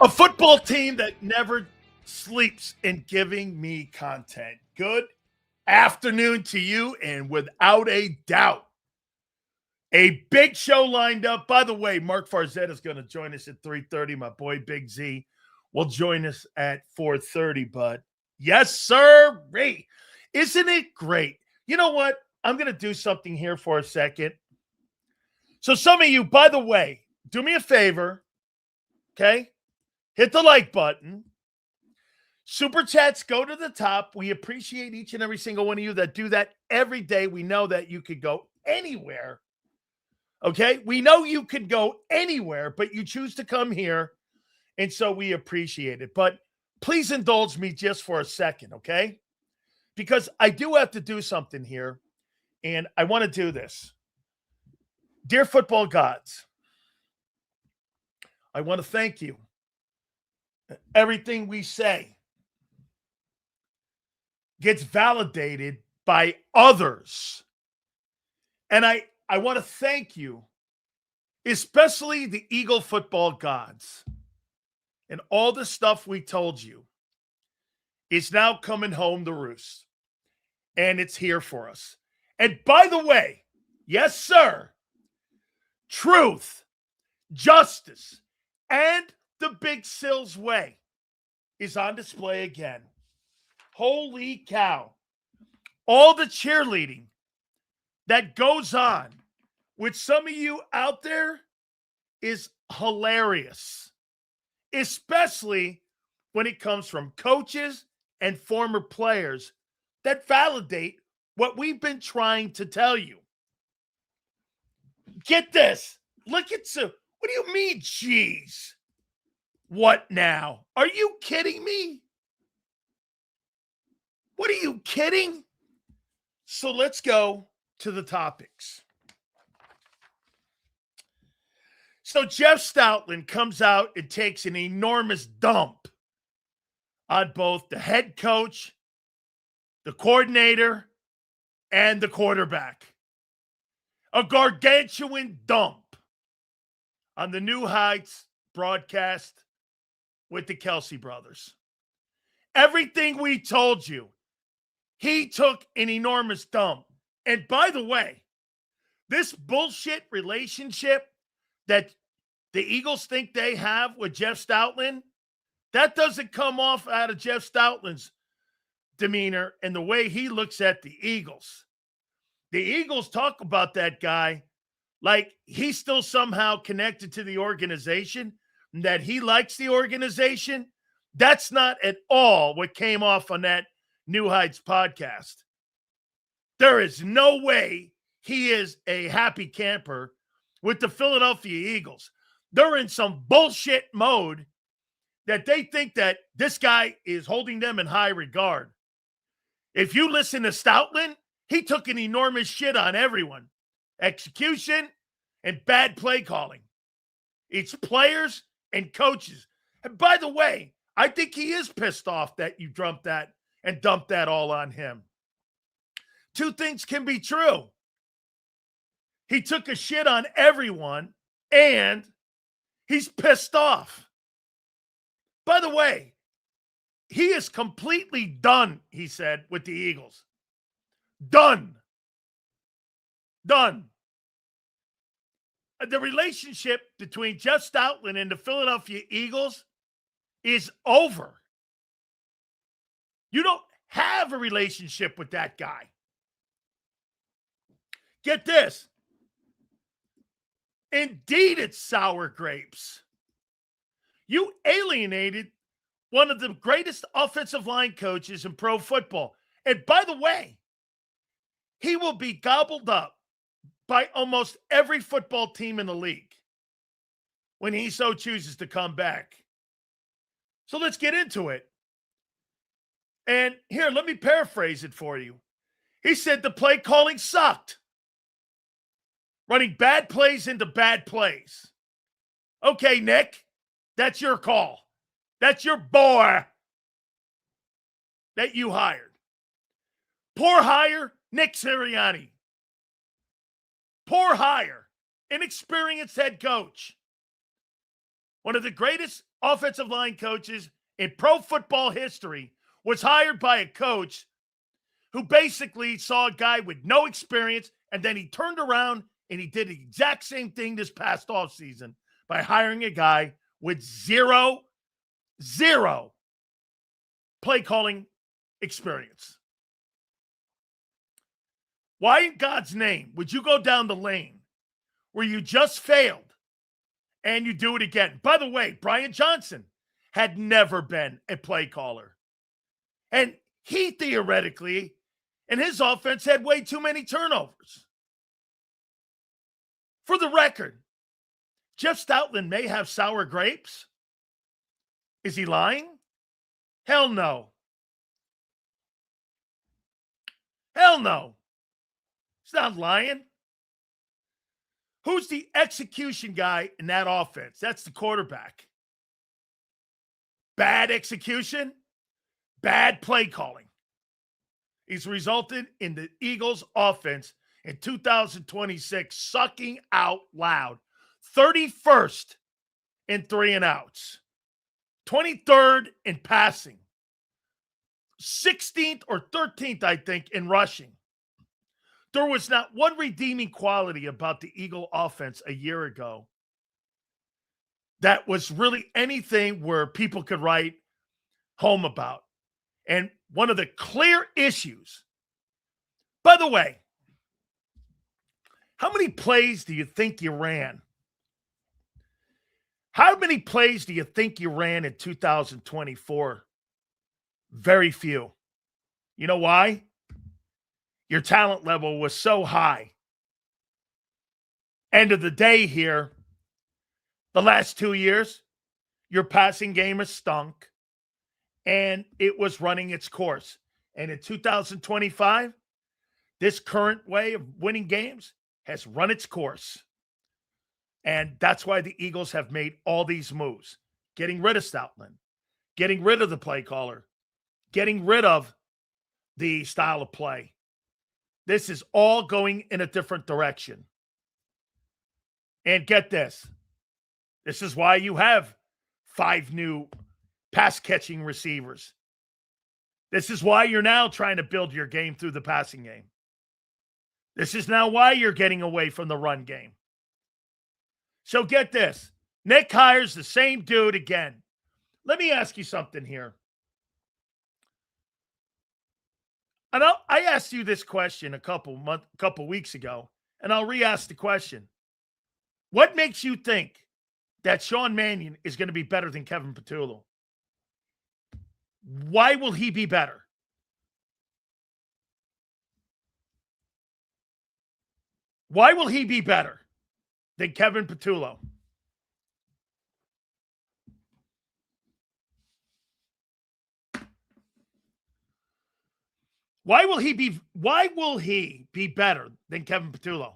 A football team that never sleeps in giving me content. Good afternoon to you, and without a doubt, a big show lined up. By the way, Mark Farzetta is going to join us at 3:30. My boy Big Z will join us at 4:30. But yes, sir, Ray, isn't it great? You know what? I'm going to do something here for a second. So some of you, by the way, do me a favor, okay? Hit the like button. Super chats go to the top. We appreciate each and every single one of you that do that every day. We know that you could go anywhere. Okay? We know you could go anywhere, but you choose to come here. And so we appreciate it. But please indulge me just for a second, okay? Because I do have to do something here. And I want to do this. Dear football gods, I want to thank you. Everything we say gets validated by others. And I want to thank you, especially the Eagle football gods. And all the stuff we told you is now coming home to roost. And it's here for us. And by the way, yes, sir, truth, justice, and the Big Sil's way is on display again. Holy cow. All the cheerleading that goes on with some of you out there is hilarious, especially when it comes from coaches and former players that validate what we've been trying to tell you. Get this. Look at some. What do you mean, geez? What now? Are you kidding me? What are you kidding? So let's go to the topics. So Jeff Stoutland comes out and takes an enormous dump on both the head coach, the coordinator, and the quarterback. A gargantuan dump on the New Heights broadcast with the Kelsey brothers. Everything we told you, he took an enormous dump. And by the way, this bullshit relationship that the Eagles think they have with Jeff Stoutland, that doesn't come off out of Jeff Stoutland's demeanor and the way he looks at the Eagles. The Eagles talk about that guy like he's still somehow connected to the organization, that he likes the organization. That's not at all what came off on that New Heights podcast. There is no way he is a happy camper with the Philadelphia Eagles. They're in some bullshit mode that they think that this guy is holding them in high regard. If you listen to Stoutland, he took an enormous shit on everyone. Execution and bad play calling. It's players and coaches. And by the way, I think he is pissed off that you dumped that all on him. Two things can be true. He took a shit on everyone and he's pissed off. By the way, he is completely done, he said, with the Eagles. Done. The relationship between Jeff Stoutland and the Philadelphia Eagles is over. You don't have a relationship with that guy. Get this. Indeed, it's sour grapes. You alienated one of the greatest offensive line coaches in pro football. And by the way, he will be gobbled up by almost every football team in the league when he so chooses to come back. So let's get into it. And here, let me paraphrase it for you. He said the play calling sucked. Running bad plays into bad plays. Okay, Nick, that's your call. That's your boy that you hired. Poor hire, Nick Sirianni. Poor hire, inexperienced head coach. One of the greatest offensive line coaches in pro football history was hired by a coach who basically saw a guy with no experience, and then he turned around and he did the exact same thing this past offseason by hiring a guy with zero play calling experience. Why in God's name would you go down the lane where you just failed and you do it again? By the way, Brian Johnson had never been a play caller. And he theoretically, and his offense had way too many turnovers. For the record, Jeff Stoutland may have sour grapes. Is he lying? Hell no. Hell no. He's not lying. Who's the execution guy in that offense? That's the quarterback. Bad execution, bad play calling. He's resulted in the Eagles' offense in 2026 sucking out loud. 31st in 3-and-outs. 23rd in passing. 16th or 13th, I think, in rushing. There was not one redeeming quality about the Eagle offense a year ago that was really anything where people could write home about. And one of the clear issues, by the way, how many plays do you think you ran? How many plays do you think you ran in 2024? Very few. You know why? Your talent level was so high. End of the day here, the last 2 years, your passing game has stunk, and it was running its course. And in 2025, this current way of winning games has run its course. And that's why the Eagles have made all these moves. Getting rid of Stoutland, getting rid of the play caller, getting rid of the style of play. This is all going in a different direction. And get this. This is why you have 5 new pass-catching receivers. This is why you're now trying to build your game through the passing game. This is now why you're getting away from the run game. So get this. Nick hires the same dude again. Let me ask you something here. And I asked you this question a couple weeks ago, and I'll re-ask the question. What makes you think that Sean Mannion is going to be better than Kevin Patullo? Why will he be better? Why will he be better than Kevin Patullo? Why will he be better than Kevin Patullo?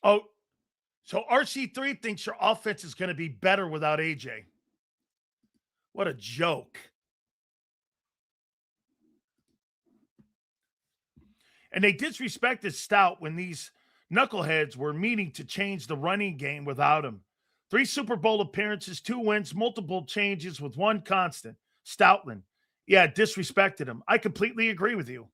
Oh, so RC3 thinks your offense is going to be better without AJ. What a joke. And they disrespected Stout when these knuckleheads were meaning to change the running game without him. 3 Super Bowl appearances, 2 wins, multiple changes with one constant. Stoutland. Yeah, disrespected him. I completely agree with you.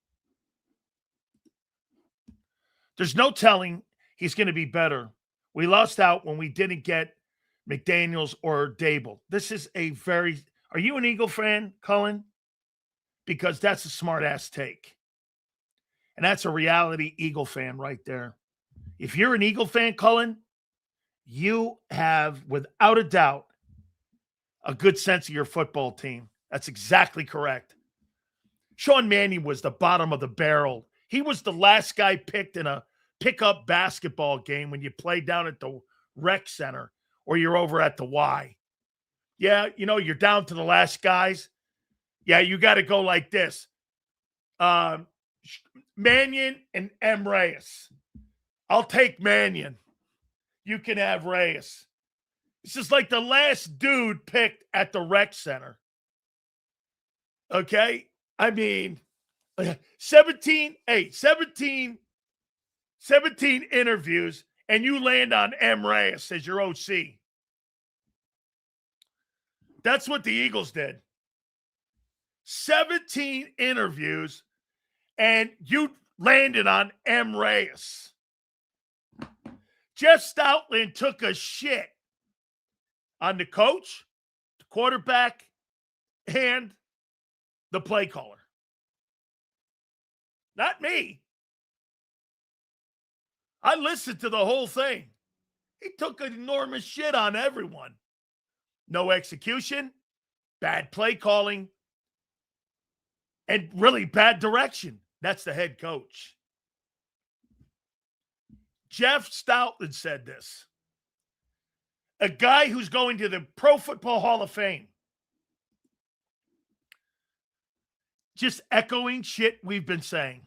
There's no telling he's going to be better. We lost out when we didn't get McDaniels or Dable. This is a very... Are you an Eagle fan, Cullen? Because that's a smart-ass take. And that's a reality Eagle fan right there. If you're an Eagle fan, Cullen, you have, without a doubt, a good sense of your football team. That's exactly correct. Sean Mannion was the bottom of the barrel. He was the last guy picked in a pickup basketball game when you play down at the rec center or you're over at the Y. Yeah, you know, you're down to the last guys. Yeah, you got to go like this. Mannion and M. Reyes. I'll take Mannion. you can have Reyes. This is like the last dude picked at the rec center. Okay? I mean, 17 interviews, and you land on M. Reyes as your OC. That's what the Eagles did. 17 interviews, and you landed on M. Reyes. Jeff Stoutland took a shit on the coach, the quarterback, and the play caller. Not me. I listened to the whole thing. He took an enormous shit on everyone. No execution, bad play calling, and really bad direction. That's the head coach. Jeff Stoutland said this. A guy who's going to the Pro Football Hall of Fame. Just echoing shit we've been saying.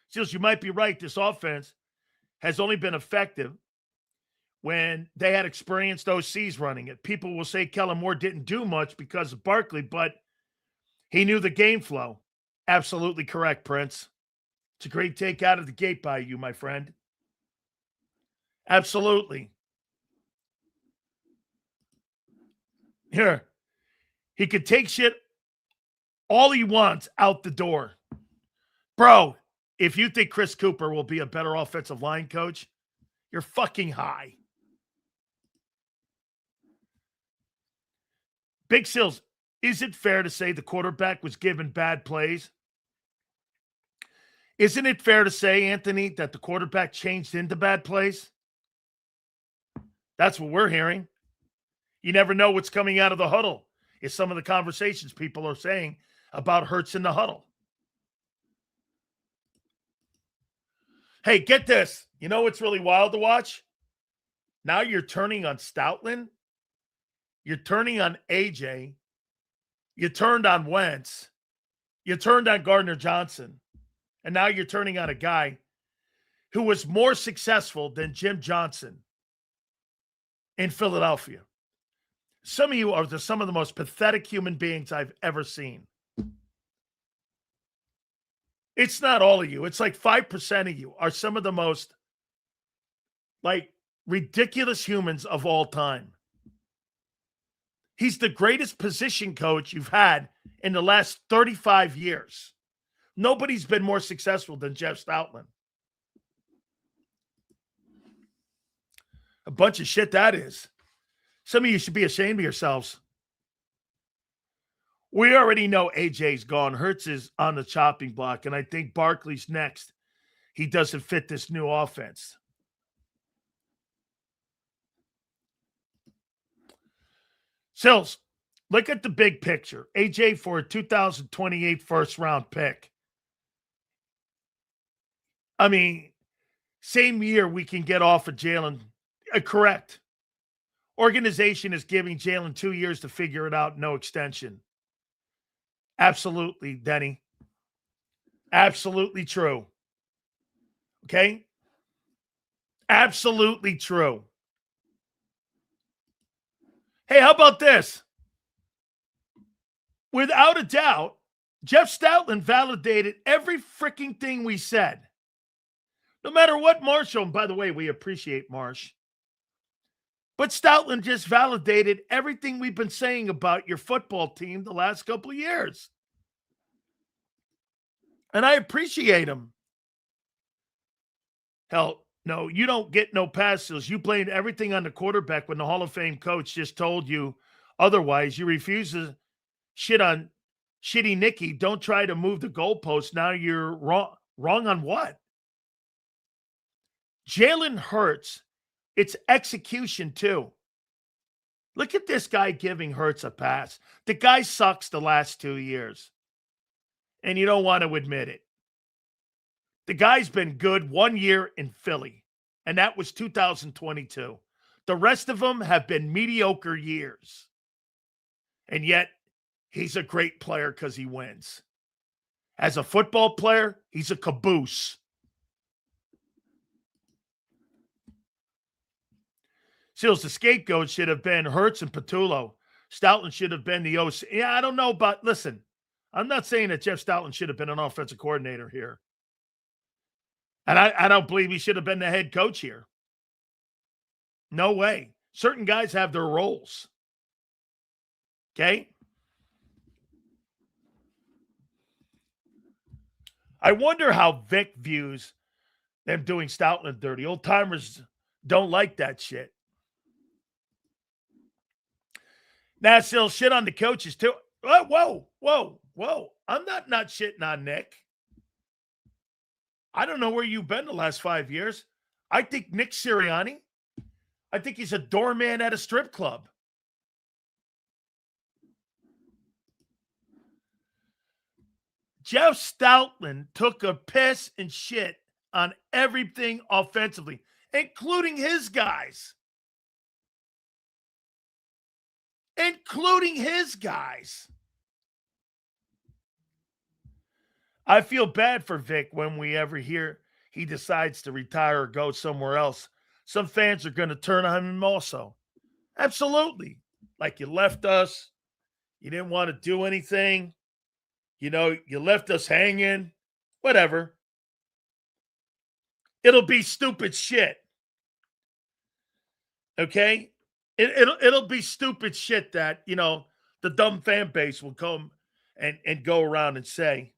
Seals, you might be right. This offense has only been effective when they had experienced OCs running it. People will say Kellen Moore didn't do much because of Barkley, but he knew the game flow. Absolutely correct, Prince. It's a great take out of the gate by you, my friend. Absolutely. Here, he could take shit all he wants out the door. Bro, if you think Chris Cooper will be a better offensive line coach, you're fucking high. Big Sills, is it fair to say the quarterback was given bad plays? Isn't it fair to say, Anthony, that the quarterback changed into bad plays? That's what we're hearing. You never know what's coming out of the huddle. Is some of the conversations people are saying about Hurts in the huddle. Hey, get this. You know what's really wild to watch? Now you're turning on Stoutland. You're turning on AJ. You turned on Wentz. You turned on Gardner Johnson. And now you're turning on a guy who was more successful than Jim Johnson in Philadelphia. Some of you are some of the most pathetic human beings I've ever seen. It's not all of you. It's like 5% of you are some of the most ridiculous humans of all time. He's the greatest position coach you've had in the last 35 years. Nobody's been more successful than Jeff Stoutland. A bunch of shit that is. Some of you should be ashamed of yourselves. We already know AJ's gone. Hurts is on the chopping block, and I think Barkley's next. He doesn't fit this new offense. Sills, look at the big picture. AJ for a 2028 first-round pick. I mean, same year we can get off of Jalen. Correct. Organization is giving Jalen 2 years to figure it out, no extension. Absolutely, Denny. Absolutely true. Okay? Absolutely true. Hey, how about this? Without a doubt, Jeff Stoutland validated every freaking thing we said. No matter what Marshall, and by the way, we appreciate Marsh. But Stoutland just validated everything we've been saying about your football team the last couple of years. And I appreciate him. Hell, no, you don't get no passes. You blamed everything on the quarterback when the Hall of Fame coach just told you otherwise. You refuse to shit on shitty Nicky. Don't try to move the goalpost. Now you're wrong. Wrong on what? Jalen Hurts, it's execution too. Look at this guy giving Hurts a pass. The guy sucks the last 2 years. And you don't want to admit it. The guy's been good 1 year in Philly, and that was 2022. The rest of them have been mediocre years. And yet, he's a great player because he wins. As a football player, he's a caboose. Seals, the scapegoat should have been Hurts and Patullo. Stoutland should have been the OC. Yeah, I don't know, but listen, I'm not saying that Jeff Stoutland should have been an offensive coordinator here. And I don't believe he should have been the head coach here. No way. Certain guys have their roles. Okay? I wonder how Vic views them doing Stoutland dirty. Old timers don't like that shit. Now, still shit on the coaches too. Whoa. I'm not shitting on Nick. I don't know where you've been the last 5 years. I think Nick Sirianni, I think he's a doorman at a strip club. Jeff Stoutland took a piss and shit on everything offensively, including his guys. I feel bad for Vic when we ever hear he decides to retire or go somewhere else. Some fans are going to turn on him also. Absolutely. Like, you left us. You didn't want to do anything. You know, you left us hanging. Whatever. It'll be stupid shit. Okay? It'll be stupid shit that, you know, the dumb fan base will come and go around and say.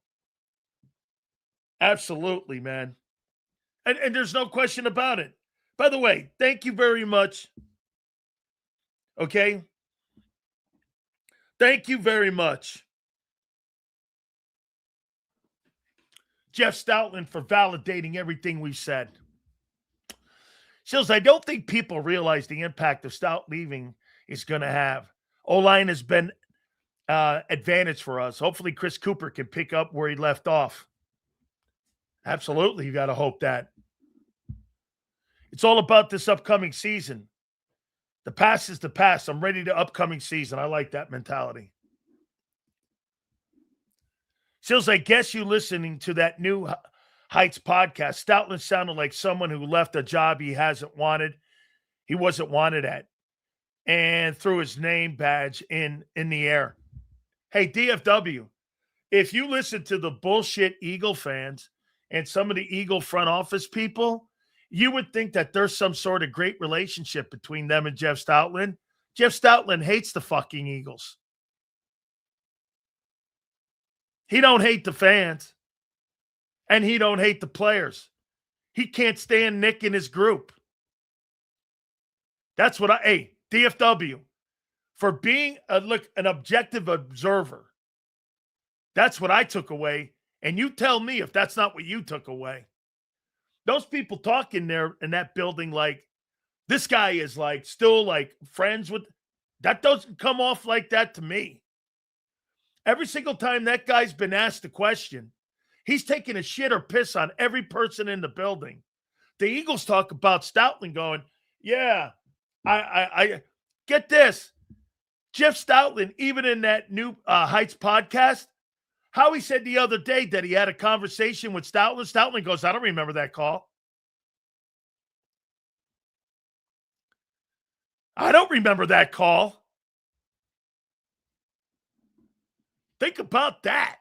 Absolutely, man. And there's no question about it. By the way, thank you very much. Okay? Thank you very much, Jeff Stoutland, for validating everything we've said. Sills, I don't think people realize the impact of Stout leaving is going to have. O-line has been advantage for us. Hopefully Chris Cooper can pick up where he left off. Absolutely, you got to hope that. It's all about this upcoming season. The past is the past. I'm ready to upcoming season. I like that mentality. Sills, I guess you listening to that New Heights podcast. Stoutland sounded like someone who left a job he wasn't wanted at, and threw his name badge in the air. Hey, DFW, if you listen to the bullshit Eagle fans and some of the Eagle front office people, you would think that there's some sort of great relationship between them and Jeff Stoutland. Jeff Stoutland hates the fucking Eagles. He don't hate the fans, and he don't hate the players. He can't stand Nick and his group. That's what DFW, for being an objective observer, that's what I took away. And you tell me if that's not what you took away. Those people talking there in that building like this guy is like still like friends with, that doesn't come off like that to me. Every single time that guy's been asked a question, he's taking a shit or piss on every person in the building. The Eagles talk about Stoutland going, yeah, I get this. Jeff Stoutland, even in that New Heights podcast, how he said the other day that he had a conversation with Stoutland. Stoutland goes, I don't remember that call. I don't remember that call. Think about that.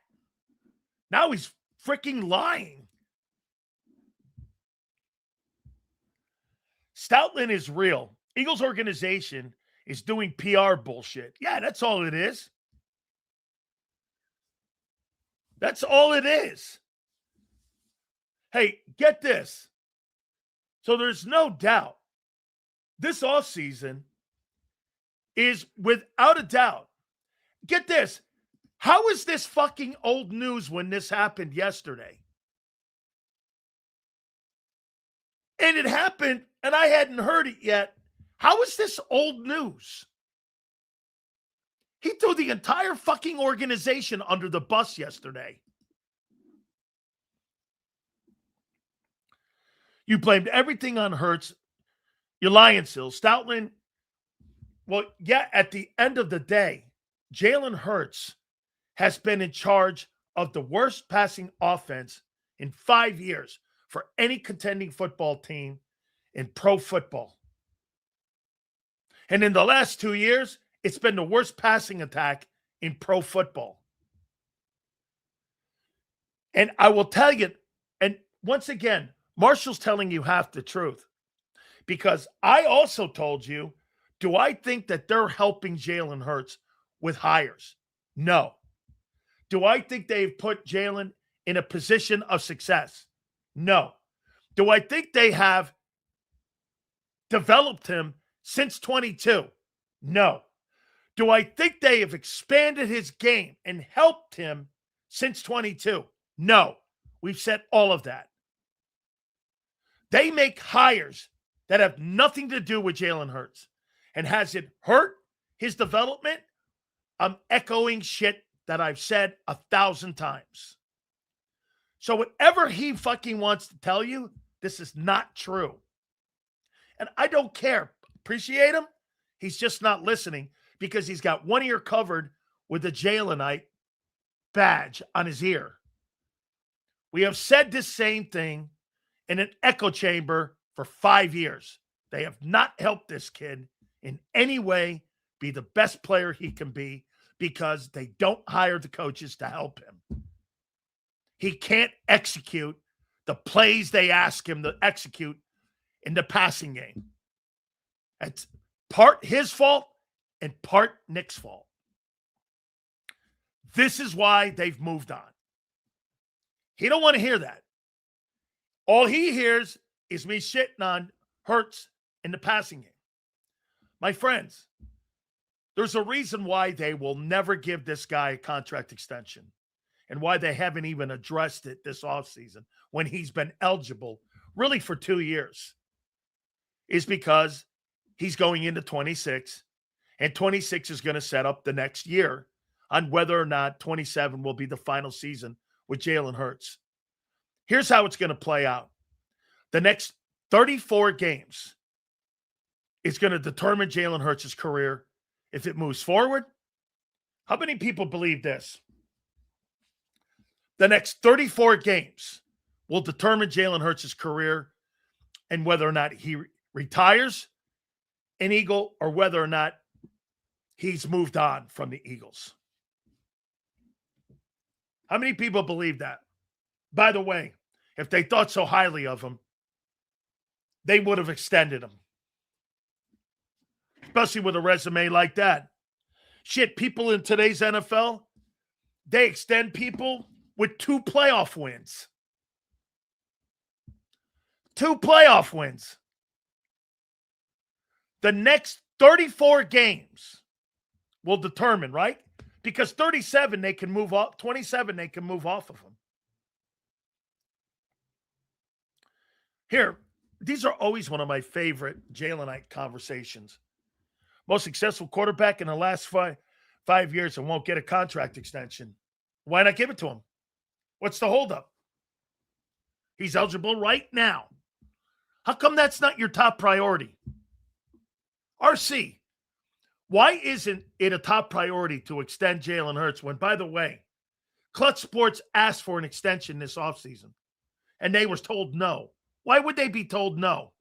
Now he's freaking lying. Stoutland is real. Eagles organization is doing PR bullshit. Yeah, that's all it is. That's all it is. Hey, get this. So there's no doubt this offseason is without a doubt. Get this. How is this fucking old news when this happened yesterday? And it happened and I hadn't heard it yet. How is this old news? He threw the entire fucking organization under the bus yesterday. You blamed everything on Hurts. You're lying, Sil. Stoutland, well, yeah, at the end of the day, Jalen Hurts has been in charge of the worst passing offense in 5 years for any contending football team in pro football. And in the last 2 years, it's been the worst passing attack in pro football. And I will tell you, and once again, Marshall's telling you half the truth. Because I also told you, do I think that they're helping Jalen Hurts with hires? No. Do I think they've put Jalen in a position of success? No. Do I think they have developed him since 22? No. Do I think they have expanded his game and helped him since 22? No. We've said all of that. They make hires that have nothing to do with Jalen Hurts. And has it hurt his development? I'm echoing shit that I've said 1,000 times. So whatever he fucking wants to tell you, this is not true. And I don't care. Appreciate him. He's just not listening because he's got one ear covered with the Jalenite badge on his ear. We have said this same thing in an echo chamber for 5 years. They have not helped this kid in any way be the best player he can be because they don't hire the coaches to help him. He can't execute the plays they ask him to execute in the passing game. It's part his fault and part Nick's fault. This is why they've moved on. He don't want to hear that. All he hears is me shitting on Hurts in the passing game. My friends, there's a reason why they will never give this guy a contract extension and why they haven't even addressed it this offseason when he's been eligible really for 2 years is because he's going into 26 and 26 is going to set up the next year on whether or not 27 will be the final season with Jalen Hurts. Here's how it's going to play out. The next 34 games is going to determine Jalen Hurts' career if it moves forward. How many people believe this? The next 34 games will determine Jalen Hurts' career and whether or not he retires an Eagle or whether or not he's moved on from the Eagles. How many people believe that? By the way, if they thought so highly of him, they would have extended him. Especially with a resume like that. Shit, people in today's NFL, they extend people with 2 playoff wins. 2 playoff wins. The next 34 games will determine, right? Because 37 they can move off, 27 they can move off of them. Here, these are always one of my favorite Jalenite conversations. Most successful quarterback in the last five years and won't get a contract extension. Why not give it to him? What's the holdup? He's eligible right now. How come that's not your top priority? RC, why isn't it a top priority to extend Jalen Hurts when, by the way, Clutch Sports asked for an extension this offseason and they were told no? Why would they be told no?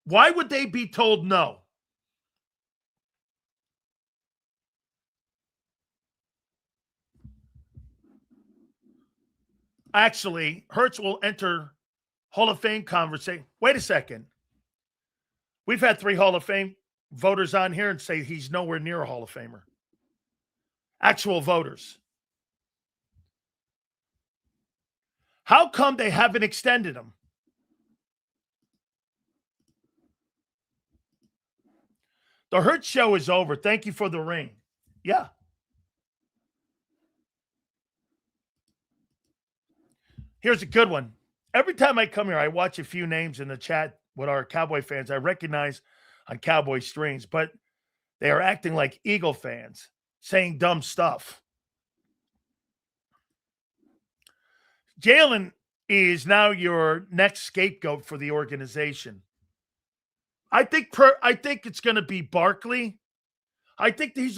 Why would they be told no? Actually, Hurts will enter Hall of Fame conversation. Wait a second. We've had 3 Hall of Fame voters on here and say he's nowhere near a Hall of Famer. Actual voters. How come they haven't extended him? The Hurts show is over. Thank you for the ring. Yeah. Here's a good one. Every time I come here, I watch a few names in the chat with our Cowboy fans I recognize on Cowboy streams, but they are acting like Eagle fans, saying dumb stuff. Jalen is now your next scapegoat for the organization. I think it's going to be Barkley. I think here's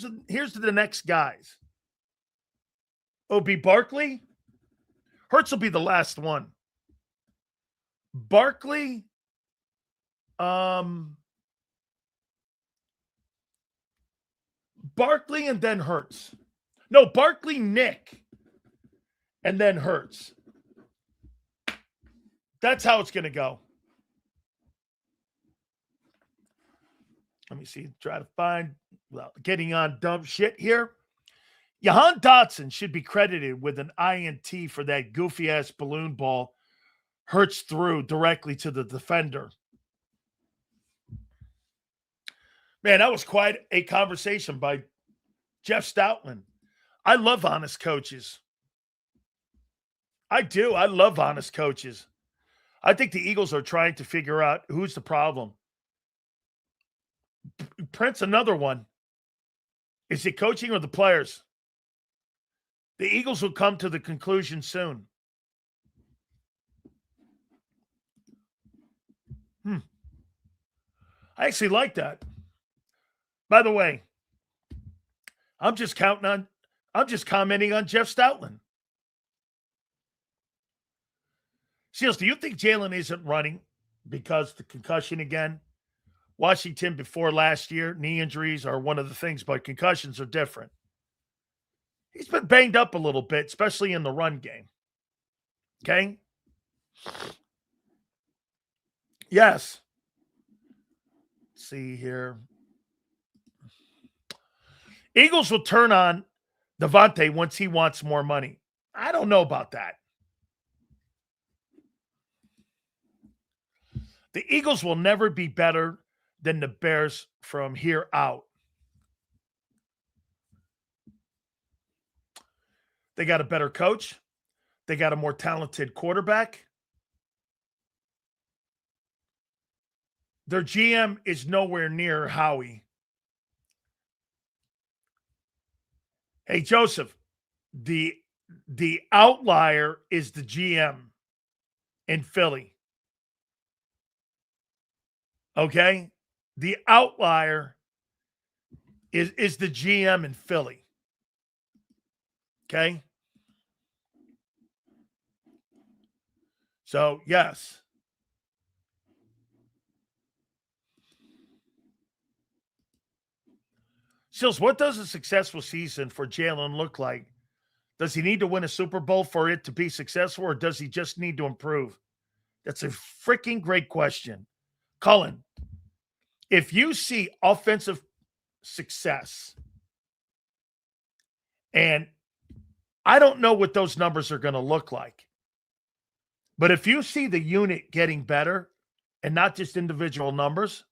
the next guys. It'll be Barkley. Hurts will be the last one. Barkley, Barkley and then Hurts. No, Barkley, Nick, and then Hurts. That's how it's going to go. Let me see. Try to find, getting on dumb shit here. Jahan Dotson should be credited with an INT for that goofy-ass balloon ball Hurts threw directly to the defender. Man, that was quite a conversation by Jeff Stoutland. I love honest coaches. I do. I love honest coaches. I think the Eagles are trying to figure out who's the problem. Prince, another one. Is it coaching or the players? The Eagles will come to the conclusion soon. I actually like that. By the way, I'm just commenting on Jeff Stoutland. Seals, do you think Jalen isn't running because the concussion again? Washington before last year, knee injuries are one of the things, but concussions are different. He's been banged up a little bit, especially in the run game. Okay? Yes. Let's see here. Eagles will turn on Devontae once he wants more money. I don't know about that. The Eagles will never be better than the Bears from here out. They got a better coach. They got a more talented quarterback. Their GM is nowhere near Howie. Hey, Joseph, the outlier is the GM in Philly. Okay? The outlier is the GM in Philly. Okay? So, yes. Sills, what does a successful season for Jalen look like? Does he need to win a Super Bowl for it to be successful, or does he just need to improve? That's a freaking great question. Cullen, if you see offensive success, and I don't know what those numbers are going to look like, but if you see the unit getting better and not just individual numbers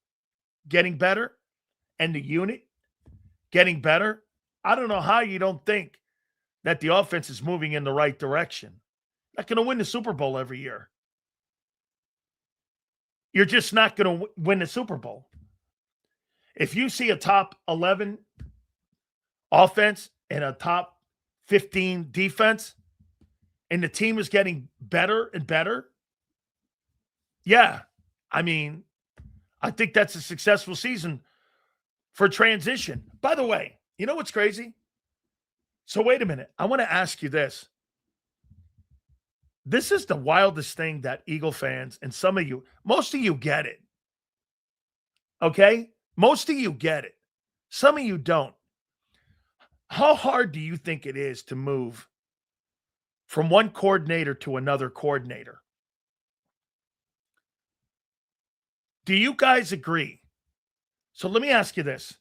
getting better and the unit getting better, I don't know how you don't think that the offense is moving in the right direction. Not going to win the Super Bowl every year. You're just not going to win the Super Bowl. If you see a top 11 offense and a top 15 defense, and the team is getting better and better, yeah, I mean, I think that's a successful season for transition. By the way, you know what's crazy? So wait a minute. I want to ask you this. This is the wildest thing that Eagle fans and some of you, most of you get it. Okay? Most of you get it. Some of you don't. How hard do you think it is to move from one coordinator to another coordinator? Do you guys agree? So let me ask you this.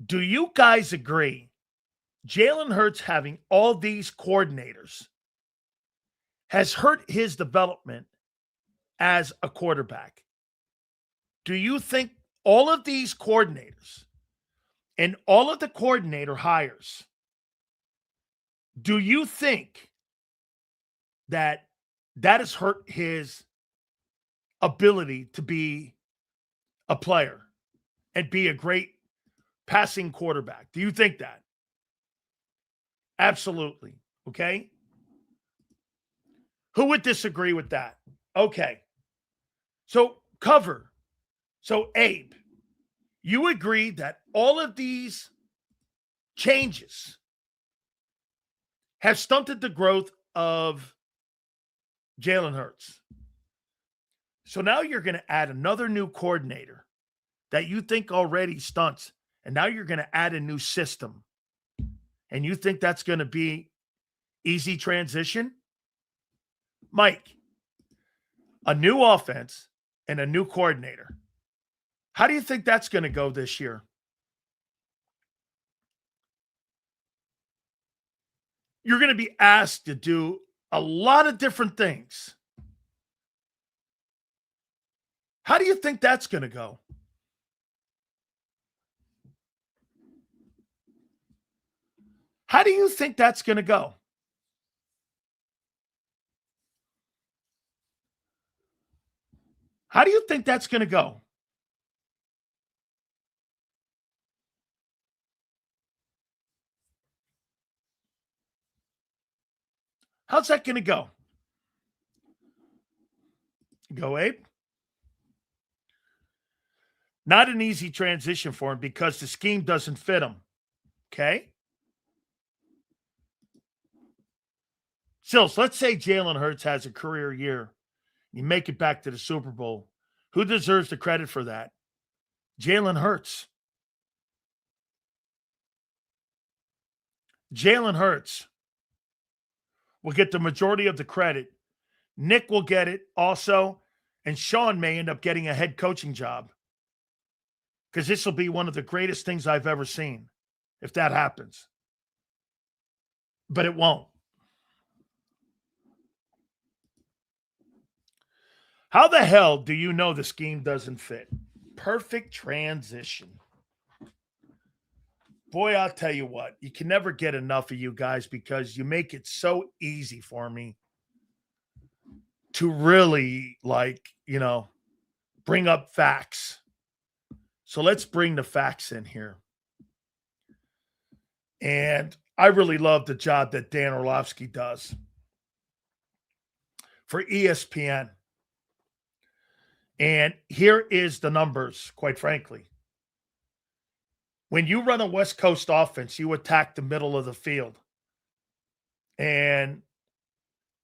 Do you guys agree Jalen Hurts having all these coordinators has hurt his development as a quarterback? Do you think all of these coordinators and all of the coordinator hires, do you think that has hurt his ability to be a player and be a great passing quarterback? Do you think that? Absolutely. Okay. Who would disagree with that? Okay. So cover. So Abe, you agree that all of these changes have stunted the growth of Jalen Hurts. So now you're going to add another new coordinator that you think already stunts. And now you're going to add a new system. And you think that's going to be easy transition? Mike, a new offense and a new coordinator. How do you think that's going to go this year? You're going to be asked to do a lot of different things. How do you think that's going to go? How do you think that's going to go? How do you think that's going to go? How's that going to go? Go, Abe. Not an easy transition for him because the scheme doesn't fit him. Okay? Sills, let's say Jalen Hurts has a career year. You make it back to the Super Bowl. Who deserves the credit for that? Jalen Hurts. Jalen Hurts will get the majority of the credit. Nick will get it also. And Sean may end up getting a head coaching job. Because this will be one of the greatest things I've ever seen if that happens. But it won't. How the hell do you know the scheme doesn't fit? Perfect transition. Boy, I'll tell you what, you can never get enough of you guys because you make it so easy for me to really, bring up facts. So let's bring the facts in here. And I really love the job that Dan Orlovsky does for ESPN. And here is the numbers, quite frankly. When you run a West Coast offense, you attack the middle of the field. And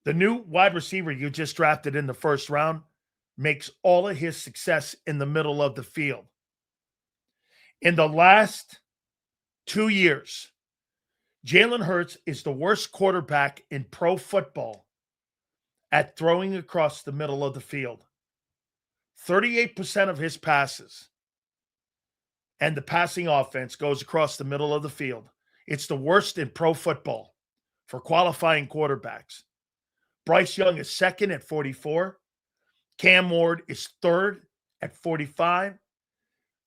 the new wide receiver you just drafted in the first round makes all of his success in the middle of the field. In the last 2 years, Jalen Hurts is the worst quarterback in pro football at throwing across the middle of the field. 38% of his passes and the passing offense goes across the middle of the field. It's the worst in pro football for qualifying quarterbacks. Bryce Young is second at 44. Cam Ward is third at 45.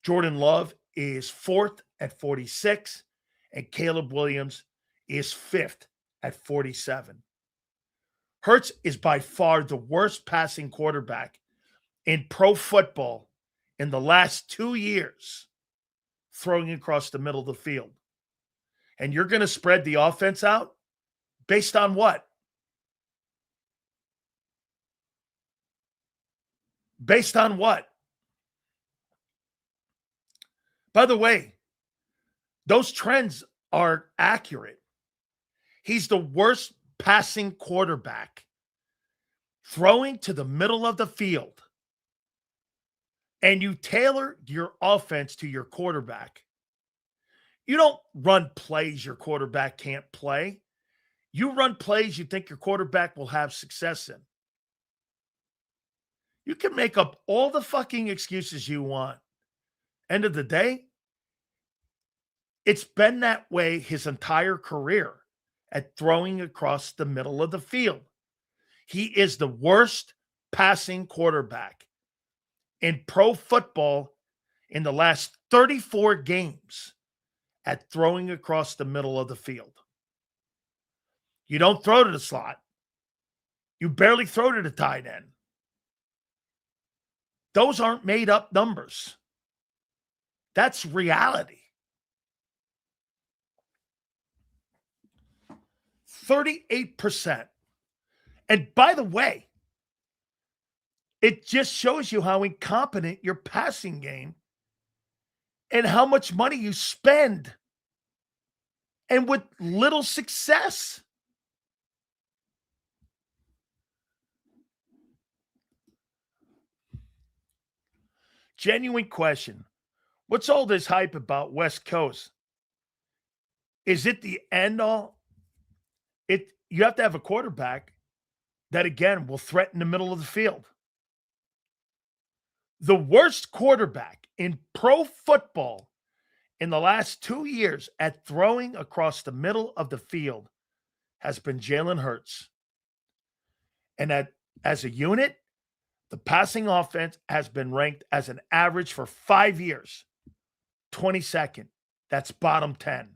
Jordan Love is fourth at 46. And Caleb Williams is fifth at 47. Hurts is by far the worst passing quarterback in pro football in the last 2 years, throwing across the middle of the field. And you're going to spread the offense out based on what? Based on what? By the way, those trends are accurate. He's the worst passing quarterback throwing to the middle of the field. And you tailor your offense to your quarterback. You don't run plays your quarterback can't play. You run plays you think your quarterback will have success in. You can make up all the fucking excuses you want. End of the day, it's been that way his entire career at throwing across the middle of the field. He is the worst passing quarterback in pro football in the last 34 games at throwing across the middle of the field. You don't throw to the slot. You barely throw to the tight end. Those aren't made up numbers. That's reality. 38%. And by the way, it just shows you how incompetent your passing game and how much money you spend and with little success. Genuine question. What's all this hype about West Coast? Is it the end all? You have to have a quarterback that, again, will threaten the middle of the field. The worst quarterback in pro football in the last 2 years at throwing across the middle of the field has been Jalen Hurts. And that, as a unit, the passing offense has been ranked as an average for 5 years, 22nd. That's bottom 10.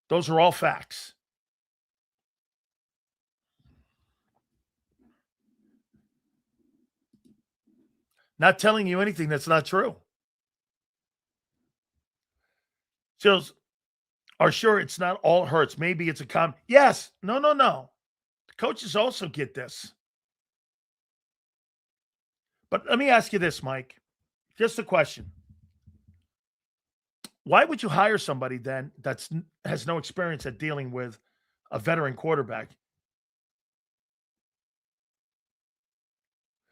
Those are all facts. Not telling you anything that's not true. Sills, are sure it's not all Hurts. Maybe it's a Yes. No. The coaches also get this. But let me ask you this, Mike. Just a question. Why would you hire somebody then that has no experience at dealing with a veteran quarterback?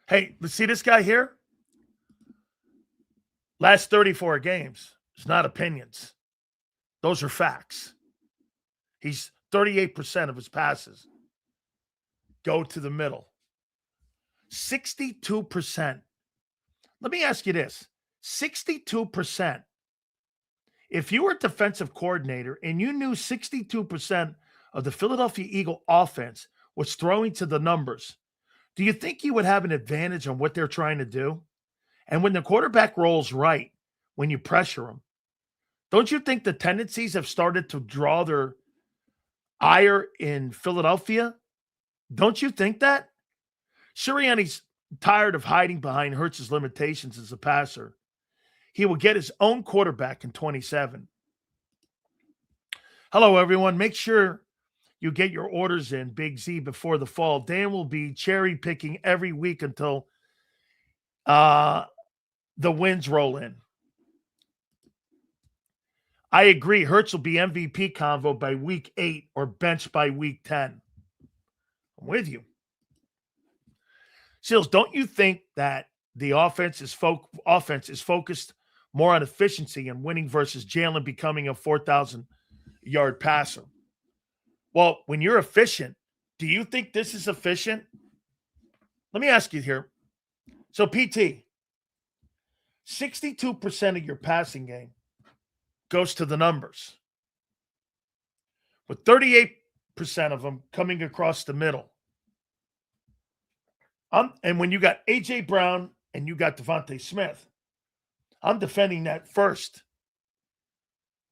Hey, let's see this guy here. Last 34 games. It's not opinions. Those are facts. He's 38% of his passes go to the middle. 62%. Let me ask you this. 62%. If you were a defensive coordinator and you knew 62% of the Philadelphia Eagle offense was throwing to the numbers, do you think you would have an advantage on what they're trying to do? And when the quarterback rolls right, when you pressure him, don't you think the tendencies have started to draw their ire in Philadelphia? Don't you think that? Sirianni's tired of hiding behind Hurts' limitations as a passer. He will get his own quarterback in 27. Hello, everyone. Make sure you get your orders in, Big Z, before the fall. Dan will be cherry picking every week until the wins roll in. I agree. Hurts will be MVP convo by week 8 or bench by week 10. I'm with you. Seals, don't you think that the offense is focused more on efficiency and winning versus Jalen becoming a 4,000-yard passer? Well, when you're efficient, do you think this is efficient? Let me ask you here. So, PT, 62% of your passing game goes to the numbers, with 38% of them coming across the middle. And when you got A.J. Brown and you got Devontae Smith, I'm defending that first.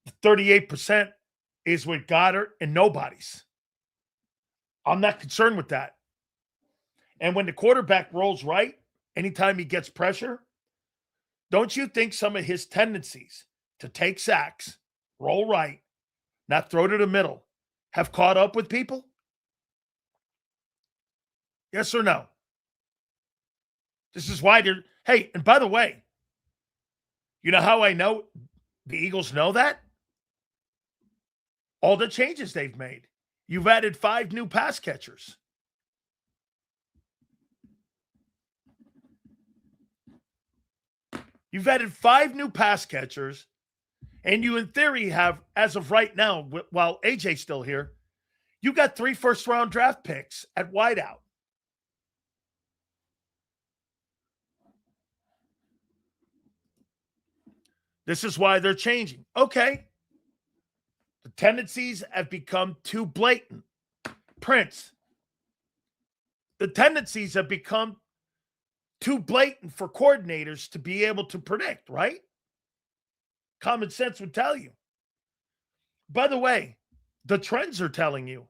The 38% is with Goddard and nobody's. I'm not concerned with that. And when the quarterback rolls right, anytime he gets pressure, don't you think some of his tendencies to take sacks, roll right, not throw to the middle, have caught up with people? Yes or no? This is why they're, hey, and by the way, you know how I know the Eagles know that? All the changes they've made. You've added 5 new pass catchers. You've added 5 new pass catchers, and you, in theory, have, as of right now, while AJ's still here, you got 3 first-round draft picks at wideout. This is why they're changing. Okay. The tendencies have become too blatant. Prince, the tendencies have become too blatant for coordinators to be able to predict, right? Common sense would tell you. By the way, the trends are telling you.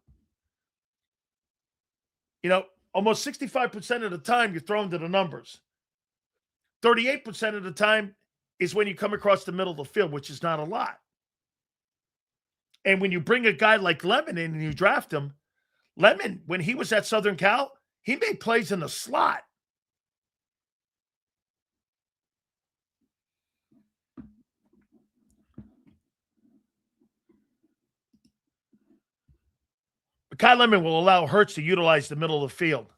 You know, almost 65% of the time you're thrown to the numbers. 38% of the time is when you come across the middle of the field, which is not a lot. And when you bring a guy like Lemon in and you draft him, Lemon, when he was at Southern Cal, he made plays in the slot. But Kyle Lemon will allow Hurts to utilize the middle of the field.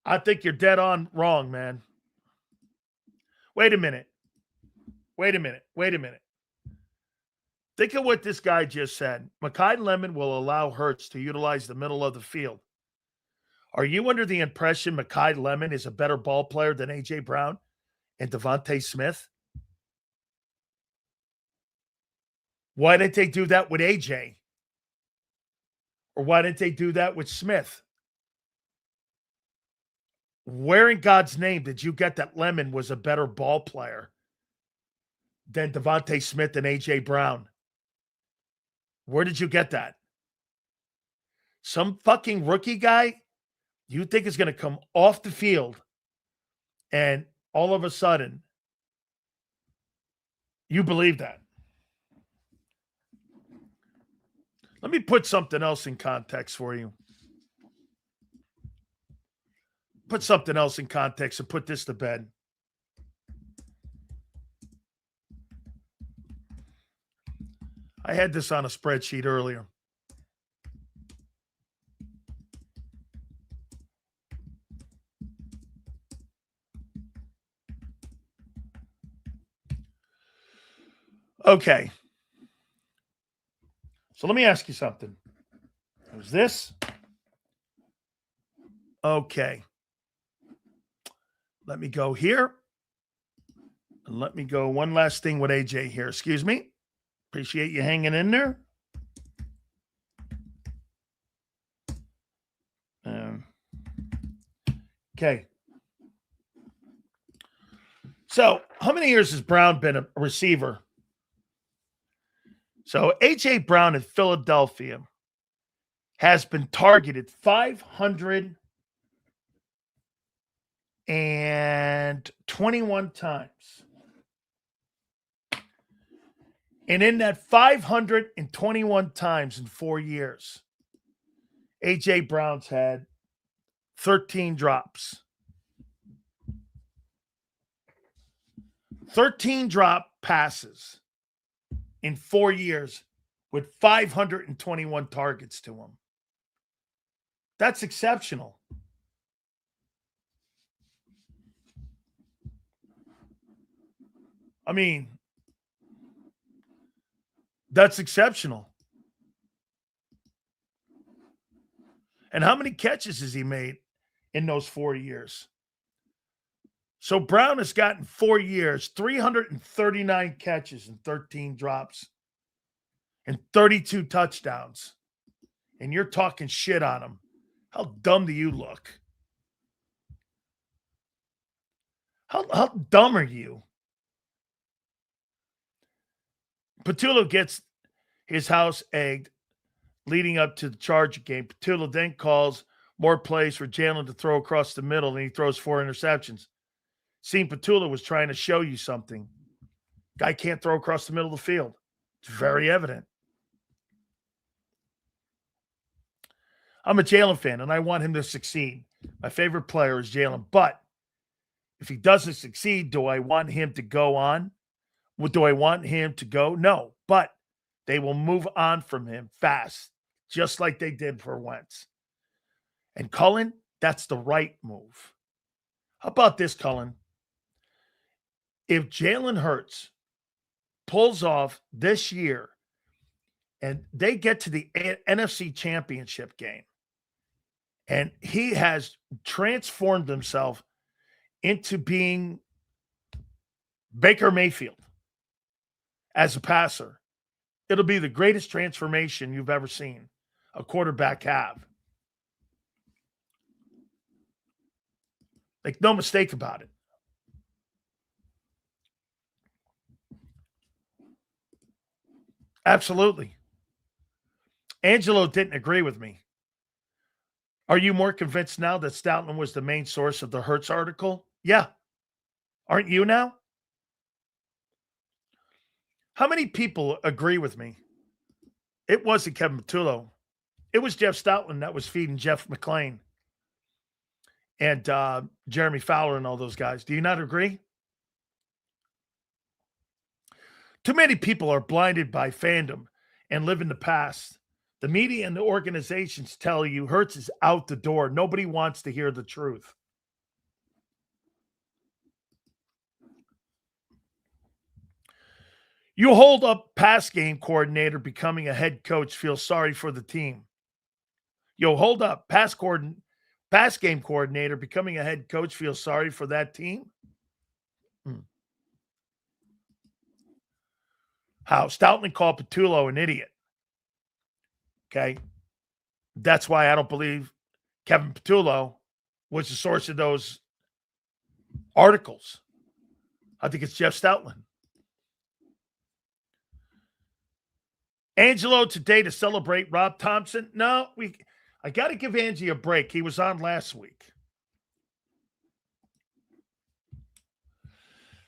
I think you're dead on wrong, man. Wait a minute. Think of what this guy just said. Mekhi Lemon will allow Hurts to utilize the middle of the field. Are you under the impression Mekhi Lemon is a better ball player than A.J. Brown and Devontae Smith? Why didn't they do that with A.J.? Or why didn't they do that with Smith? Where in God's name did you get that Lemon was a better ball player than Devontae Smith and A.J. Brown? Where did you get that? Some fucking rookie guy you think is going to come off the field and all of a sudden you believe that. Let me put something else in context for you. Put something else in context and put this to bed. I had this on a spreadsheet earlier. Okay. So let me ask you something. Who's this? Okay. Let me go here. And let me go one last thing with AJ here. Excuse me. Appreciate you hanging in there. Okay. So, how many years has Brown been a receiver? So, A.J. Brown at Philadelphia has been targeted 521 times. And in that 521 times in 4 years, A.J. Brown's had 13 drops. 13 drop passes in 4 years with 521 targets to him. That's exceptional. I mean, that's exceptional. And how many catches has he made in those 4 years? So Brown has gotten 4 years, 339 catches and 13 drops and 32 touchdowns. And you're talking shit on him. How dumb do you look? How dumb are you? Patullo gets his house egged leading up to the Charger game. Patullo then calls more plays for Jalen to throw across the middle, and he throws 4 interceptions. Seeing Patullo was trying to show you something. Guy can't throw across the middle of the field. It's very evident. I'm a Jalen fan, and I want him to succeed. My favorite player is Jalen. But if he doesn't succeed, do I want him to go on? Do I want him to go? No. But they will move on from him fast, just like they did for Wentz. And Cullen, that's the right move. How about this, Cullen? If Jalen Hurts pulls off this year and they get to the NFC Championship game and he has transformed himself into being Baker Mayfield as a passer, it'll be the greatest transformation you've ever seen a quarterback have. Like, no mistake about it. Absolutely. Angelo didn't agree with me. Are you more convinced now that Stoutland was the main source of the Hurts article? Yeah. Aren't you now? How many people agree with me? It wasn't Kevin Patullo. It was Jeff Stoutland that was feeding Jeff McClain and Jeremy Fowler and all those guys. Do you not agree? Too many people are blinded by fandom and live in the past. The media and the organizations tell you Hurts is out the door. Nobody wants to hear the truth. You hold up pass game coordinator becoming a head coach, feel sorry for the team. Yo, hold up. Pass game coordinator becoming a head coach, feel sorry for that team? How? Stoutland called Patullo an idiot. Okay. That's why I don't believe Kevin Patullo was the source of those articles. I think it's Jeff Stoutland. Angelo today to celebrate Rob Thompson. No, I got to give Angie a break. He was on last week.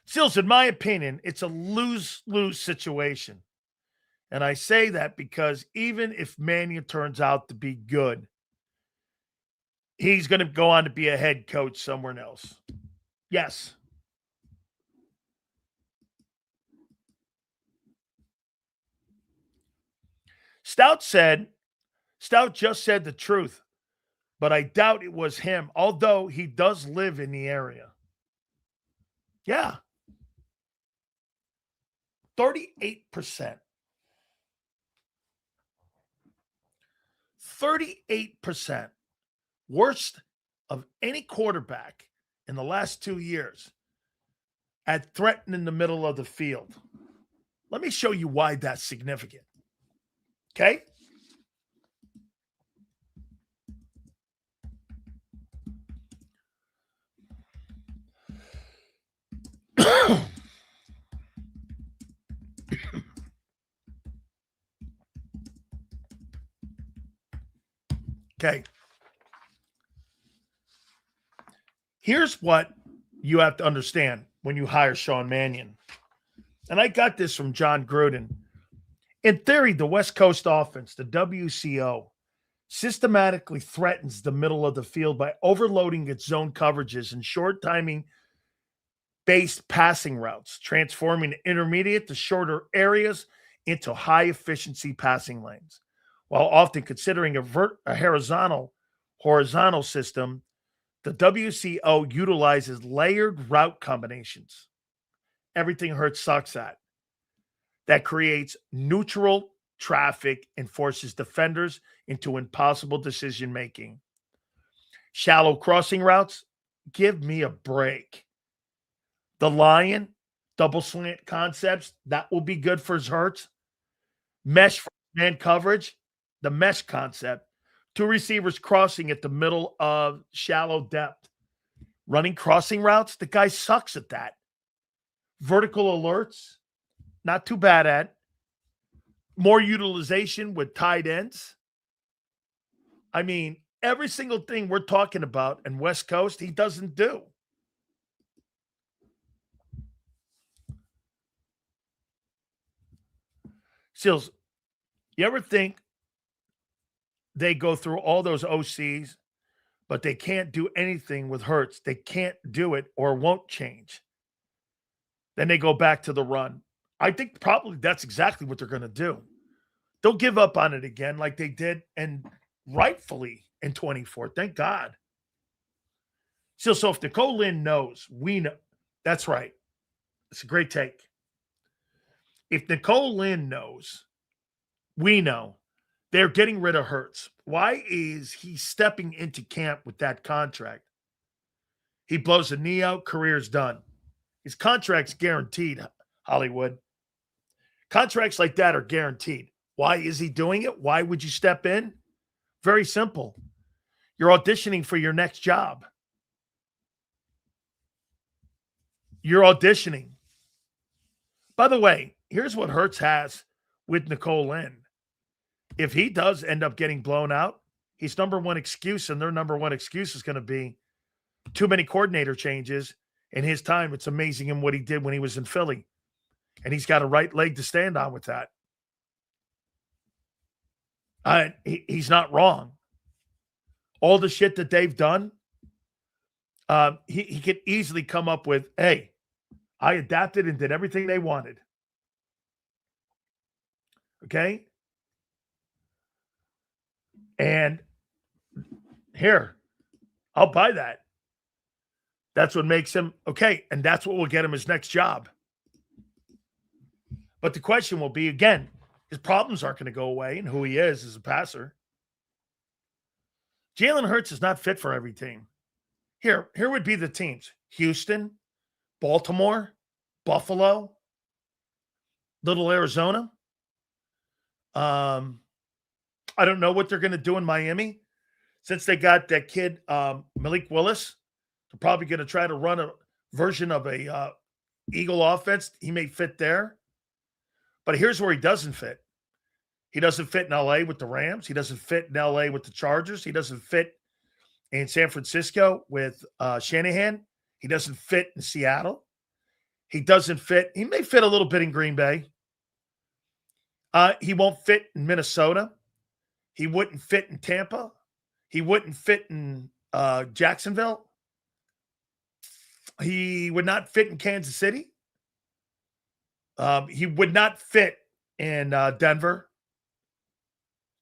Sills, in my opinion, it's a lose-lose situation. And I say that because even if Mannion turns out to be good, he's going to go on to be a head coach somewhere else. Yes. Stout just said the truth, but I doubt it was him, although he does live in the area. Yeah. 38%. 38%. Worst of any quarterback in the last 2 years at threatening the middle of the field. Let me show you why that's significant. Okay? Okay. Here's what you have to understand when you hire Sean Mannion. And I got this from John Gruden. In theory, the West Coast offense, the WCO, systematically threatens the middle of the field by overloading its zone coverages and short timing based passing routes, transforming intermediate to shorter areas into high efficiency passing lanes, while often considering a horizontal system. The WCO utilizes layered route combinations. Everything Hurts sucks at. That creates neutral traffic and forces defenders into impossible decision making. Shallow crossing routes, give me a break. The Lion, double slant concepts, that will be good for Hurts. Mesh for man coverage, the mesh concept. Two receivers crossing at the middle of shallow depth. Running crossing routes, the guy sucks at that. Vertical alerts, not too bad at. More utilization with tight ends. I mean, every single thing we're talking about in West Coast, he doesn't do. Seals, you ever think they go through all those OCs, but they can't do anything with Hurts? They can't do it or won't change. Then they go back to the run. I think probably that's exactly what they're going to do. They'll give up on it again like they did, and rightfully, in 24. Thank God. So if Nicole Lynn knows, we know. That's right. It's a great take. If Nicole Lynn knows, we know they're getting rid of Hurts. Why is he stepping into camp with that contract? He blows a knee out, career's done. His contract's guaranteed, Hollywood. Contracts like that are guaranteed. Why is he doing it? Why would you step in? Very simple. You're auditioning for your next job. You're auditioning. By the way, here's what Hurts has with Nicole Lynn. If he does end up getting blown out, his number one excuse, and their number one excuse is going to be too many coordinator changes in his time. It's amazing in what he did when he was in Philly. And he's got a right leg to stand on with that. He's not wrong. All the shit that they've done, he could easily come up with, hey, I adapted and did everything they wanted. Okay? And here, I'll buy that. That's what makes him okay. And that's what will get him his next job. But the question will be, again, his problems aren't going to go away and who he is as a passer. Jalen Hurts is not fit for every team. Here would be the teams: Houston, Baltimore, Buffalo, Little Arizona. I don't know what they're going to do in Miami. Since they got that kid, Malik Willis, they're probably going to try to run a version of a Eagle offense. He may fit there. But here's where he doesn't fit. He doesn't fit in L.A. with the Rams. He doesn't fit in L.A. with the Chargers. He doesn't fit in San Francisco with Shanahan. He doesn't fit in Seattle. He doesn't fit. He may fit a little bit in Green Bay. He won't fit in Minnesota. He wouldn't fit in Tampa. He wouldn't fit in Jacksonville. He would not fit in Kansas City. He would not fit in Denver.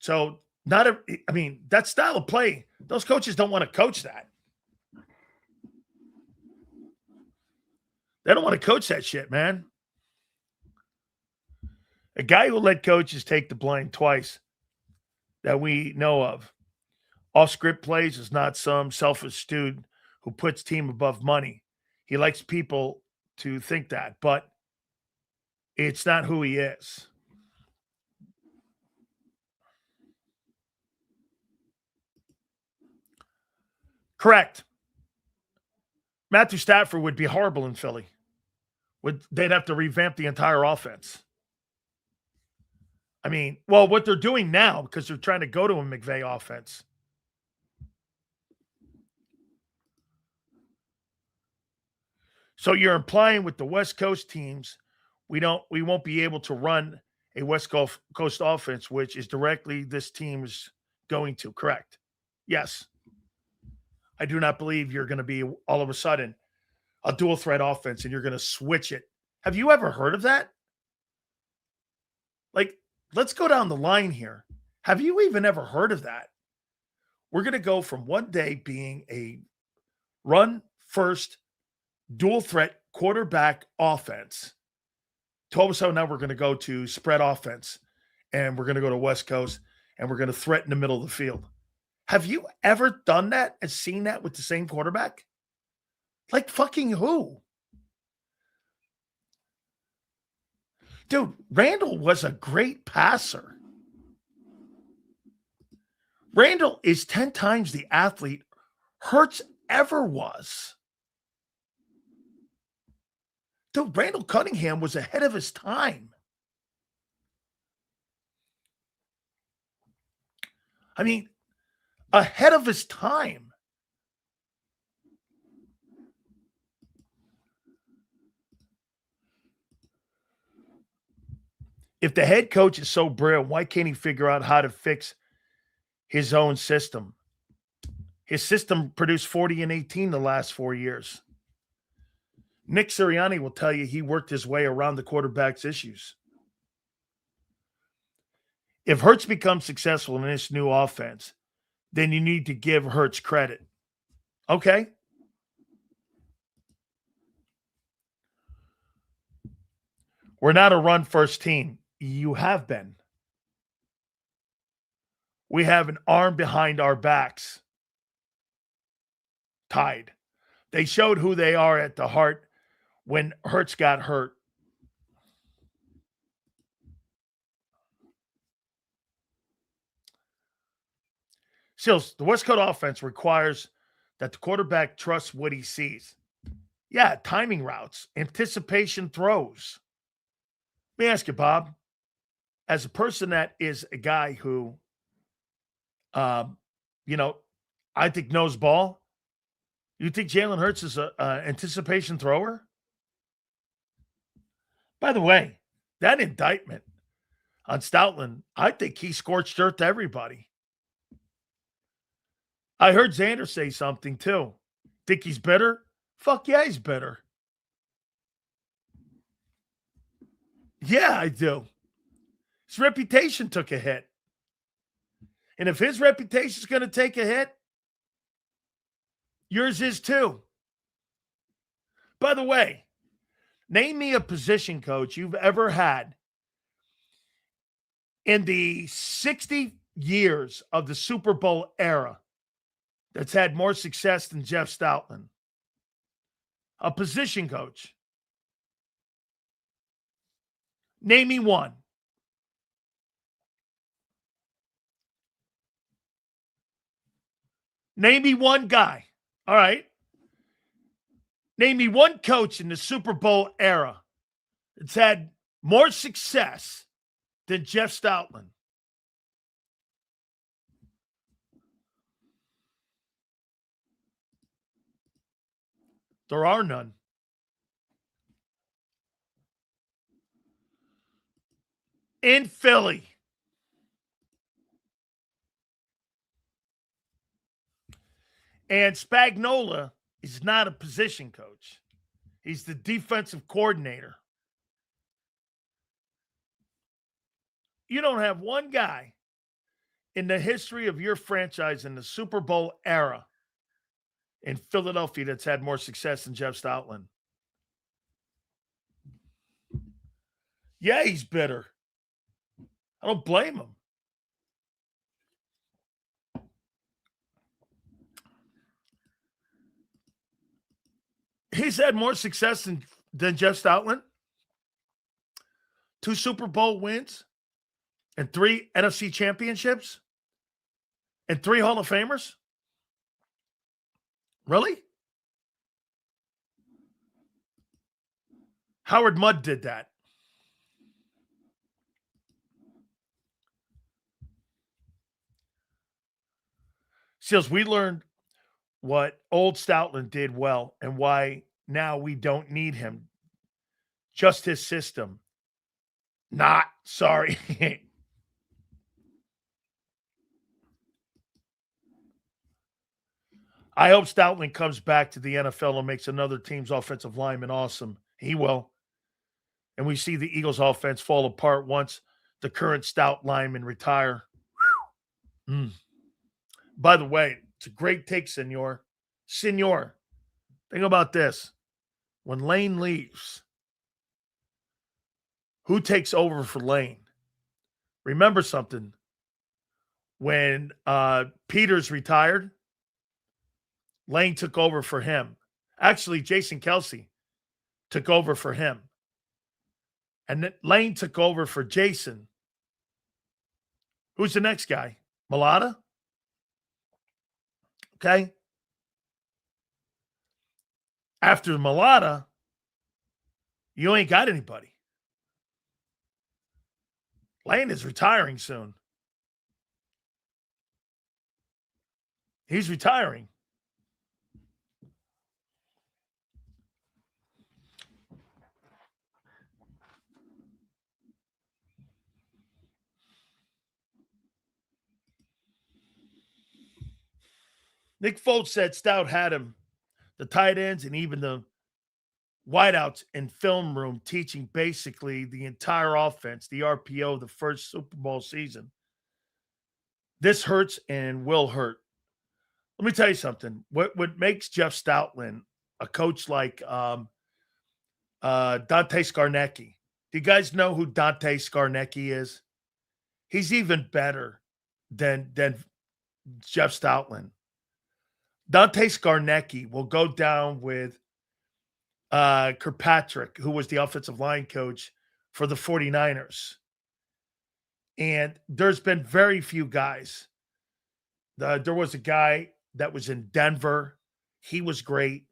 So that style of play, those coaches don't want to coach that. They don't want to coach that shit, man. A guy who let coaches take the blame twice that we know of. Off-script plays is not some selfish dude who puts team above money. He likes people to think that, but it's not who he is. Correct. Matthew Stafford would be horrible in Philly. They'd have to revamp the entire offense. What they're doing now, because they're trying to go to a McVay offense. So you're implying with the West Coast teams, we won't be able to run a West Coast offense, which is directly this team is going to. Correct. Yes. I do not believe you're going to be all of a sudden a dual threat offense and you're going to switch it. Have you ever heard of that? Let's go down the line here. Have you even ever heard of that? We're going to go from one day being a run first dual threat quarterback offense to all of a sudden now we're going to go to spread offense and we're going to go to West Coast and we're going to threaten the middle of the field. Have you ever done that and seen that with the same quarterback? Like fucking who? Dude, Randall was a great passer. Randall is 10 times the athlete Hurts ever was. Dude, Randall Cunningham was ahead of his time. Ahead of his time. If the head coach is so brilliant, why can't he figure out how to fix his own system? His system produced 40 and 18 the last 4 years. Nick Sirianni will tell you he worked his way around the quarterback's issues. If Hurts becomes successful in this new offense, then you need to give Hurts credit. Okay? We're not a run-first team. You have been. We have an arm behind our backs. Tied. They showed who they are at the heart when Hurts got hurt. Sills, the West Coast offense requires that the quarterback trusts what he sees. Yeah, timing routes, anticipation throws. Let me ask you, Bob, as a person that is a guy who, I think knows ball, you think Jalen Hurts is an anticipation thrower? By the way, that indictment on Stoutland, I think he scorched earth to everybody. I heard Zander say something too. Think he's bitter? Fuck yeah, he's bitter. Yeah, I do. His reputation took a hit. And if his reputation is going to take a hit, yours is too. By the way, name me a position coach you've ever had In the 60 years of the Super Bowl era that's had more success than Jeff Stoutland, a position coach. Name me one. Name me one guy. All right. Name me one coach in the Super Bowl era that's had more success than Jeff Stoutland. There are none. In Philly. And Spagnuolo is not a position coach. He's the defensive coordinator. You don't have one guy in the history of your franchise in the Super Bowl era in Philadelphia that's had more success than Jeff Stoutland. Yeah, he's bitter. I don't blame him. He's had more success than Jeff Stoutland. 2 Super Bowl wins and 3 NFC championships and 3 Hall of Famers. Really? Howard Mudd did that. Seals, we learned what old Stoutland did well and why now we don't need him. Just his system. Not sorry. I hope Stoutland comes back to the NFL and makes another team's offensive lineman awesome. He will. And we see the Eagles' offense fall apart once the current stout linemen retire. By the way, it's a great take, Senor. Senor, think about this. When Lane leaves, who takes over for Lane? Remember something. When Peters retired, Lane took over for him. Actually, Jason Kelsey took over for him. And then Lane took over for Jason. Who's the next guy? Mulata? Okay. After Mulata, you ain't got anybody. Lane is retiring soon. He's retiring. Nick Foles said Stout had him, the tight ends and even the wideouts in film room teaching basically the entire offense, the RPO, the first Super Bowl season. This hurts and will hurt. Let me tell you something. What makes Jeff Stoutland a coach like Dante Scarnecchi? Do you guys know who Dante Scarnecchi is? He's even better than Jeff Stoutland. Dante Scarnecchi will go down with Kirkpatrick, who was the offensive line coach for the 49ers. And there's been very few guys. There was a guy that was in Denver. He was great.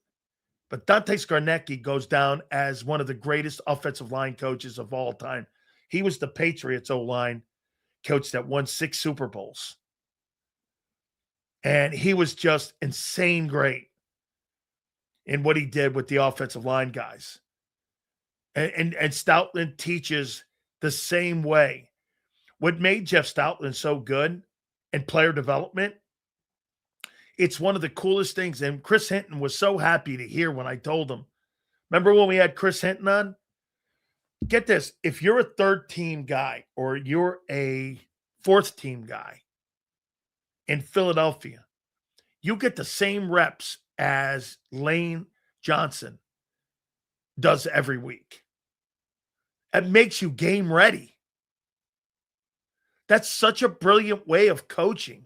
But Dante Scarnecchi goes down as one of the greatest offensive line coaches of all time. He was the Patriots O-line coach that won 6 Super Bowls. And he was just insane great in what he did with the offensive line guys. And Stoutland teaches the same way. What made Jeff Stoutland so good in player development, it's one of the coolest things. And Chris Hinton was so happy to hear when I told him. Remember when we had Chris Hinton on? Get this. If you're a third team guy or you're a fourth team guy in Philadelphia, you get the same reps as Lane Johnson does every week. It makes you game ready. That's such a brilliant way of coaching.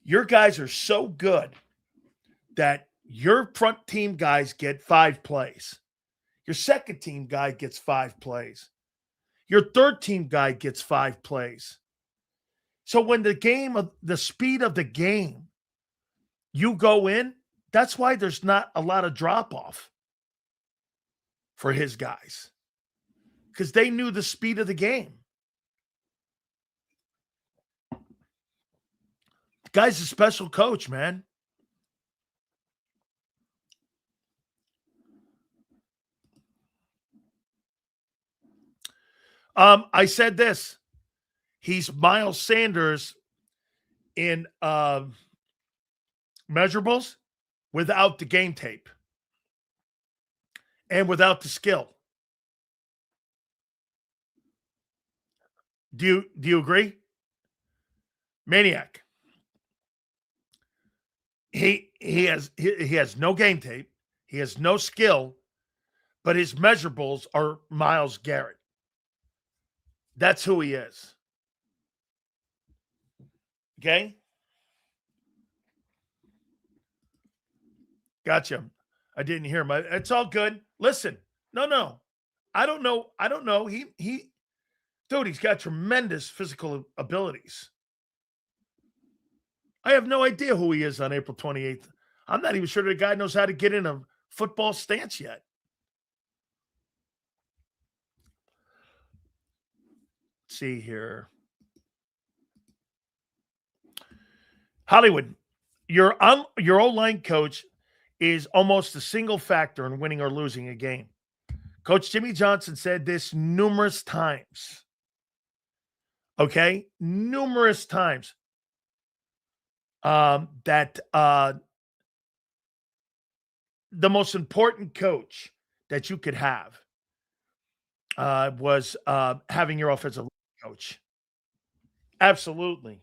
Your guys are so good that your front team guys get 5 plays. Your second team guy gets 5 plays. Your third team guy gets 5 plays. So when the speed of the game, you go in, that's why there's not a lot of drop off for his guys, because they knew the speed of the game. The guy's a special coach, man. I said this. He's Miles Sanders in measurables without the game tape and without the skill. Do you agree? Maniac. He has no game tape. He has no skill, but his measurables are Myles Garrett. That's who he is. Okay? Gotcha. I didn't hear him. It's all good. Listen. No. I don't know. Dude, he's got tremendous physical abilities. I have no idea who he is on April 28th. I'm not even sure the guy knows how to get in a football stance yet. Let's see here. Hollywood, your O-line coach is almost a single factor in winning or losing a game. Coach Jimmy Johnson said this numerous times. Okay? Numerous times. That the most important coach that you could have was having your offensive coach. Absolutely.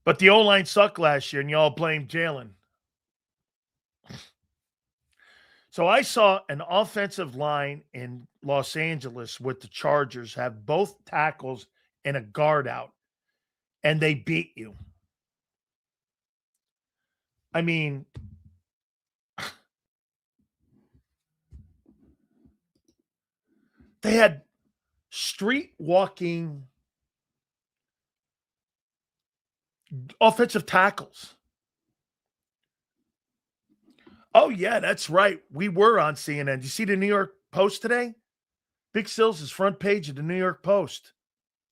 But the O-line sucked last year, and y'all blamed Jalen. So I saw an offensive line in Los Angeles with the Chargers have both tackles and a guard out, and they beat you. I mean, they had street walking offensive tackles. Oh, yeah, that's right. We were on CNN. Did you see the New York Post today? Big Sills is front page of the New York Post.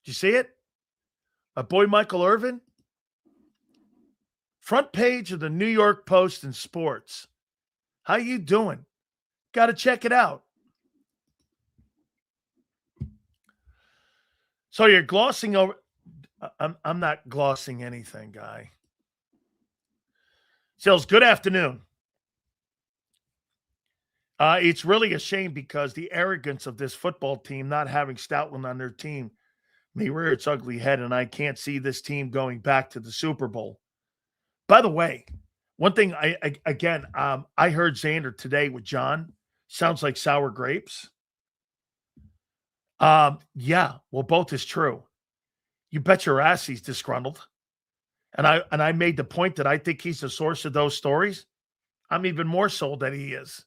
Did you see it? My boy Michael Irvin. Front page of the New York Post in sports. How you doing? Got to check it out. So you're glossing over. I'm not glossing anything, guy. Sills, good afternoon. It's really a shame because the arrogance of this football team not having Stoutland on their team may rear its ugly head, and I can't see this team going back to the Super Bowl. By the way, one thing I heard Zander today with John. Sounds like sour grapes. Yeah, well, both is true. You bet your ass he's disgruntled. And I made the point that I think he's the source of those stories. I'm even more sold that he is.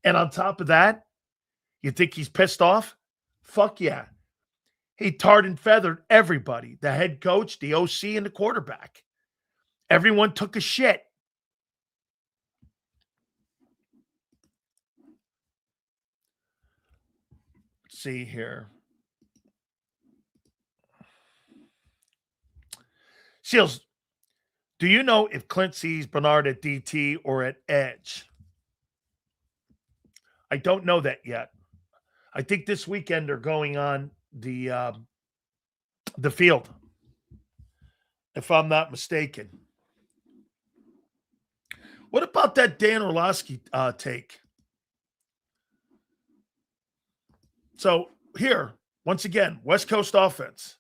And on top of that, you think he's pissed off? Fuck yeah. He tarred and feathered everybody, the head coach, the OC, and the quarterback. Everyone took a shit. Let's see here. Seals, do you know if Clint sees Bernard at DT or at edge? I don't know that yet. I think this weekend they're going on the field, if I'm not mistaken. What about that Dan Orlovsky take? So here, once again, West Coast offense.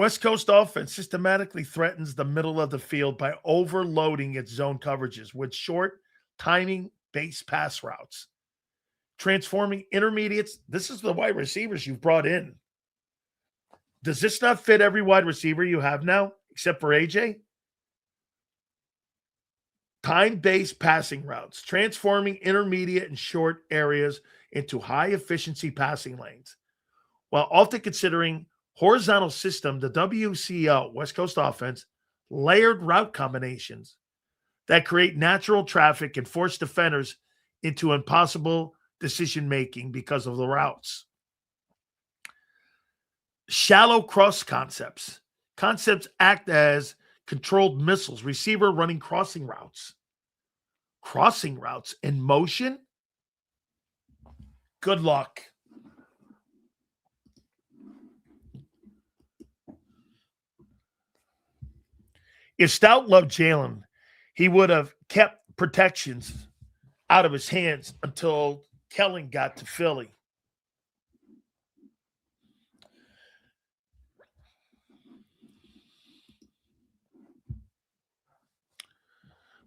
West Coast offense systematically threatens the middle of the field by overloading its zone coverages with short, timing based pass routes, transforming intermediates. This is the wide receivers you've brought in. Does this not fit every wide receiver you have now, except for AJ? Time-based passing routes, transforming intermediate and short areas into high-efficiency passing lanes, while often considering horizontal system, the WCO, West Coast offense, layered route combinations that create natural traffic and force defenders into impossible decision-making because of the routes. Shallow cross concepts. Concepts act as controlled missiles, receiver running crossing routes. Crossing routes in motion? Good luck. If Stout loved Jalen, he would have kept protections out of his hands until Kellen got to Philly.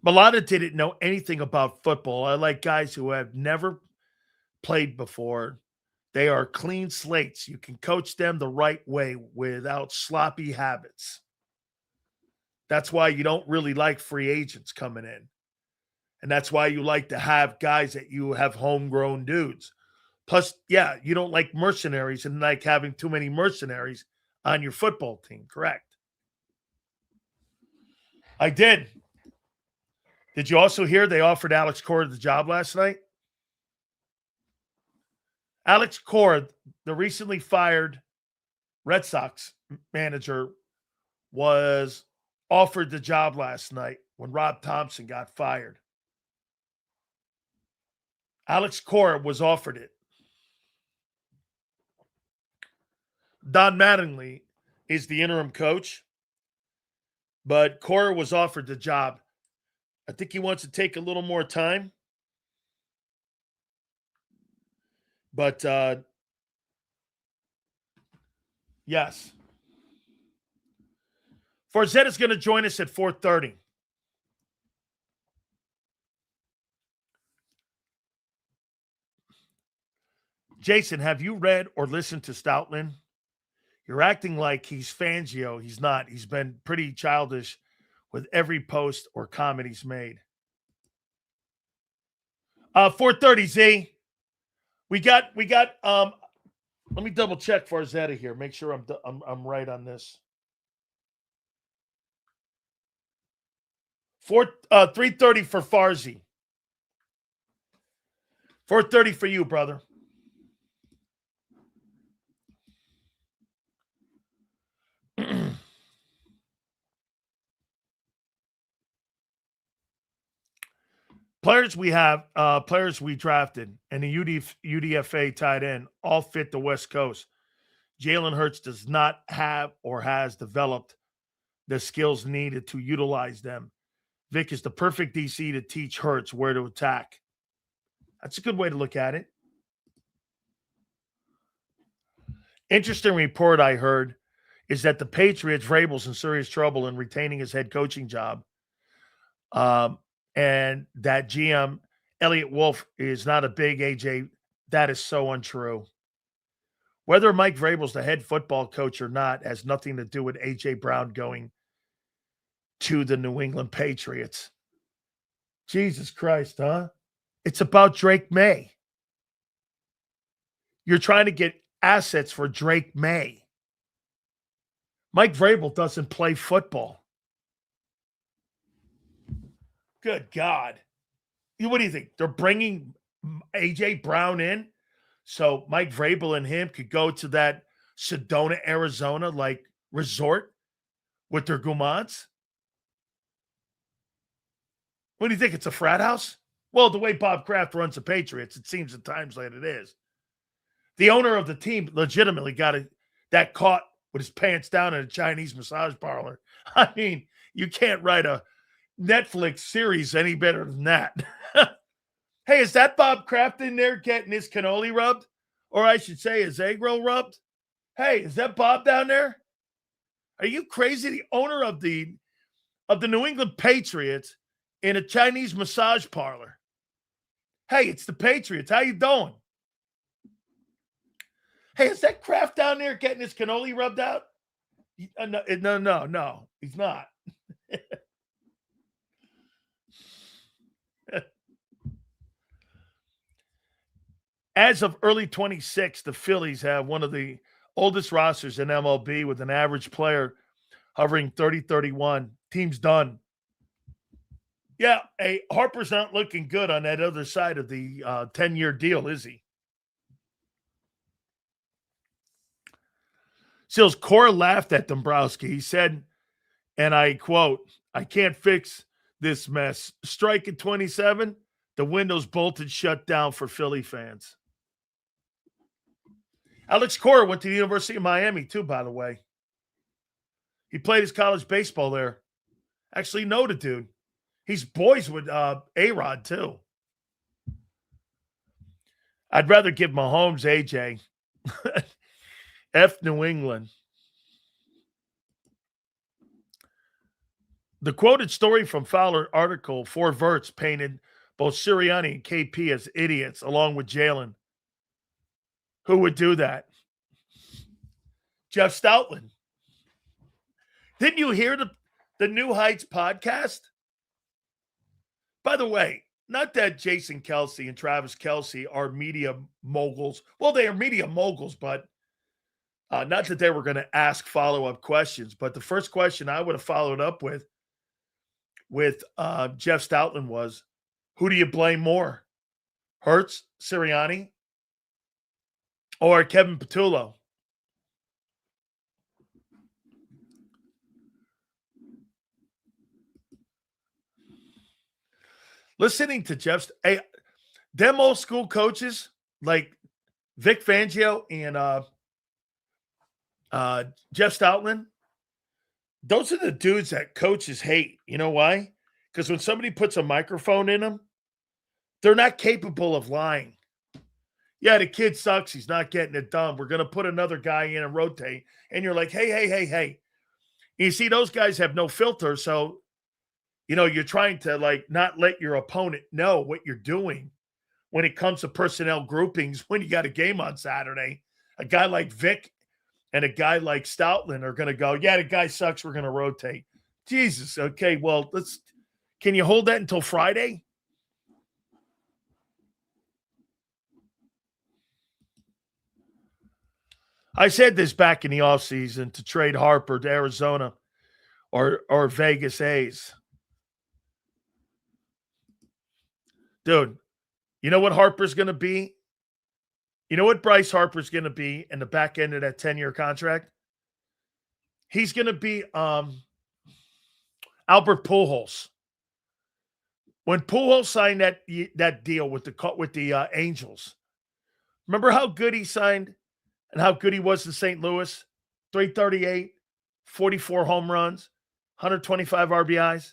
Mulata didn't know anything about football. I like guys who have never played before. They are clean slates. You can coach them the right way without sloppy habits. That's why you don't really like free agents coming in. And that's why you like to have guys that you have homegrown dudes. Plus, yeah, you don't like mercenaries and like having too many mercenaries on your football team, correct? I did. Did you also hear they offered Alex Cora the job last night? Alex Cora, the recently fired Red Sox manager, was offered the job last night when Rob Thompson got fired. Alex Cora was offered it. Don Mattingly is the interim coach, but Cora was offered the job. I think he wants to take a little more time. But, yes. Farzetta is going to join us at 4:30. Jason, have you read or listened to Stoutland? You're acting like he's Fangio. He's not. He's been pretty childish with every post or comment he's made. 4:30, Z. We got let me double check Farzetta here. Make sure I'm right on this. 3:30 for Farzi. 4:30 for you, brother. Players we drafted and the UDFA tight end all fit the West Coast. Jalen Hurts does not have or has developed the skills needed to utilize them. Vic is the perfect DC to teach Hurts where to attack. That's a good way to look at it. Interesting report I heard is that the Patriots, Vrabel's in serious trouble in retaining his head coaching job. And that GM, Elliott Wolf, is not a big AJ. That is so untrue. Whether Mike Vrabel's the head football coach or not has nothing to do with AJ Brown going to the New England Patriots. Jesus Christ, huh? It's about Drake May. You're trying to get assets for Drake May. Mike Vrabel doesn't play football. Good God. What do you think? They're bringing A.J. Brown in so Mike Vrabel and him could go to that Sedona, Arizona, like resort with their gourmands? What do you think? It's a frat house? Well, the way Bob Kraft runs the Patriots, it seems at times like it is. The owner of the team legitimately got that caught with his pants down in a Chinese massage parlor. I mean, you can't write a Netflix series any better than that. Hey, is that Bob Kraft in there getting his cannoli rubbed? Or I should say his egg roll rubbed? Hey, is that Bob down there? Are you crazy? The owner of the New England Patriots in a Chinese massage parlor. Hey, it's the Patriots. How you doing? Hey, is that Kraft down there getting his cannoli rubbed out? No. He's not. As of early 26, the Phillies have one of the oldest rosters in MLB with an average player hovering 30-31. Team's done. Yeah, hey, Harper's not looking good on that other side of the 10-year deal, is he? Seals Cora laughed at Dombrowski. He said, and I quote, "I can't fix this mess. Strike at 27, the window's bolted shut down for Philly fans." Alex Cora went to the University of Miami, too, by the way. He played his college baseball there. Actually, know the dude. He's boys with A-Rod, too. I'd rather give Mahomes AJ. F New England. The quoted story from Fowler article, 4 verts, painted both Sirianni and KP as idiots, along with Jalen. Who would do that? Jeff Stoutland. Didn't you hear the New Heights podcast? By the way, not that Jason Kelsey and Travis Kelsey are media moguls. Well, they are media moguls, but not that they were going to ask follow-up questions. But the first question I would have followed up with Jeff Stoutland was, who do you blame more? Hurts, Sirianni, or Kevin Patullo? Listening to them old school coaches like Vic Fangio and Jeff Stoutland, those are the dudes that coaches hate. You know why? Because when somebody puts a microphone in them, they're not capable of lying. Yeah, the kid sucks. He's not getting it done. We're going to put another guy in and rotate. And you're like, hey. You see, those guys have no filter. So, you're trying to not let your opponent know what you're doing when it comes to personnel groupings when you got a game on Saturday. A guy like Vic and a guy like Stoutland are going to go, yeah, the guy sucks. We're going to rotate. Jesus. Okay, well, can you hold that until Friday? I said this back in the offseason to trade Harper to Arizona or Vegas A's. Dude, you know what Harper's going to be? You know what Bryce Harper's going to be in the back end of that 10-year contract? He's going to be Albert Pujols. When Pujols signed that deal with the Angels, remember how good he signed and how good he was in St. Louis? 338, 44 home runs, 125 RBIs.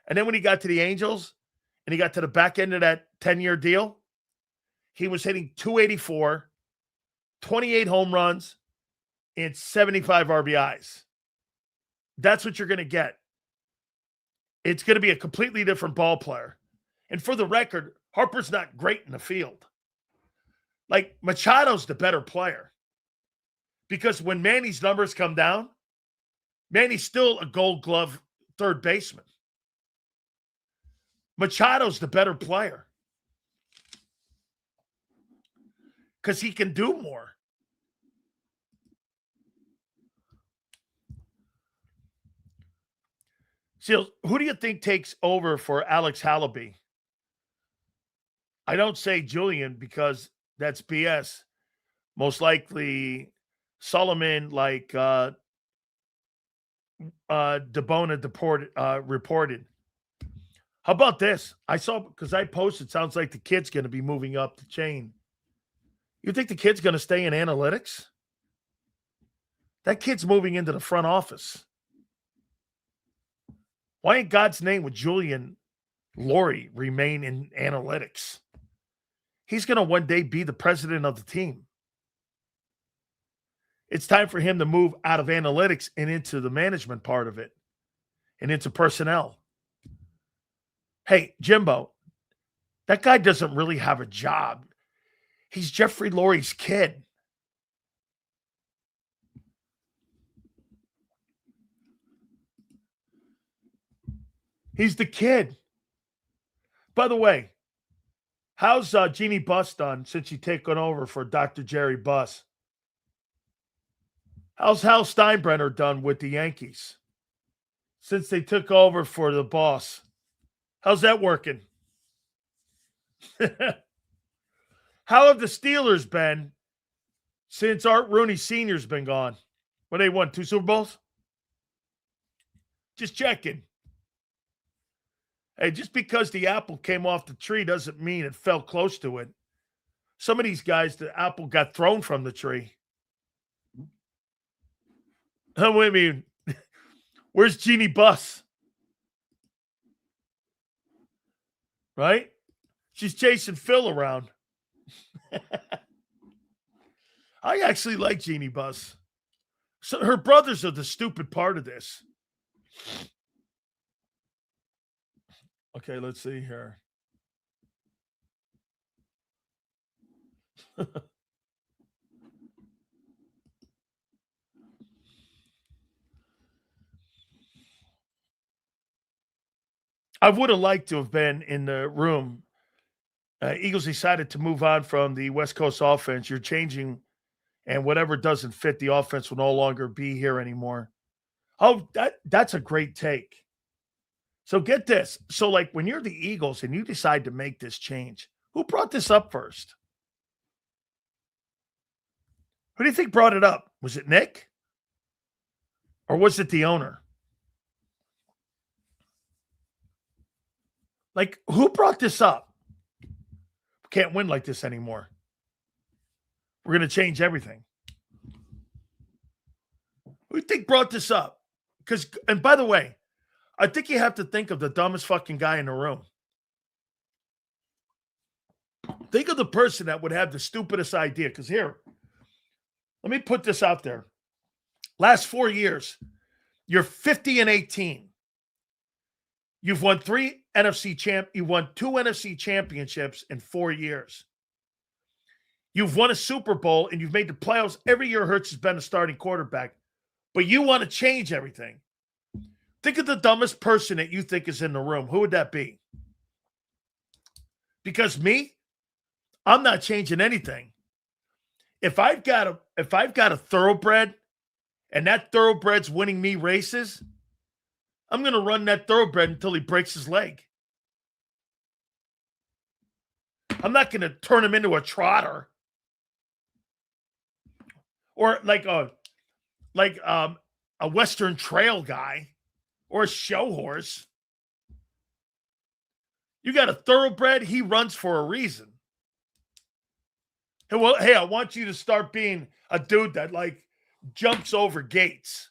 And then when he got to the Angels and he got to the back end of that 10-year deal, he was hitting 284, 28 home runs, and 75 RBIs. That's what you're going to get. It's going to be a completely different ball player. And for the record, Harper's not great in the field. Machado's the better player. Because when Manny's numbers come down, Manny's still a Gold Glove third baseman. Machado's the better player. Because he can do more. Seals, who do you think takes over for Alex Halaby? I don't say Julian because that's BS. Most likely Solomon, DeBona reported. How about this? I saw, because I posted, sounds like the kid's going to be moving up the chain. You think the kid's going to stay in analytics? That kid's moving into the front office. Why in God's name would Julian Laurie remain in analytics? He's going to one day be the president of the team. It's time for him to move out of analytics and into the management part of it and into personnel. Hey, Jimbo, that guy doesn't really have a job. He's Jeffrey Lurie's kid. He's the kid. By the way, how's Jeannie Buss done since she taken over for Dr. Jerry Buss? How's Hal Steinbrenner done with the Yankees since they took over for the boss? How's that working? How have the Steelers been since Art Rooney Sr.'s been gone? When they won 2 Super Bowls? Just checking. Hey, just because the apple came off the tree doesn't mean it fell close to it. Some of these guys, the apple got thrown from the tree. Wait a minute. Where's Jeannie Buss? Right? She's chasing Phil around. I actually like Jeannie Buss. So her brothers are the stupid part of this. Okay, let's see here. I would have liked to have been in the room. Eagles decided to move on from the West Coast offense. You're changing, and whatever doesn't fit the offense will no longer be here anymore. Oh, that's a great take. So get this. So, like, when you're the Eagles and you decide to make this change, who brought this up first? Who do you think brought it up? Was it Nick? Or was it the owner? Like, who brought this up? Can't win like this anymore. We're going to change everything. Who do you think brought this up? Because, and by the way, I think you have to think of the dumbest fucking guy in the room. Think of the person that would have the stupidest idea. Because here, let me put this out there. Last 4 years, you're 50-18. You've won 2 NFC championships in 4 years. You've won a Super Bowl and you've made the playoffs every year. Hurts has been a starting quarterback, but you want to change everything. Think of the dumbest person that you think is in the room. Who would that be? Because me, I'm not changing anything. If I've got a thoroughbred and that thoroughbred's winning me races, I'm going to run that thoroughbred until he breaks his leg. I'm not going to turn him into a trotter or like a Western Trail guy or a show horse. You got a thoroughbred, he runs for a reason. Well, hey, I want you to start being a dude that like jumps over gates.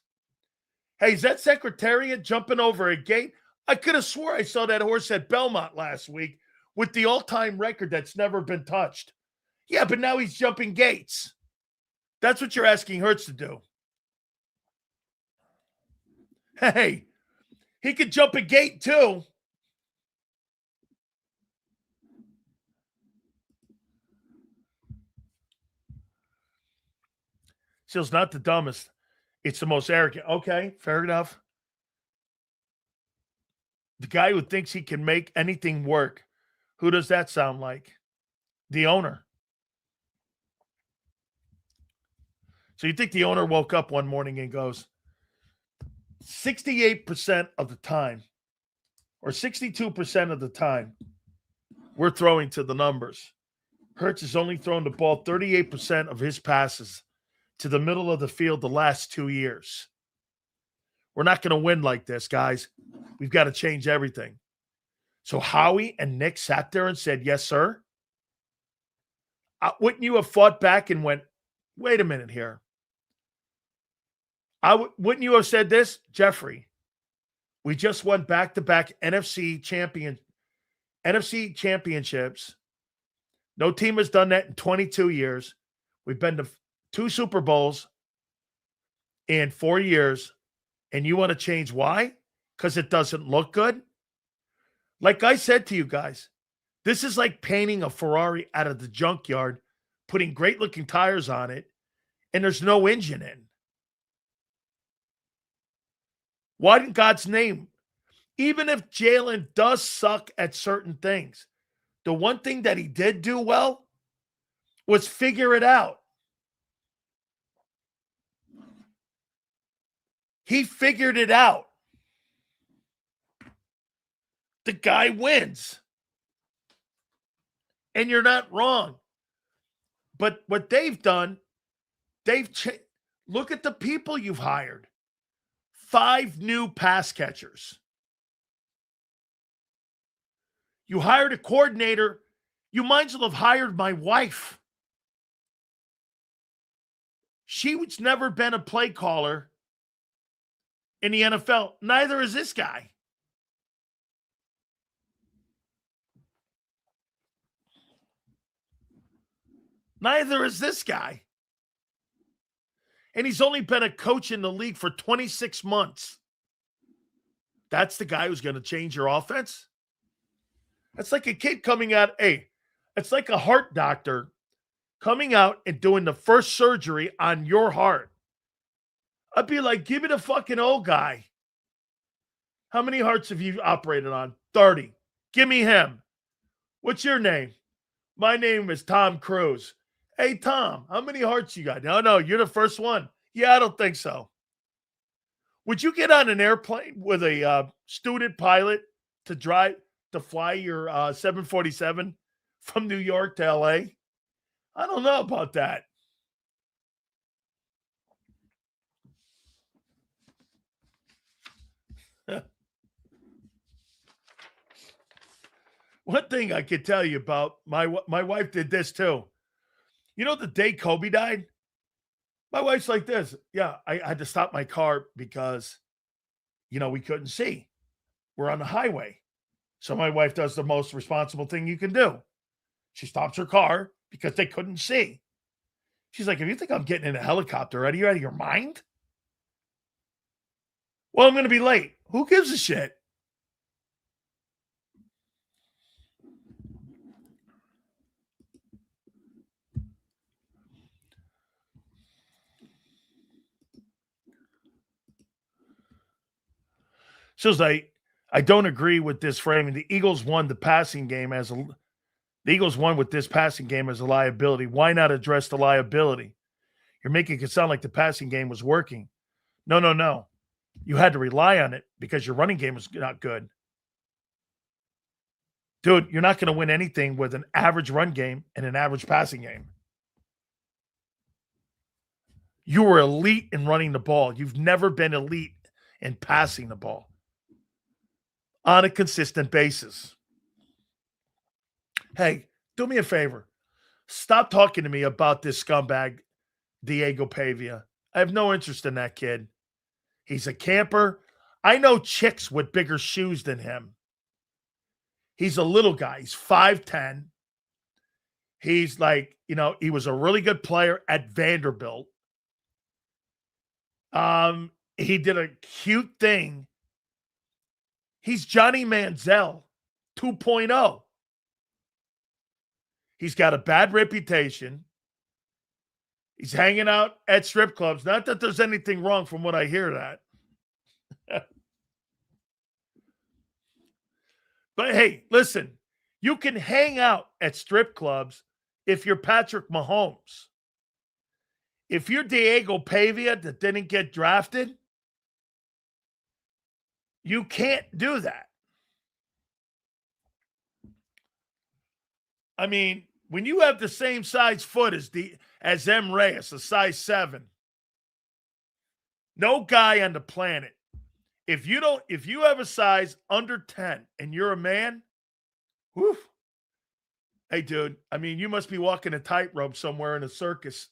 Hey, is that Secretariat jumping over a gate? I could have swore I saw that horse at Belmont last week with the all-time record that's never been touched. Yeah, but now he's jumping gates. That's what you're asking Hurts to do. Hey, he could jump a gate too. Steel's not the dumbest. It's the most arrogant. Okay, fair enough. The guy who thinks he can make anything work. Who does that sound like? The owner. So you think the owner woke up one morning and goes, 68% of the time, or 62% of the time, we're throwing to the numbers. Hurts has only thrown the ball 38% of his passes to the middle of the field the last 2 years. We're not going to win like this, guys. We've got to change everything. So Howie and Nick sat there and said, yes, sir. Wouldn't you have fought back and went, wait a minute here? Wouldn't you have said this? Jeffrey, we just won back-to-back NFC championships. No team has done that in 22 years. We've been to 2 Super Bowls. in 4 years, and you want to change why? Because it doesn't look good? Like I said to you guys, this is like painting a Ferrari out of the junkyard, putting great looking tires on it, and there's no engine in. Why in God's name? Even if Jalen does suck at certain things, the one thing that he did do well was figure it out. He figured it out. The guy wins. And you're not wrong. But what they've done, look at the people you've hired. 5 new pass catchers. You hired a coordinator. You might as well have hired my wife. She's never been a play caller in the NFL. Neither is this guy. Neither is this guy. And he's only been a coach in the league for 26 months. That's the guy who's going to change your offense? That's like a kid coming out. Hey, it's like a heart doctor coming out and doing the first surgery on your heart. I'd be like, give me the fucking old guy. How many hearts have you operated on? 30. Give me him. What's your name? My name is Tom Krause. Hey, Tom, how many hearts you got? No, you're the first one. Yeah, I don't think so. Would you get on an airplane with a student pilot to fly your 747 from New York to LA? I don't know about that. One thing I could tell you about my wife did this too. You know, the day Kobe died, my wife's like this. Yeah, I had to stop my car because, we couldn't see. We're on the highway. So my wife does the most responsible thing you can do. She stops her car because they couldn't see. She's like, if you think I'm getting in a helicopter, are you out of your mind? Well, I'm going to be late. Who gives a shit? Says I don't agree with this framing. The Eagles won the passing game the Eagles won with this passing game as a liability. Why not address the liability? You're making it sound like the passing game was working. No. You had to rely on it because your running game was not good. Dude, you're not going to win anything with an average run game and an average passing game. You were elite in running the ball. You've never been elite in passing the ball on a consistent basis. Hey, do me a favor. Stop talking to me about this scumbag, Diego Pavia. I have no interest in that kid. He's a camper. I know chicks with bigger shoes than him. He's a little guy. He's 5'10". He's like, he was a really good player at Vanderbilt. He did a cute thing. He's Johnny Manziel 2.0. He's got a bad reputation. He's hanging out at strip clubs. Not that there's anything wrong from what I hear that. But hey, listen, you can hang out at strip clubs if you're Patrick Mahomes. If you're Diego Pavia that didn't get drafted, you can't do that. I mean, when you have the same size foot as M. Reyes, a size 7, no guy on the planet, if you have a size under 10 and you're a man, whew, hey, dude, I mean, you must be walking a tightrope somewhere in a circus.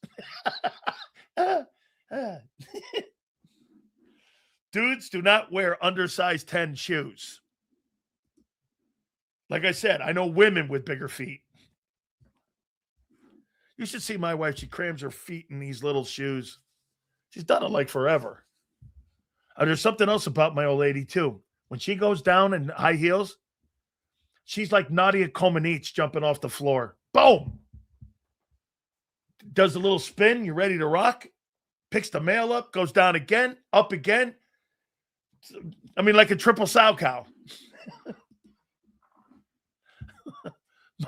Dudes do not wear undersized 10 shoes. Like I said, I know women with bigger feet. You should see my wife. She crams her feet in these little shoes. She's done it like forever. There's something else about my old lady, too. When she goes down in high heels, she's like Nadia Comaneci jumping off the floor. Boom! Does a little spin. You're ready to rock. Picks the male up, goes down again, up again. I mean, like a triple sow cow.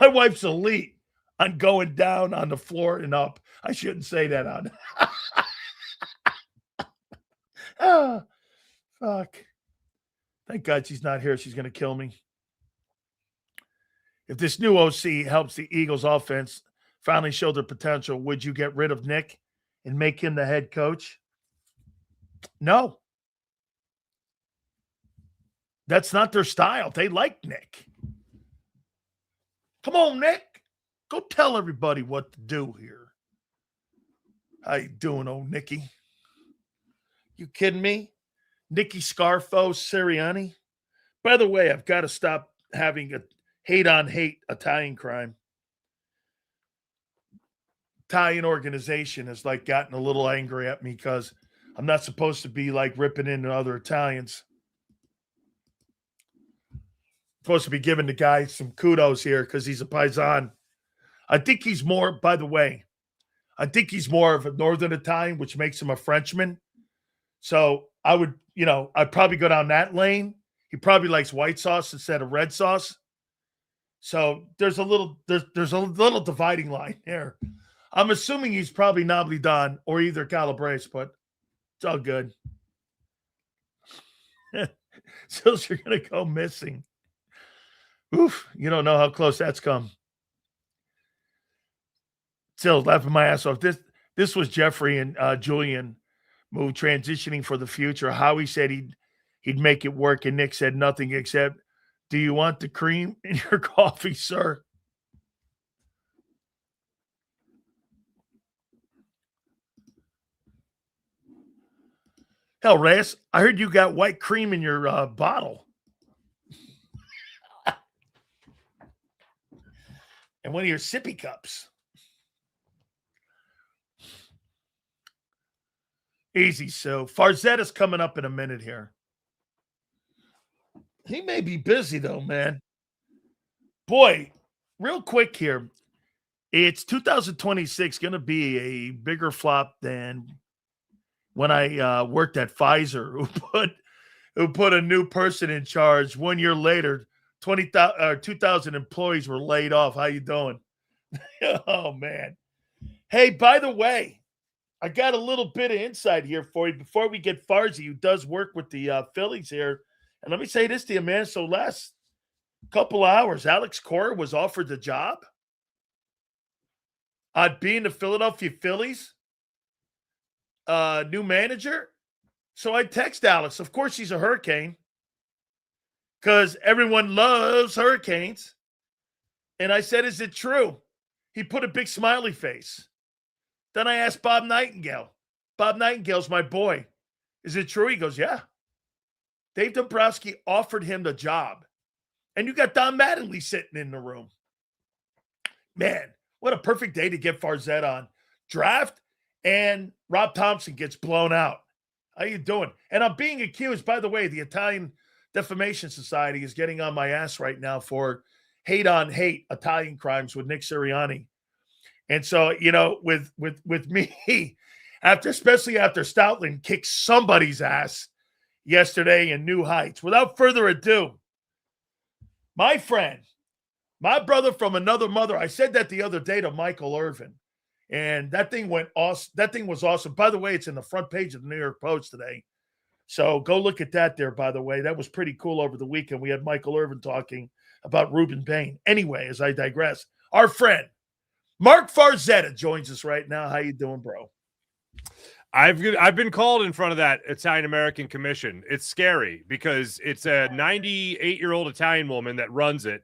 My wife's elite on going down on the floor and up. I shouldn't say that on. Ah, fuck. Thank God she's not here. She's going to kill me. If this new OC helps the Eagles offense finally show their potential, would you get rid of Nick and make him the head coach? No. That's not their style. They like Nick. Come on, Nick. Go tell everybody what to do here. How you doing, old Nicky? You kidding me? Nicky Scarfo Sirianni. By the way, I've got to stop having a hate-on-hate Italian crime. Italian organization has like gotten a little angry at me because I'm not supposed to be like ripping into other Italians. Supposed to be giving the guy some kudos here because he's a paisan. I think he's more, by the way, I think he's more of a Northern Italian, which makes him a Frenchman. So I would, I'd probably go down that lane. He probably likes white sauce instead of red sauce. So there's a little dividing line there. I'm assuming he's probably Nobly or either Calabrese, but it's all good. So you're going to go missing. Oof, you don't know how close that's come. Still laughing my ass off. This was Jeffrey and Julian move transitioning for the future. Howie said he'd make it work, and Nick said nothing except, "Do you want the cream in your coffee, sir?" Hell, Reyes, I heard you got white cream in your bottle. And one of your sippy cups. Easy, so Farzetta's coming up in a minute here. He may be busy, though, man. Boy, real quick here. It's 2026, going to be a bigger flop than when I worked at Pfizer, who put a new person in charge. 1 year later, 2,000 employees were laid off. How you doing? Oh, man. Hey, by the way, I got a little bit of insight here for you before we get Farzy, who does work with the Phillies here. And let me say this to you, man. So last couple hours, Alex Cora was offered the job on being the Philadelphia Phillies new manager. So I text Alex. Of course, he's a Hurricane because everyone loves Hurricanes. And I said, "Is it true?" He put a big smiley face. Then I asked Bob Nightingale. Bob Nightingale's my boy. "Is it true?" He goes, "Yeah." Dave Dombrowski offered him the job. And you got Don Mattingly sitting in the room. Man, what a perfect day to get Farzetta on. Draft, and Rob Thompson gets blown out. How you doing? And I'm being accused, by the way, the Italian Defamation Society is getting on my ass right now for hate-on-hate Italian crimes with Nick Sirianni. And so, with me, especially after Stoutland kicked somebody's ass yesterday in New Heights. Without further ado, my friend, my brother from another mother. I said that the other day to Michael Irvin, and that thing went awesome. That thing was awesome. By the way, it's in the front page of the New York Post today. So go look at that there, by the way. That was pretty cool over the weekend. We had Michael Irvin talking about Ruben Payne. Anyway, as I digress, our friend, Mark Farzetta joins us right now. How you doing, bro? I've been called in front of that Italian-American commission. It's scary because it's a 98-year-old Italian woman that runs it,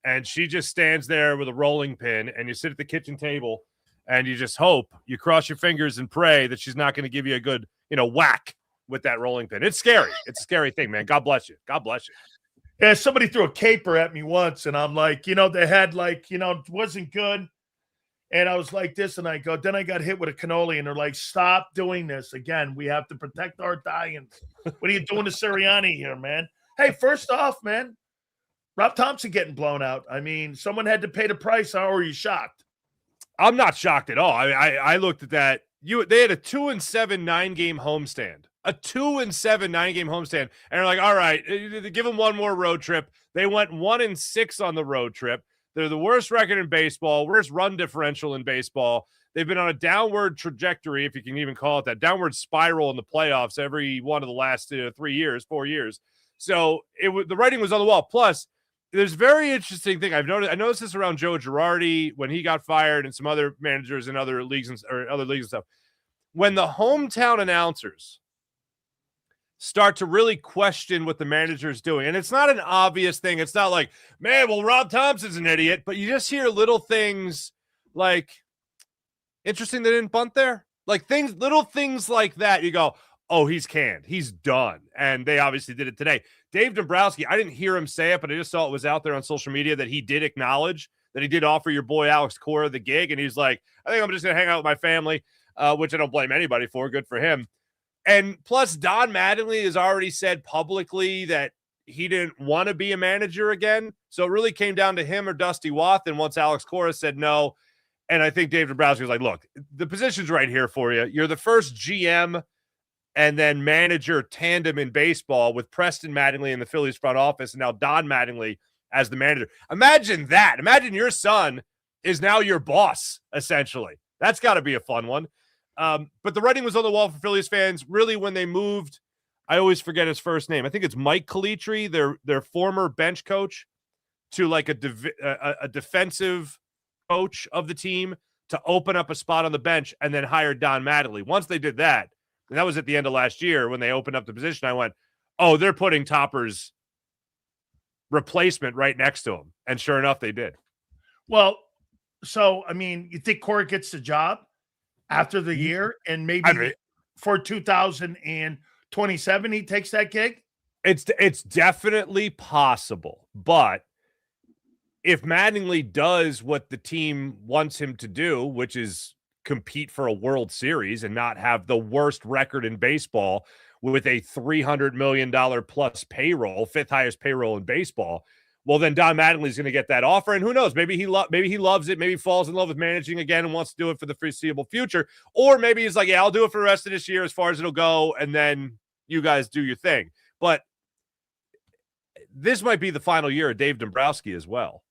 and she just stands there with a rolling pin, and you sit at the kitchen table, and you just hope, you cross your fingers and pray that she's not going to give you a good, whack with that rolling pin. It's scary. It's a scary thing, man. God bless you. God bless you. Yeah, somebody threw a caper at me once, and I'm like, they had it wasn't good. And I was like this, and then I got hit with a cannoli, and they're like, stop doing this. Again, we have to protect our Italians. What are you doing to Sirianni here, man? Hey, first off, man, Rob Thompson getting blown out. I mean, someone had to pay the price. How are you shocked? I'm not shocked at all. I looked at that. They had a 2-7 9-game homestand. A 2-7 9-game homestand. And they're like, all right, give them one more road trip. They went 1-6 on the road trip. They're the worst record in baseball, worst run differential in baseball. They've been on a downward trajectory, if you can even call it that, downward spiral in the playoffs every one of the last 4 years. So the writing was on the wall. Plus, there's a very interesting thing I've noticed. I noticed this around Joe Girardi when he got fired and some other managers in other leagues and stuff. When the hometown announcers start to really question what the manager's doing, and it's not an obvious thing. It's not like, man, well, Rob Thompson's an idiot, but you just hear little things like, interesting they didn't bunt there. Like little things like that. You go, oh, he's canned. He's done. And they obviously did it today. Dave Dombrowski, I didn't hear him say it, but I just saw it was out there on social media that he did acknowledge that he did offer your boy Alex Cora the gig. And he's like, I think I'm just going to hang out with my family, which I don't blame anybody for. Good for him. And plus, Don Mattingly has already said publicly that he didn't want to be a manager again. So it really came down to him or Dusty Wathan once Alex Cora said no. And I think Dave Dombrowski was like, look, the position's right here for you. You're the first GM and then manager tandem in baseball with Preston Mattingly in the Phillies front office and now Don Mattingly as the manager. Imagine that. Imagine your son is now your boss, essentially. That's got to be a fun one. But the writing was on the wall for Phillies fans. Really, when they moved, I always forget his first name. I think it's Mike Calitri, their former bench coach, to like a defensive coach of the team to open up a spot on the bench and then hire Don Mattingly. Once they did that, and that was at the end of last year when they opened up the position, I went, oh, they're putting Topper's replacement right next to him. And sure enough, they did. Well, so, I mean, you think Cora gets the job after the year and maybe for 2027 he takes that gig? It's definitely possible. But if Mattingly does what the team wants him to do, which is compete for a World Series and not have the worst record in baseball with a $300 million plus payroll, fifth highest payroll in baseball, well, then Don Mattingly's going to get that offer. And who knows, maybe he loves it. Maybe he falls in love with managing again and wants to do it for the foreseeable future. Or maybe he's like, yeah, I'll do it for the rest of this year as far as it'll go. And then you guys do your thing. But this might be the final year of Dave Dombrowski as well.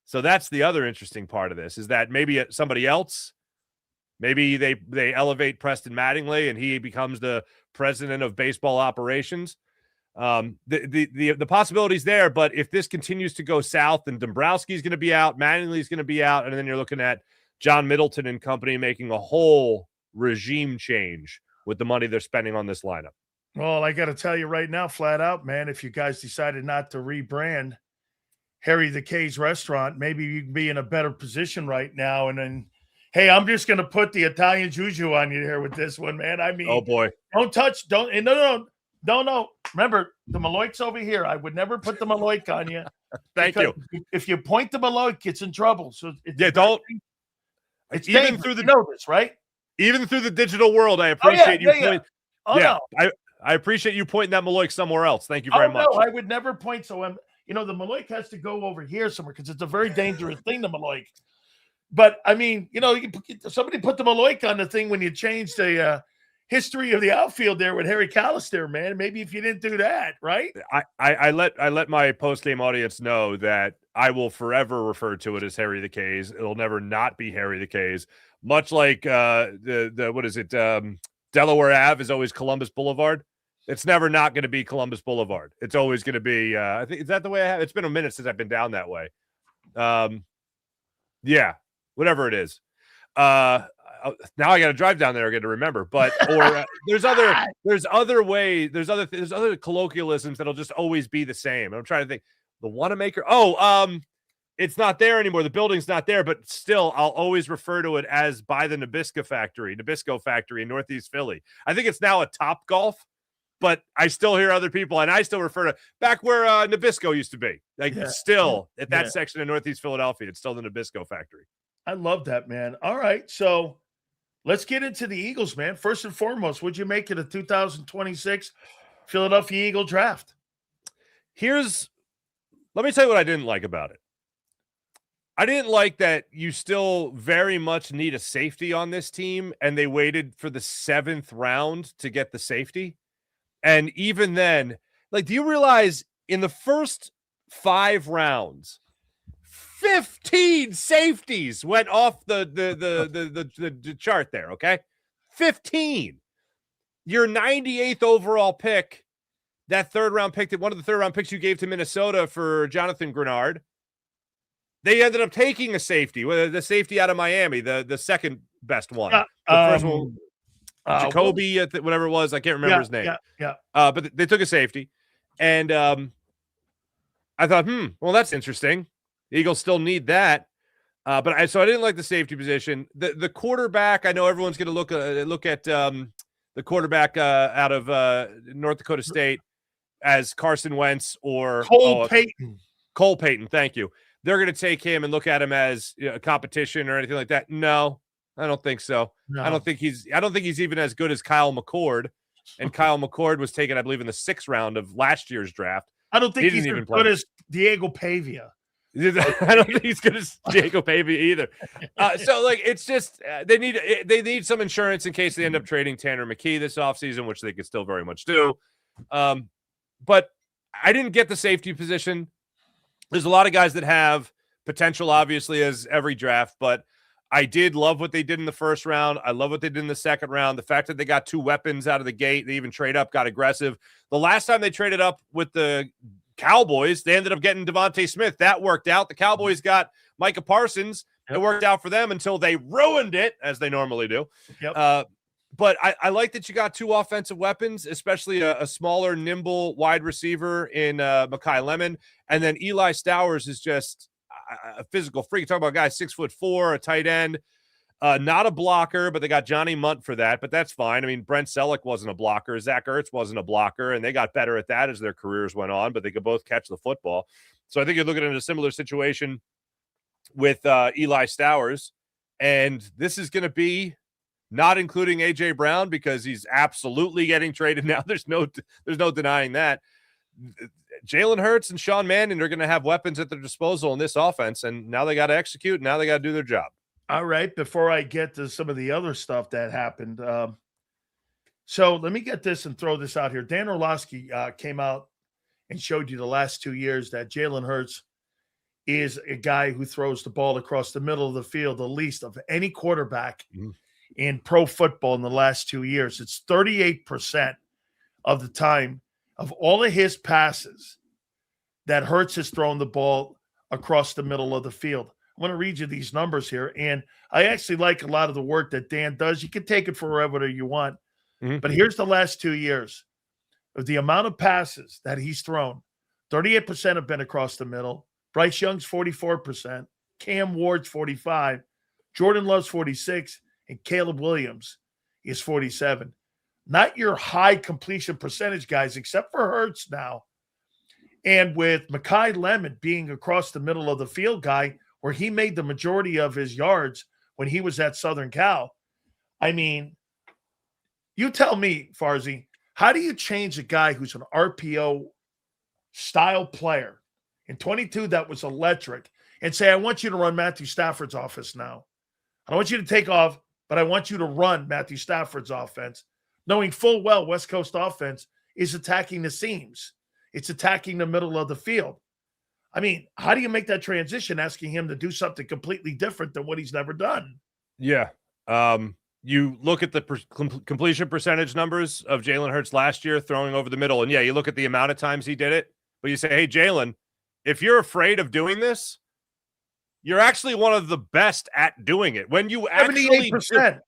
So that's the other interesting part of this, is that maybe somebody else, maybe they elevate Preston Mattingly and he becomes the president of baseball operations. The possibilities there, but if this continues to go south, then Dombrowski's going to be out, Mattingly's going to be out, and then you're looking at John Middleton and company making a whole regime change with the money they're spending on this lineup. Well, I got to tell you right now, flat out, man, if you guys decided not to rebrand Harry the K's restaurant, maybe you'd be in a better position right now. And then, hey, I'm just going to put the Italian juju on you here with this one, man. I mean, oh boy, no. Remember, the Maloik's over here. I would never put the Maloik on you. Thank you. If you point the Maloik, it's in trouble. So don't. It's even through the notice, right? Even through the digital world, I appreciate you. No. I appreciate you pointing that Maloik somewhere else. Thank you very much. No, I would never point. So the Maloik has to go over here somewhere because it's a very dangerous thing, the Maloik. But I mean, somebody put the Maloik on the thing when you changed the history of the outfield there with Harry Callister, man. Maybe if you didn't do that, right? I let my post-game audience know that I will forever refer to it as Harry the K's. It'll never not be Harry the K's. Much like Delaware Ave is always Columbus Boulevard. It's never not going to be Columbus Boulevard. It's always going to be. I think, is that the way I have? It's been a minute since I've been down that way. Yeah, whatever it is. Now I got to drive down there again to remember. But there's other ways. There's other colloquialisms that'll just always be the same. And I'm trying to think. The Wanamaker. It's not there anymore. The building's not there, but still, I'll always refer to it as by the Nabisco factory in Northeast Philly. I think it's now a Top Golf, but I still hear other people, and I still refer to back where Nabisco used to be. At that section of Northeast Philadelphia, it's still the Nabisco factory. I love that, man. All right, so let's get into the Eagles, man. First and foremost, what'd you make of the 2026 Philadelphia Eagle draft? Let me tell you what I didn't like about it. I didn't like that you still very much need a safety on this team, and they waited for the 7th round to get the safety. And even then, like, do you realize in the first 5 rounds, 15 safeties went off the chart there, okay? 15. Your 98th overall pick, that 3rd round pick, one of the 3rd round picks you gave to Minnesota for Jonathan Grenard, they ended up taking a safety, the safety out of Miami, the second best one. The first one, Jacoby, whatever it was, I can't remember his name. But they took a safety, and I thought, well, that's interesting. The Eagles still need that, so I didn't like the safety position. The quarterback, I know everyone's going to look at the quarterback out of North Dakota State as Carson Wentz or Cole Payton. Cole Payton, thank you. They're going to take him and look at him as a competition or anything like that. No, I don't think so. No. I don't think he's even as good as Kyle McCord. And Kyle McCord was taken, I believe, in the 6th round of last year's draft. I don't think he's as good as Diego Pavia. I don't think he's good as Diego Pavia either. So, like, it's just they need some insurance in case they end up trading Tanner McKee this offseason, which they could still very much do. But I didn't get the safety position. There's a lot of guys that have potential, obviously, as every draft, but I did love what they did in the 1st round. I love what they did in the 2nd round. The fact that they got 2 weapons out of the gate, they even trade up, got aggressive. The last time they traded up with the Cowboys, they ended up getting Devontae Smith. That worked out. The Cowboys got Micah Parsons. It worked out for them until they ruined it, as they normally do. But I like that you got 2 offensive weapons, especially a smaller, nimble wide receiver in Mekhi Lemon. And then Eli Stowers is just a physical freak. You talk about a guy 6'4", a tight end, not a blocker, but they got Johnny Munt for that. But that's fine. I mean, Brent Selleck wasn't a blocker. Zach Ertz wasn't a blocker, and they got better at that as their careers went on, but they could both catch the football. So I think you're looking at a similar situation with Eli Stowers. And this is going to be not including A.J. Brown because he's absolutely getting traded now. There's no denying that. Jalen Hurts and Sean Mannion are going to have weapons at their disposal in this offense, and now they got to execute. Now they got to do their job. All right, before I get to some of the other stuff that happened, so let me get this and throw this out here. Dan Orlovsky came out and showed you the last 2 years that Jalen Hurts is a guy who throws the ball across the middle of the field the least of any quarterback in pro football in the last 2 years. It's 38% of the time of all of his passes that Hurts has thrown the ball across the middle of the field. I'm going to read you these numbers here, and I actually like a lot of the work that Dan does. You can take it for whatever you want, but here's the last 2 years of the amount of passes that he's thrown. 38% have been across the middle. Bryce Young's 44%, Cam Ward's 45%, Jordan Love's 46%, and Caleb Williams is 47%. Not your high completion percentage guys, except for Hurts now. And with Mekhi Lemon being across the middle of the field guy, where he made the majority of his yards when he was at Southern Cal. I mean, you tell me, Farzy, how do you change a guy who's an RPO style player in 22 that was electric and say, I want you to run Matthew Stafford's offense now. I don't want you to take off, but I want you to run Matthew Stafford's offense, knowing full well West Coast offense is attacking the seams. It's attacking the middle of the field. I mean, how do you make that transition asking him to do something completely different than what he's never done? Yeah. You look at the completion percentage numbers of Jalen Hurts last year throwing over the middle, and yeah, you look at the amount of times he did it, but you say, hey, Jalen, if you're afraid of doing this, you're actually one of the best at doing it. When you 78%.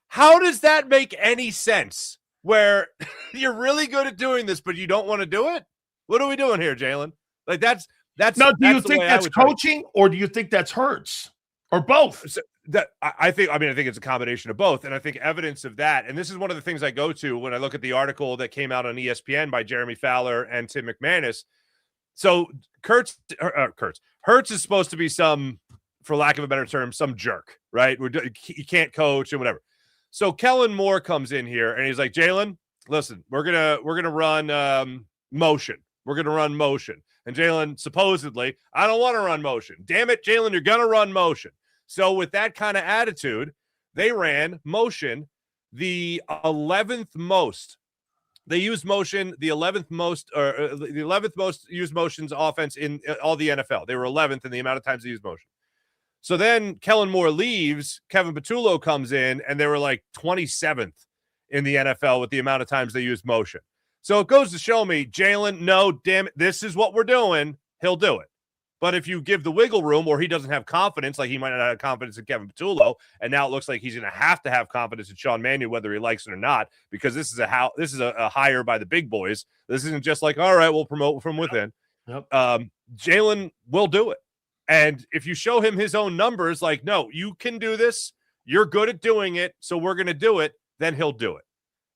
How does that make any sense where you're really good at doing this, but you don't want to do it? What are we doing here, Jalen? Like that's now. Do you think that's coaching, or do you think that's Hurts, or both? So I think it's a combination of both, and I think evidence of that. And this is one of the things I go to when I look at the article that came out on ESPN by Jeremy Fowler and Tim McManus. So Hurts is supposed to be some for lack of a better term, some jerk, right? He can't coach and whatever. So Kellen Moore comes in here and he's like, Jalen, listen, we're gonna run motion. We're gonna run motion. And Jalen, supposedly, I don't want to run motion. Damn it, Jalen, you're gonna run motion. So with that kind of attitude, they ran motion the 11th most. They used motion the 11th most, or the 11th most used motions offense in all the NFL. They were 11th in the amount of times they used motion. So then Kellen Moore leaves, Kevin Patullo comes in, and they were like 27th in the NFL with the amount of times they used motion. So it goes to show me, Jalen, no, damn it, this is what we're doing. He'll do it. But if you give the wiggle room, or he doesn't have confidence, like he might not have confidence in Kevin Patullo, and now it looks like he's going to have confidence in Sean Mannion, whether he likes it or not, because this is a hire by the big boys. This isn't just like, all right, we'll promote from within. Yep. Jalen will do it. And if you show him his own numbers, like, no, you can do this, you're good at doing it, so we're going to do it, then he'll do it.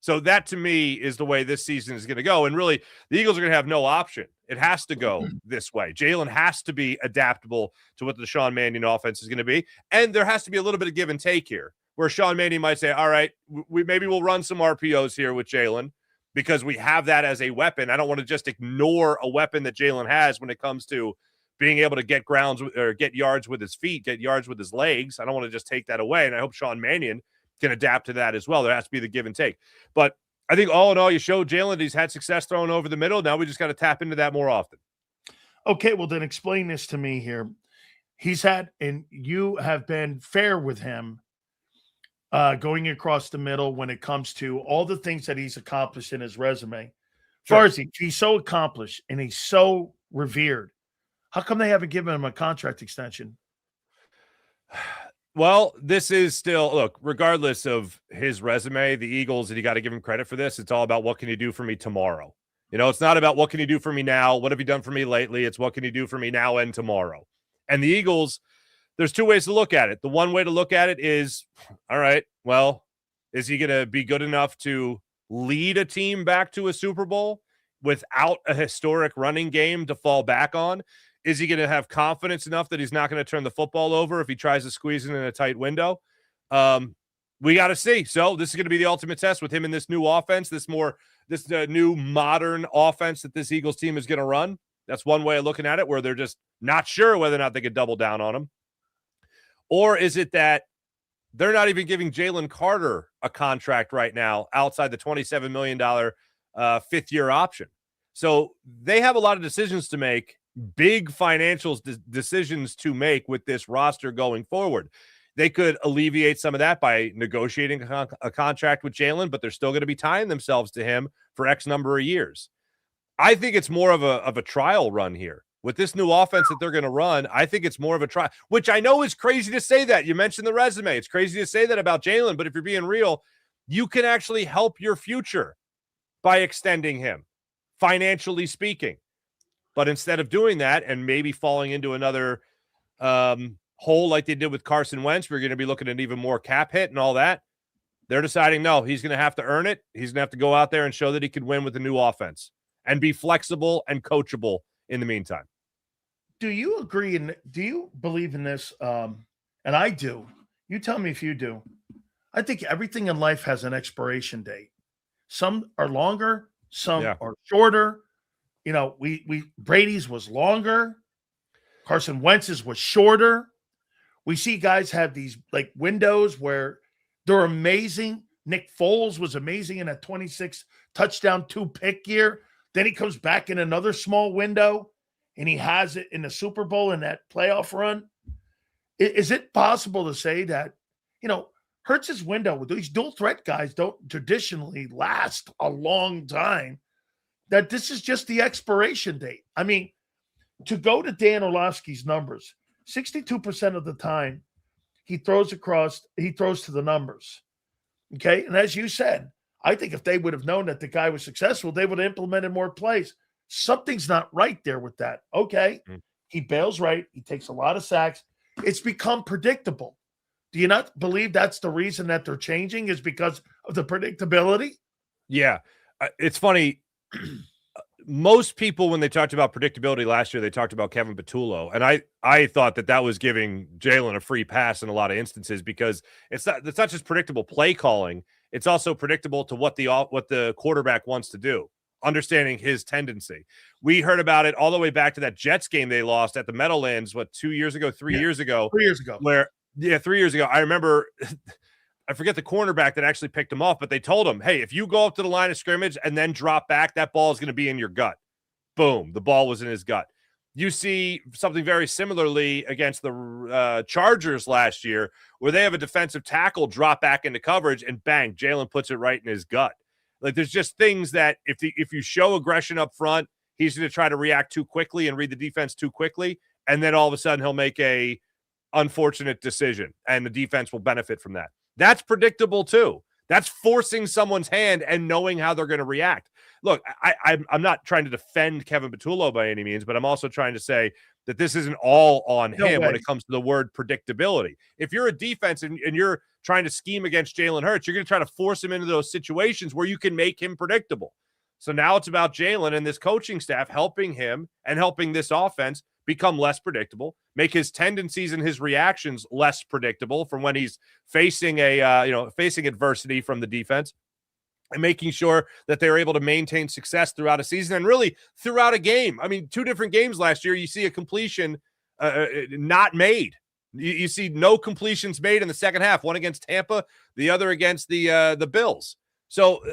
So that, to me, is the way this season is going to go. And really, the Eagles are going to have no option. It has to go this way. Jalen has to be adaptable to what the Sean Mannion offense is going to be. And there has to be a little bit of give and take here, where Sean Mannion might say, all right, maybe we'll run some RPOs here with Jalen because we have that as a weapon. I don't want to just ignore a weapon that Jalen has when it comes to being able to get grounds or get yards with his feet, get yards with his legs. I don't want to just take that away. And I hope Sean Mannion can adapt to that as well. There has to be the give and take. But I think all in all, you showed Jalen he's had success throwing over the middle. Now we just got to tap into that more often. Okay, well, then explain this to me here. He's had, and you have been fair with him going across the middle when it comes to all the things that he's accomplished in his resume. Sure. Farzy, he's so accomplished and he's so revered. How come they haven't given him a contract extension? Well, this is still, look, regardless of his resume, the Eagles, and you got to give him credit for this, it's all about what can you do for me tomorrow. You know, it's not about what can you do for me now, what have you done for me lately, it's what can you do for me now and tomorrow. And the Eagles, there's two ways to look at it. The one way to look at it is, all right, well, is he going to be good enough to lead a team back to a Super Bowl without a historic running game to fall back on? Is he going to have confidence enough that he's not going to turn the football over if he tries to squeeze it in a tight window? We got to see. So this is going to be the ultimate test with him in this new offense, this new modern offense that this Eagles team is going to run. That's one way of looking at it, where they're just not sure whether or not they could double down on him. Or is it that they're not even giving Jalen Carter a contract right now outside the $27 million fifth-year option? So they have a lot of decisions to make, big financial decisions to make with this roster going forward. They could alleviate some of that by negotiating a contract with Jalen, but they're still going to be tying themselves to him for X number of years. I think it's more of a trial run here. With this new offense that they're going to run, I think it's more of a trial, which I know is crazy to say that. You mentioned the resume. It's crazy to say that about Jalen, but if you're being real, you can actually help your future by extending him, financially speaking. But instead of doing that and maybe falling into another hole like they did with Carson Wentz, we're going to be looking at even more cap hit and all that. They're deciding, no, he's going to have to earn it. He's going to have to go out there and show that he can win with the new offense and be flexible and coachable in the meantime. Do you agree and do you believe in this? And I do. You tell me if you do. I think everything in life has an expiration date. Some are longer, some are shorter. You know, Brady's was longer. Carson Wentz's was shorter. We see guys have these like windows where they're amazing. Nick Foles was amazing in a 26 touchdown 2-pick year. Then he comes back in another small window and he has it in the Super Bowl in that playoff run. Is it possible to say that, you know, Hurts's window with these dual threat guys don't traditionally last a long time, that this is just the expiration date? I mean, to go to Dan Orlovsky's numbers, 62% of the time he throws to the numbers. Okay. And as you said, I think if they would have known that the guy was successful, they would have implemented more plays. Something's not right there with that. Okay. He bails right. He takes a lot of sacks. It's become predictable. Do you not believe that's the reason that they're changing, is because of the predictability? Yeah. It's funny. most people, when they talked about predictability last year, they talked about Kevin Patullo. And I thought that was giving Jalen a free pass in a lot of instances, because it's not just predictable play calling. It's also predictable to what the quarterback wants to do, understanding his tendency. We heard about it all the way back to that Jets game they lost at the Meadowlands, 3 years ago? 3 years ago. Where, 3 years ago, I remember I forget the cornerback that actually picked him off, but they told him, hey, if you go up to the line of scrimmage and then drop back, that ball is going to be in your gut. Boom. The ball was in his gut. You see something very similarly against the Chargers last year, where they have a defensive tackle drop back into coverage and bang, Jalen puts it right in his gut. Like, there's just things that if you show aggression up front, he's going to try to react too quickly and read the defense too quickly. And then all of a sudden he'll make a unfortunate decision and the defense will benefit from that. That's predictable too. That's forcing someone's hand and knowing how they're going to react. Look, I'm not trying to defend Kevin Patullo by any means, but I'm also trying to say that this isn't all on him when it comes to the word predictability. If you're a defense and you're trying to scheme against Jalen Hurts, you're going to try to force him into those situations where you can make him predictable. So now it's about Jalen and this coaching staff helping him and helping this offense become less predictable, make his tendencies and his reactions less predictable from when he's facing facing adversity from the defense, and making sure that they're able to maintain success throughout a season and really throughout a game. I mean, 2 different games last year, you see a completion not made. You see no completions made in the second half, one against Tampa, the other against the Bills. So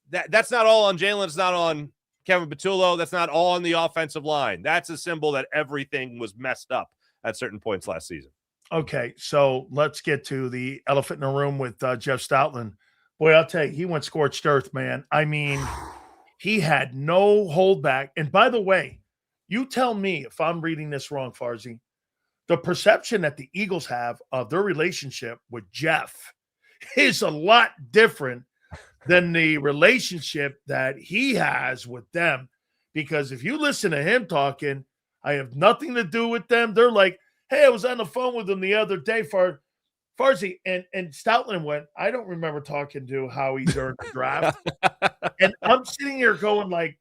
that's not all on Jalen. It's not on Kevin Patullo. That's not all on the offensive line. That's a symbol that everything was messed up at certain points last season. Okay, so let's get to the elephant in the room with Jeff Stoutland. Boy, I'll tell you, he went scorched earth, man. I mean, he had no holdback. And by the way, you tell me if I'm reading this wrong, Farzy. The perception that the Eagles have of their relationship with Jeff is a lot different than the relationship that he has with them. Because if you listen to him talking, I have nothing to do with them. They're like, hey, I was on the phone with them the other day, Farzy, and Stoutland went, I don't remember talking to Howie during the draft. And I'm sitting here going like,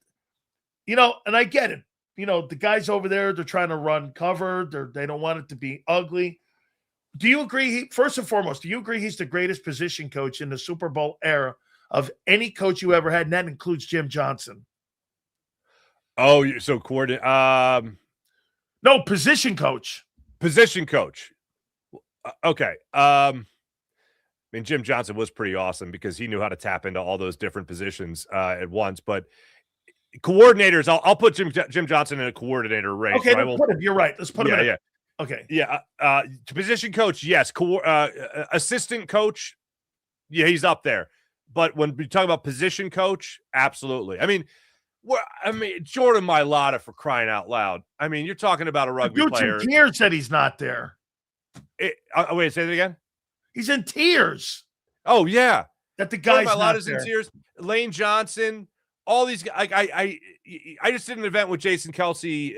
and I get it. The guys over there, they're trying to run cover. They don't want it to be ugly. Do you agree? First and foremost, do you agree he's the greatest position coach in the Super Bowl era of any coach you ever had? And that includes Jim Johnson. Oh, so coordinate. No, position coach. Position coach. Okay. I mean, Jim Johnson was pretty awesome because he knew how to tap into all those different positions at once. But coordinators, I'll put Jim Johnson in a coordinator race. Okay, you're right. Let's put him in. Yeah. Okay. Yeah. Position coach, yes. Assistant coach, yeah, he's up there. But when we talk about position coach, absolutely. I mean, Jordan Mailata, for crying out loud. I mean, you're talking about a rugby player. Dude's in tears that he's not there. Wait, say that again? He's in tears. Oh, yeah. That the guy's not Mailata's in tears. Lane Johnson, all these guys. I just did an event with Jason Kelsey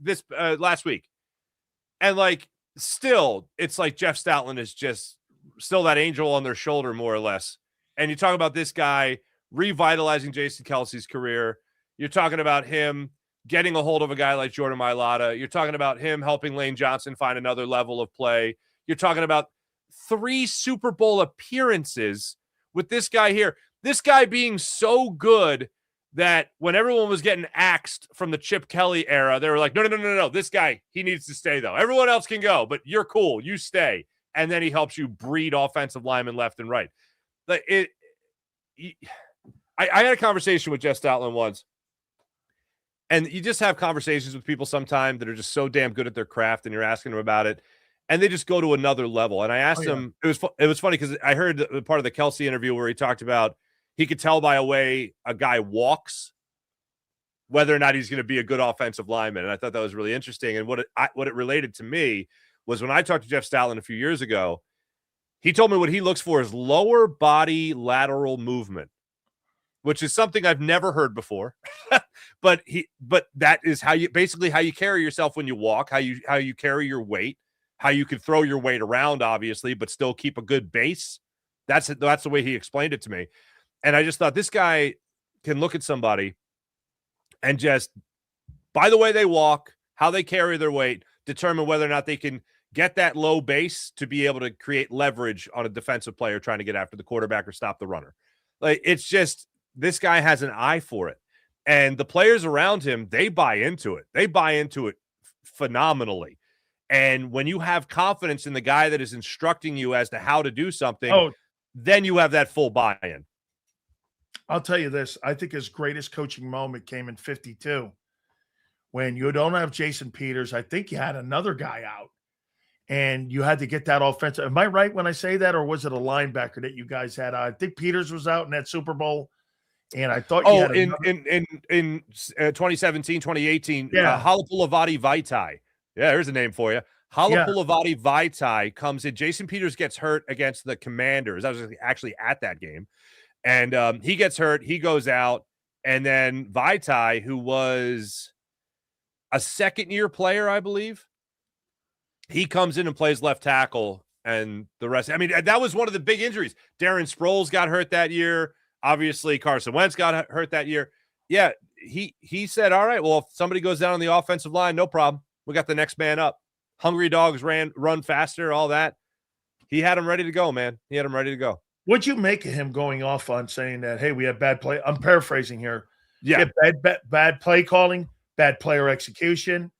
this last week. And still, it's like Jeff Stoutland is just still that angel on their shoulder, more or less. And you talk about this guy revitalizing Jason Kelsey's career. You're talking about him getting a hold of a guy like Jordan Mailata. You're talking about him helping Lane Johnson find another level of play. You're talking about 3 Super Bowl appearances with this guy here. This guy being so good that when everyone was getting axed from the Chip Kelly era, they were like, no. This guy, he needs to stay, though. Everyone else can go, but you're cool. You stay. And then he helps you breed offensive linemen left and right. I had a conversation with Jeff Stoutland once. And you just have conversations with people sometimes that are just so damn good at their craft, and you're asking them about it, and they just go to another level. And I asked him, it was funny because I heard part of the Kelsey interview where he talked about he could tell by a way a guy walks whether or not he's going to be a good offensive lineman. And I thought that was really interesting. And what it related to me was when I talked to Jeff Stoutland a few years ago, he told me what he looks for is lower body lateral movement, which is something I've never heard before. but that is how you carry yourself when you walk, how you carry your weight, how you can throw your weight around, obviously, but still keep a good base. That's the way he explained it to me. And I just thought this guy can look at somebody and just by the way they walk, how they carry their weight, determine whether or not they can get that low base to be able to create leverage on a defensive player trying to get after the quarterback or stop the runner. Like, it's just, this guy has an eye for it. And the players around him, they buy into it. They buy into it phenomenally. And when you have confidence in the guy that is instructing you as to how to do something, then you have that full buy-in. I'll tell you this. I think his greatest coaching moment came in 52 when you don't have Jason Peters. I think you had another guy out and you had to get that offensive. Am I right when I say that, or was it a linebacker that you guys had? I think Peters was out in that Super Bowl. And I thought in 2017, 2018, Halapulavati Vaitai. Yeah, there's a name for you. Halapulavati Vaitai comes in. Jason Peters gets hurt against the Commanders. I was actually at that game. And he gets hurt. He goes out. And then Vaitai, who was a second-year player, I believe, he comes in and plays left tackle. And the rest, I mean, that was one of the big injuries. Darren Sproles got hurt that year. Obviously, Carson Wentz got hurt that year. Yeah, he said, all right, well, if somebody goes down on the offensive line, no problem. We got the next man up. Hungry dogs run faster, all that. He had him ready to go, man. He had him ready to go. What'd you make of him going off on saying that, hey, we have bad play? I'm paraphrasing here. Yeah. Bad play calling, bad player execution.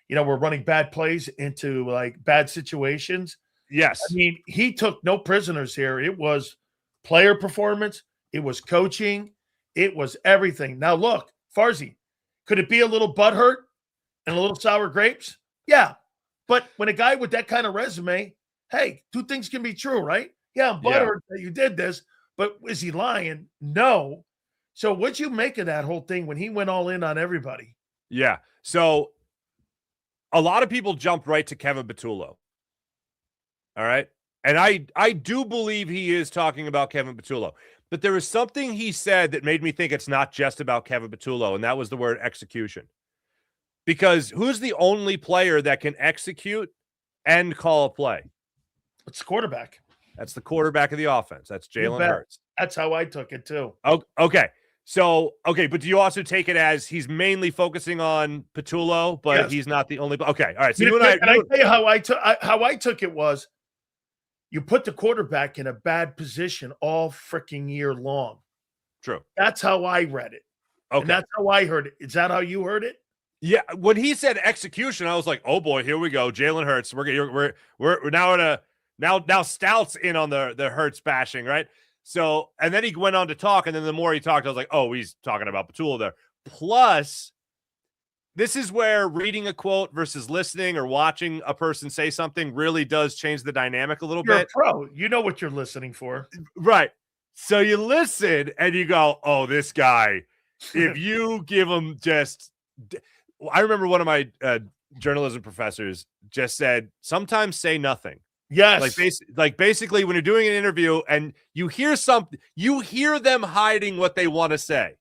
You know, we're running bad plays into, like, bad situations. Yes. I mean, he took no prisoners here. It was player performance. It was coaching. It was everything. Now, look, Farzy, could it be a little butthurt and a little sour grapes? Yeah. But when a guy with that kind of resume, hey, two things can be true, right? Yeah, I'm butthurt that you did this, but is he lying? No. So what'd you make of that whole thing when he went all in on everybody? Yeah. So a lot of people jumped right to Kevin Patullo. All right. And I do believe he is talking about Kevin Patullo. But there was something he said that made me think it's not just about Kevin Patullo, and that was the word execution. Because who's the only player that can execute and call a play? It's the quarterback. That's the quarterback of the offense. That's Jalen Hurts. That's how I took it too. Oh, okay. So, okay, but do you also take it as he's mainly focusing on Patullo, but he's not the only? Okay, all right. So I tell you how I took it was, you put the quarterback in a bad position all freaking year long. True. That's how I read it. Okay. And that's how I heard it. Is that how you heard it? Yeah. When he said execution, I was like, oh boy, here we go. Jalen Hurts. We're now in now Stout's in on the Hurts bashing, right? So, and then he went on to talk, and then the more he talked, I was like, oh, he's talking about Patullo there. Plus, this is where reading a quote versus listening or watching a person say something really does change the dynamic a little bit. You're a pro. You know what you're listening for. Right. So you listen and you go, oh, this guy, if you give him just – I remember one of my journalism professors just said, sometimes say nothing. Yes. Like basically when you're doing an interview and you hear something, you hear them hiding what they want to say.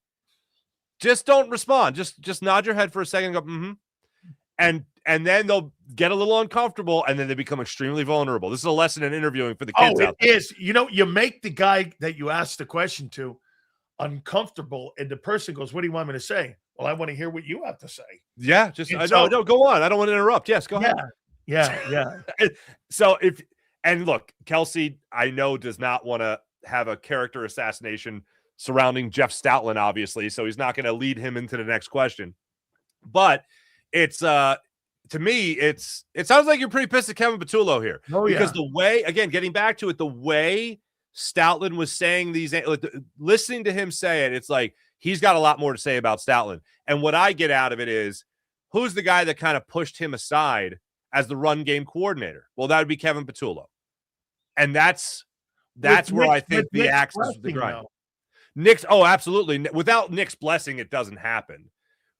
Just don't respond. Just nod your head for a second and go, mm-hmm. And then they'll get a little uncomfortable and then they become extremely vulnerable. This is a lesson in interviewing for the kids out there. It is. You know, you make the guy that you asked the question to uncomfortable and the person goes, what do you want me to say? Well, I want to hear what you have to say. Yeah. No, go on. I don't want to interrupt. Yes, go ahead. Yeah. So look, Kelsey, I know does not want to have a character assassination surrounding Jeff Stoutland, obviously, so he's not going to lead him into the next question. But it's to me, it sounds like you're pretty pissed at Kevin Patullo here. Oh, yeah. Because the way, again, getting back to it, the way Stoutland was saying these, listening to him say it, it's like he's got a lot more to say about Stoutland. And what I get out of it is, who's the guy that kind of pushed him aside as the run game coordinator? Well, that would be Kevin Patullo. And that's where I think the axe is the grind. Nick's, absolutely. Without Nick's blessing, it doesn't happen.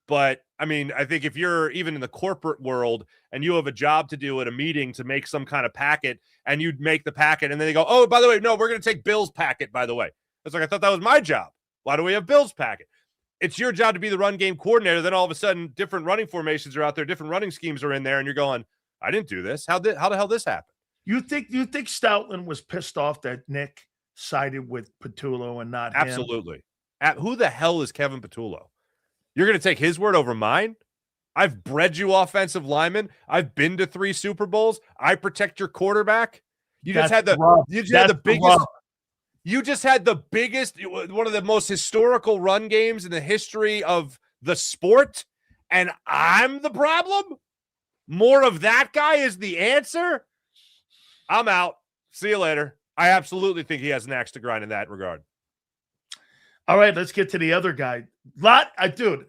But I mean, I think if you're even in the corporate world and you have a job to do at a meeting to make some kind of packet and you'd make the packet and then they go, oh, by the way, no, we're going to take Bill's packet, by the way. It's like, I thought that was my job. Why do we have Bill's packet? It's your job to be the run game coordinator. Then all of a sudden, different running formations are out there. Different running schemes are in there. And you're going, I didn't do this. How the hell this happened? You think Stoutland was pissed off that Nick sided with Patullo and not him? Absolutely. Who the hell is Kevin Patullo? You're going to take his word over mine? I've bred you offensive linemen. I've been to 3 Super Bowls. I protect your quarterback. You just had the biggest, one of the most historical run games in the history of the sport, and I'm the problem? More of that guy is the answer? I'm out. See you later. I absolutely think he has an axe to grind in that regard. All right, let's get to the other guy. Dude,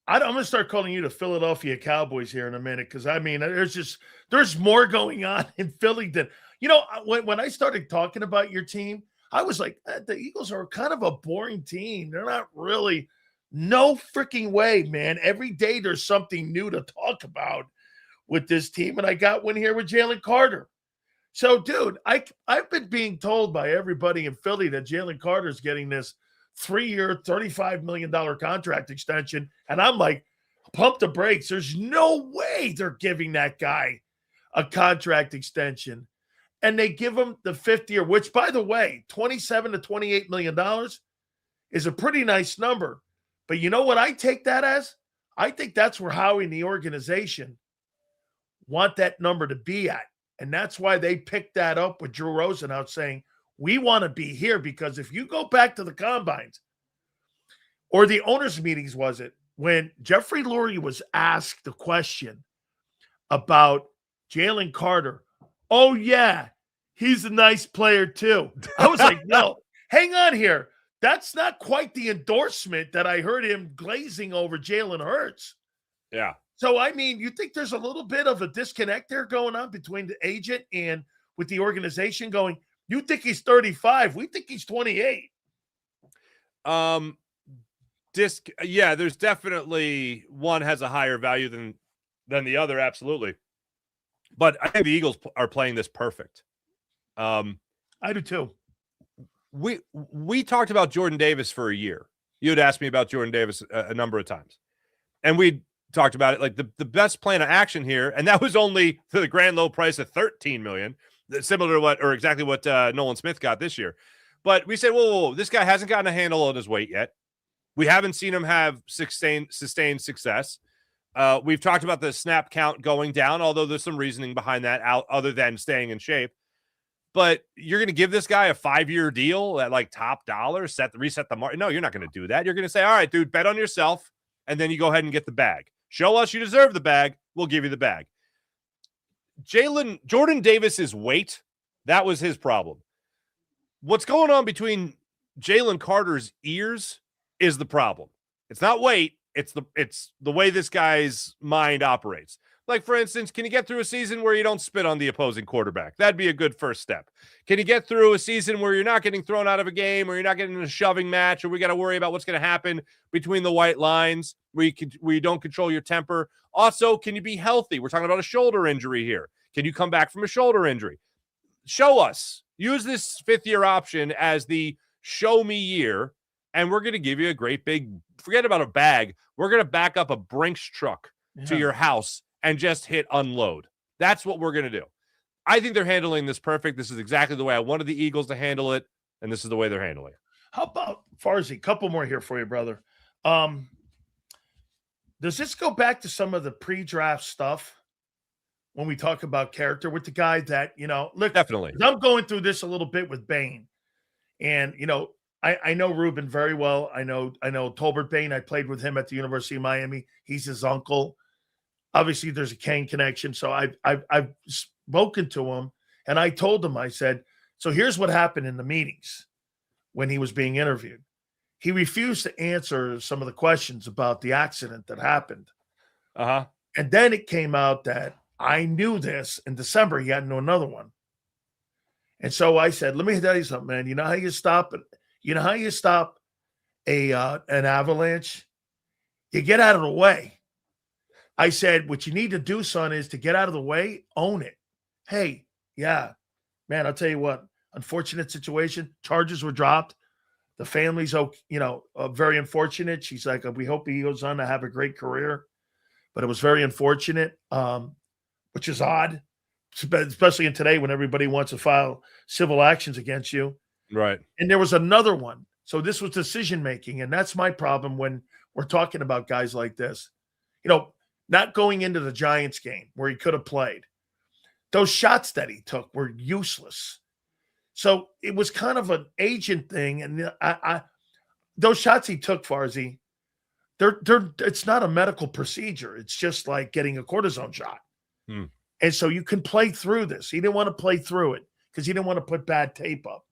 I'm going to start calling you the Philadelphia Cowboys here in a minute because, I mean, there's more going on in Philly than, when I started talking about your team, I was like, the Eagles are kind of a boring team. They're not really, no freaking way, man. Every day there's something new to talk about with this team, and I got one here with Jalen Carter. So, dude, I've been being told by everybody in Philly that Jalen Carter's getting this 3-year, $35 million contract extension. And I'm like, pump the brakes. There's no way they're giving that guy a contract extension. And they give him the 5th year, which, by the way, $27 to $28 million is a pretty nice number. But you know what I take that as? I think that's where Howie and the organization want that number to be at. And that's why they picked that up with Drew Rosenhaus saying, we want to be here because if you go back to the combines or the owners' meetings, was it, when Jeffrey Lurie was asked the question about Jalen Carter, oh, yeah, he's a nice player too. I was like, no, hang on here. That's not quite the endorsement that I heard him glazing over Jalen Hurts. Yeah. So, I mean, you think there's a little bit of a disconnect there going on between the agent and with the organization going, you think he's 35. We think he's 28. Yeah, there's definitely one has a higher value than the other. Absolutely. But I think the Eagles are playing this perfect. I do too. We talked about Jordan Davis for a year. You had asked me about Jordan Davis a number of times. And we talked about it like the best plan of action here. And that was only for the grand low price of $13 million. Similar to exactly what Nolan Smith got this year. But we said, whoa, this guy hasn't gotten a handle on his weight yet. We haven't seen him have sustained success. We've talked about the snap count going down, although there's some reasoning behind that other than staying in shape. But you're going to give this guy a 5-year deal at like top dollar, reset the market. No, you're not going to do that. You're going to say, all right, dude, bet on yourself. And then you go ahead and get the bag. Show us you deserve the bag. We'll give you the bag. Jordan Davis's weight, that was his problem. What's going on between Jalen Carter's ears is the problem. It's not weight. It's the way this guy's mind operates. Like, for instance, can you get through a season where you don't spit on the opposing quarterback? That'd be a good first step. Can you get through a season where you're not getting thrown out of a game or you're not getting in a shoving match or we got to worry about what's going to happen between the white lines where you don't control your temper? Also, can you be healthy? We're talking about a shoulder injury here. Can you come back from a shoulder injury? Show us. Use this 5th-year option as the show me year, and we're going to give you a great big, forget about a bag. We're going to back up a Brinks truck to your house and just hit unload. That's what we're going to do. I think they're handling this perfect. This is exactly the way I wanted the Eagles to handle it, and this is the way they're handling it. How about Farzi? Couple more here for you, brother. Does this go back to some of the pre-draft stuff when we talk about character with the guy that, look, definitely. I'm going through this a little bit with Bain. And, I know Ruben very well. I know Tolbert Bain. I played with him at the University of Miami. He's his uncle. Obviously, there's a Kane connection. So I've spoken to him, and I told him, I said, so here's what happened in the meetings when he was being interviewed. He refused to answer some of the questions about the accident that happened. Uh-huh. And then it came out that I knew this in December. He had to know another one. And so I said, let me tell you something, man. You know how you stop an avalanche? You get out of the way. I said, what you need to do, son, is to get out of the way, own it. Hey, yeah, man, I'll tell you what, unfortunate situation. Charges were dropped. The family's, very unfortunate. She's like, we hope he goes on to have a great career. But it was very unfortunate, which is odd, especially in today when everybody wants to file civil actions against you. Right. And there was another one. So this was decision-making, and that's my problem when we're talking about guys like this. Not going into the Giants game where he could have played. Those shots that he took were useless. So it was kind of an agent thing. And those shots he took, Farzy, it's not a medical procedure. It's just like getting a cortisone shot. And so you can play through this. He didn't want to play through it because he didn't want to put bad tape up.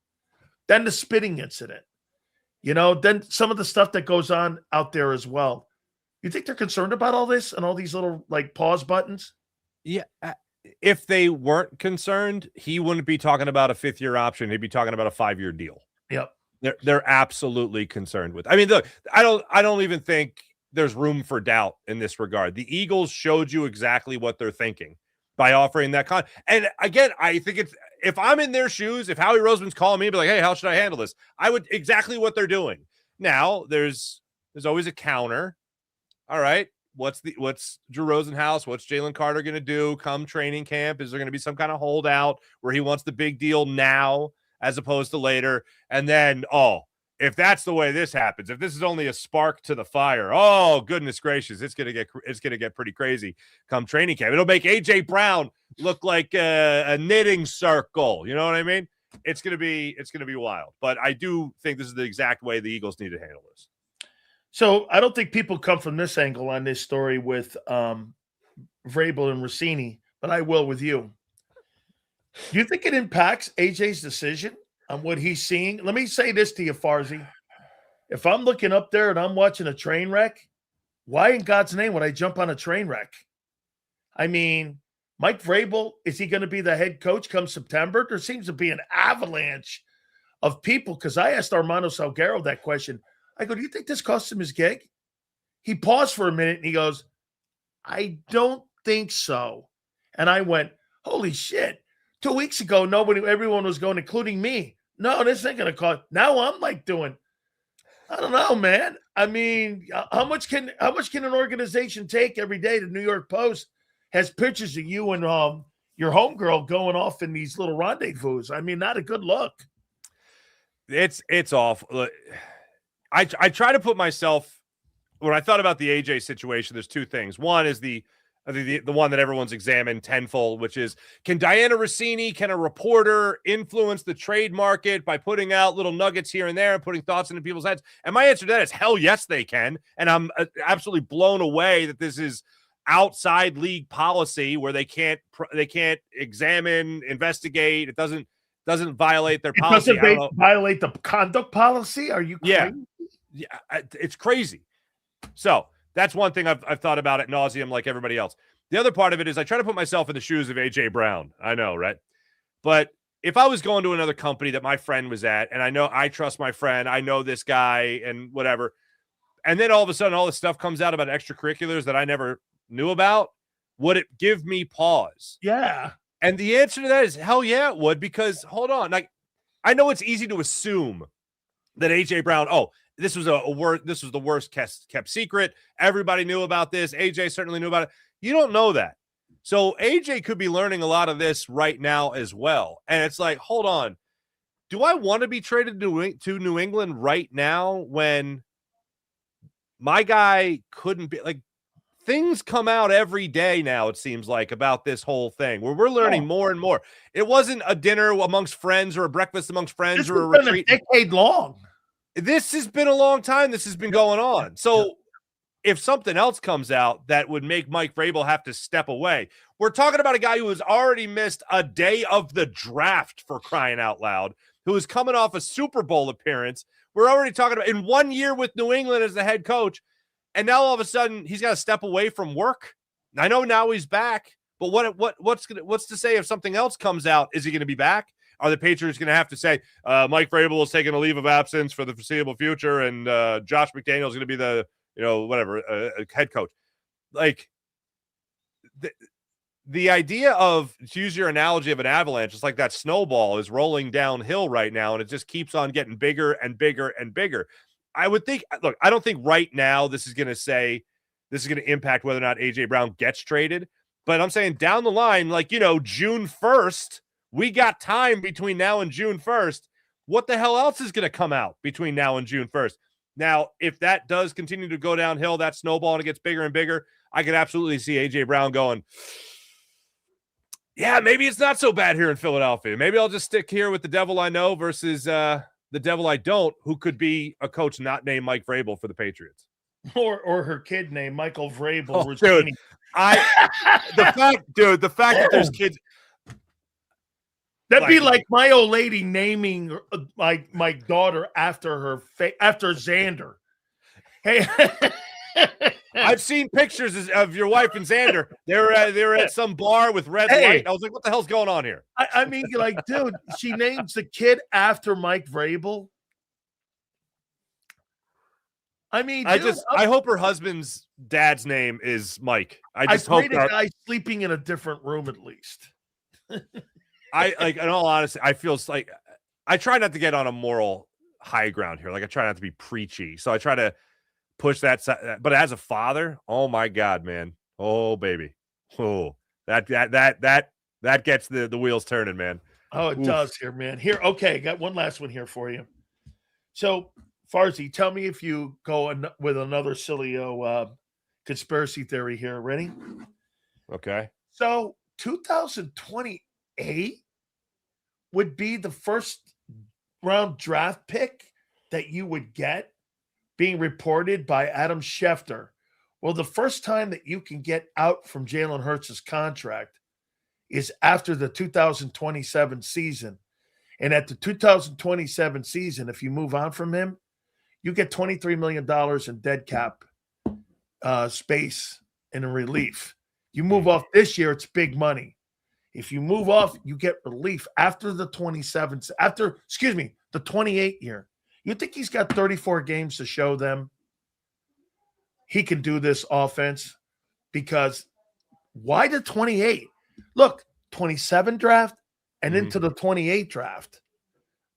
Then the spitting incident, then some of the stuff that goes on out there as well. You think they're concerned about all this and all these little like pause buttons? Yeah. If they weren't concerned, he wouldn't be talking about a 5th-year option. He'd be talking about a 5-year deal. Yep. They're absolutely concerned with. I mean, look, I don't even think there's room for doubt in this regard. The Eagles showed you exactly what they're thinking by offering that and again, I think if I'm in their shoes, if Howie Roseman's calling me and be like, hey, how should I handle this? I would exactly what they're doing. Now, there's always a counter. All right, what's Drew Rosenhaus? What's Jalen Carter going to do come training camp? Is there going to be some kind of holdout where he wants the big deal now as opposed to later? And then, if that's the way this happens, if this is only a spark to the fire, oh goodness gracious, it's gonna get pretty crazy come training camp. It'll make AJ Brown look like a knitting circle. You know what I mean? It's gonna be wild. But I do think this is the exact way the Eagles need to handle this. So I don't think people come from this angle on this story with Vrabel and Rossini, but I will with you. Do you think it impacts AJ's decision on what he's seeing? Let me say this to you, Farzy. If I'm looking up there and I'm watching a train wreck, why in God's name would I jump on a train wreck? I mean, Mike Vrabel, is he going to be the head coach come September? There seems to be an avalanche of people because I asked Armando Salguero that question. I go, do you think this cost him his gig? He paused for a minute and he goes, I don't think so. And I went, holy shit. 2 weeks ago, everyone was going, including me. No, this ain't going to cost. Now I'm like doing, I don't know, man. I mean, how much can an organization take every day? The New York Post has pictures of you and your homegirl going off in these little rendezvous. I mean, not a good look. It's awful. I try to put myself, when I thought about the AJ situation, there's two things. One is the one that everyone's examined tenfold, which is, can Diana Rossini, can a reporter influence the trade market by putting out little nuggets here and there and putting thoughts into people's heads? And my answer to that is hell yes, they can. And I'm absolutely blown away that this is outside league policy where they can't examine, investigate. It doesn't violate their policy. Doesn't they violate the conduct policy? Are you crazy? Yeah, it's crazy. So that's one thing I've thought about at nauseum, like everybody else. The other part of it is I try to put myself in the shoes of AJ Brown. I know, right? But if I was going to another company that my friend was at, and I know I trust my friend, I know this guy and whatever, and then all of a sudden all this stuff comes out about extracurriculars that I never knew about, would it give me pause? Yeah. And the answer to that is hell yeah, it would, because hold on. Like, I know it's easy to assume that AJ Brown, this was the worst kept secret. Everybody knew about this. AJ certainly knew about it. You don't know that. So AJ could be learning a lot of this right now as well. And it's like, hold on. Do I want to be traded to New England right now when my guy couldn't be like, things come out every day now, it seems like, about this whole thing where we're learning more and more. It wasn't a dinner amongst friends or a breakfast amongst friends or a retreat. A decade long. This has been a long time. This has been going on. So if something else comes out that would make Mike Vrabel have to step away, we're talking about a guy who has already missed a day of the draft, for crying out loud, who is coming off a Super Bowl appearance. We're already talking about in 1 year with New England as the head coach. And now all of a sudden he's got to step away from work. I know now he's back, but what's to say if something else comes out? Is he going to be back? Are the Patriots going to have to say Mike Vrabel is taking a leave of absence for the foreseeable future, and Josh McDaniels is going to be the head coach? Like the idea of, to use your analogy of an avalanche, it's like that snowball is rolling downhill right now, and it just keeps on getting bigger and bigger and bigger. I would think, look, I don't think right now this is going to impact whether or not AJ Brown gets traded, but I'm saying down the line, like, June 1st, we got time between now and June 1st. What the hell else is going to come out between now and June 1st? Now, if that does continue to go downhill, that snowball, and it gets bigger and bigger, I could absolutely see A.J. Brown going, yeah, maybe it's not so bad here in Philadelphia. Maybe I'll just stick here with the devil I know versus the devil I don't, who could be a coach not named Mike Vrabel for the Patriots. Or her kid named Michael Vrabel. Oh, dude, the fact that there's kids. That'd be like my old lady naming my daughter after after Zander. Hey, I've seen pictures of your wife and Zander. They were at some bar with red light. I was like, what the hell's going on here? I mean, like, dude, she names the kid after Mike Vrabel. I mean, I hope her husband's dad's name is Mike. I hope a guy sleeping in a different room at least. In all honesty, I feel like I try not to get on a moral high ground here. Like, I try not to be preachy. So I try to push that side. But as a father, oh my God, man. Oh, baby. Oh, that gets the wheels turning, man. Oh, it does here, man. Here, okay, got one last one here for you. So, Farzy, tell me if you go with another Sileo conspiracy theory here. Ready? Okay. So, 2028 would be the first round draft pick that you would get, being reported by Adam Schefter. Well, the first time that you can get out from Jalen Hurts' contract is after the 2027 season. And at the 2027 season, if you move on from him, you get $23 million in dead cap space and a relief. You move off this year, it's big money. If you move off, you get relief after the 28 year. You think he's got 34 games to show them he can do this offense? Because why the 28? Look, 27 draft and into the 28 draft.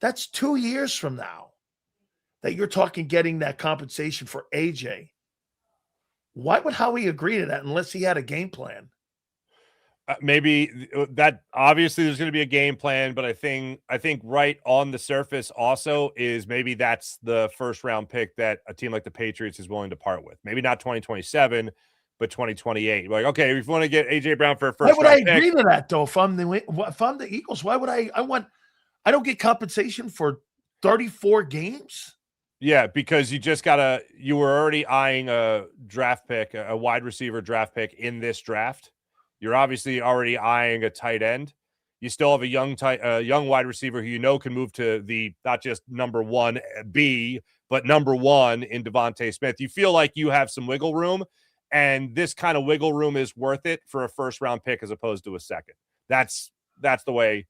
That's 2 years from now that you're talking getting that compensation for AJ. Why would Howie agree to that unless he had a game plan? Maybe that obviously there's going to be a game plan, but I think right on the surface also is maybe that's the first round pick that a team like the Patriots is willing to part with. Maybe not 2027, but 2028. Like, okay, if you want to get AJ Brown for a first round pick. Why would I agree to that though? If I'm the Eagles, why would I don't get compensation for 34 games? Yeah, because you were already eyeing a draft pick, a wide receiver draft pick in this draft. You're obviously already eyeing a tight end. You still have a young wide receiver who you know can move to the not just number 1B, but number 1 in Devontae Smith. You feel like you have some wiggle room, and this kind of wiggle room is worth it for a first round pick as opposed to a second. That's the way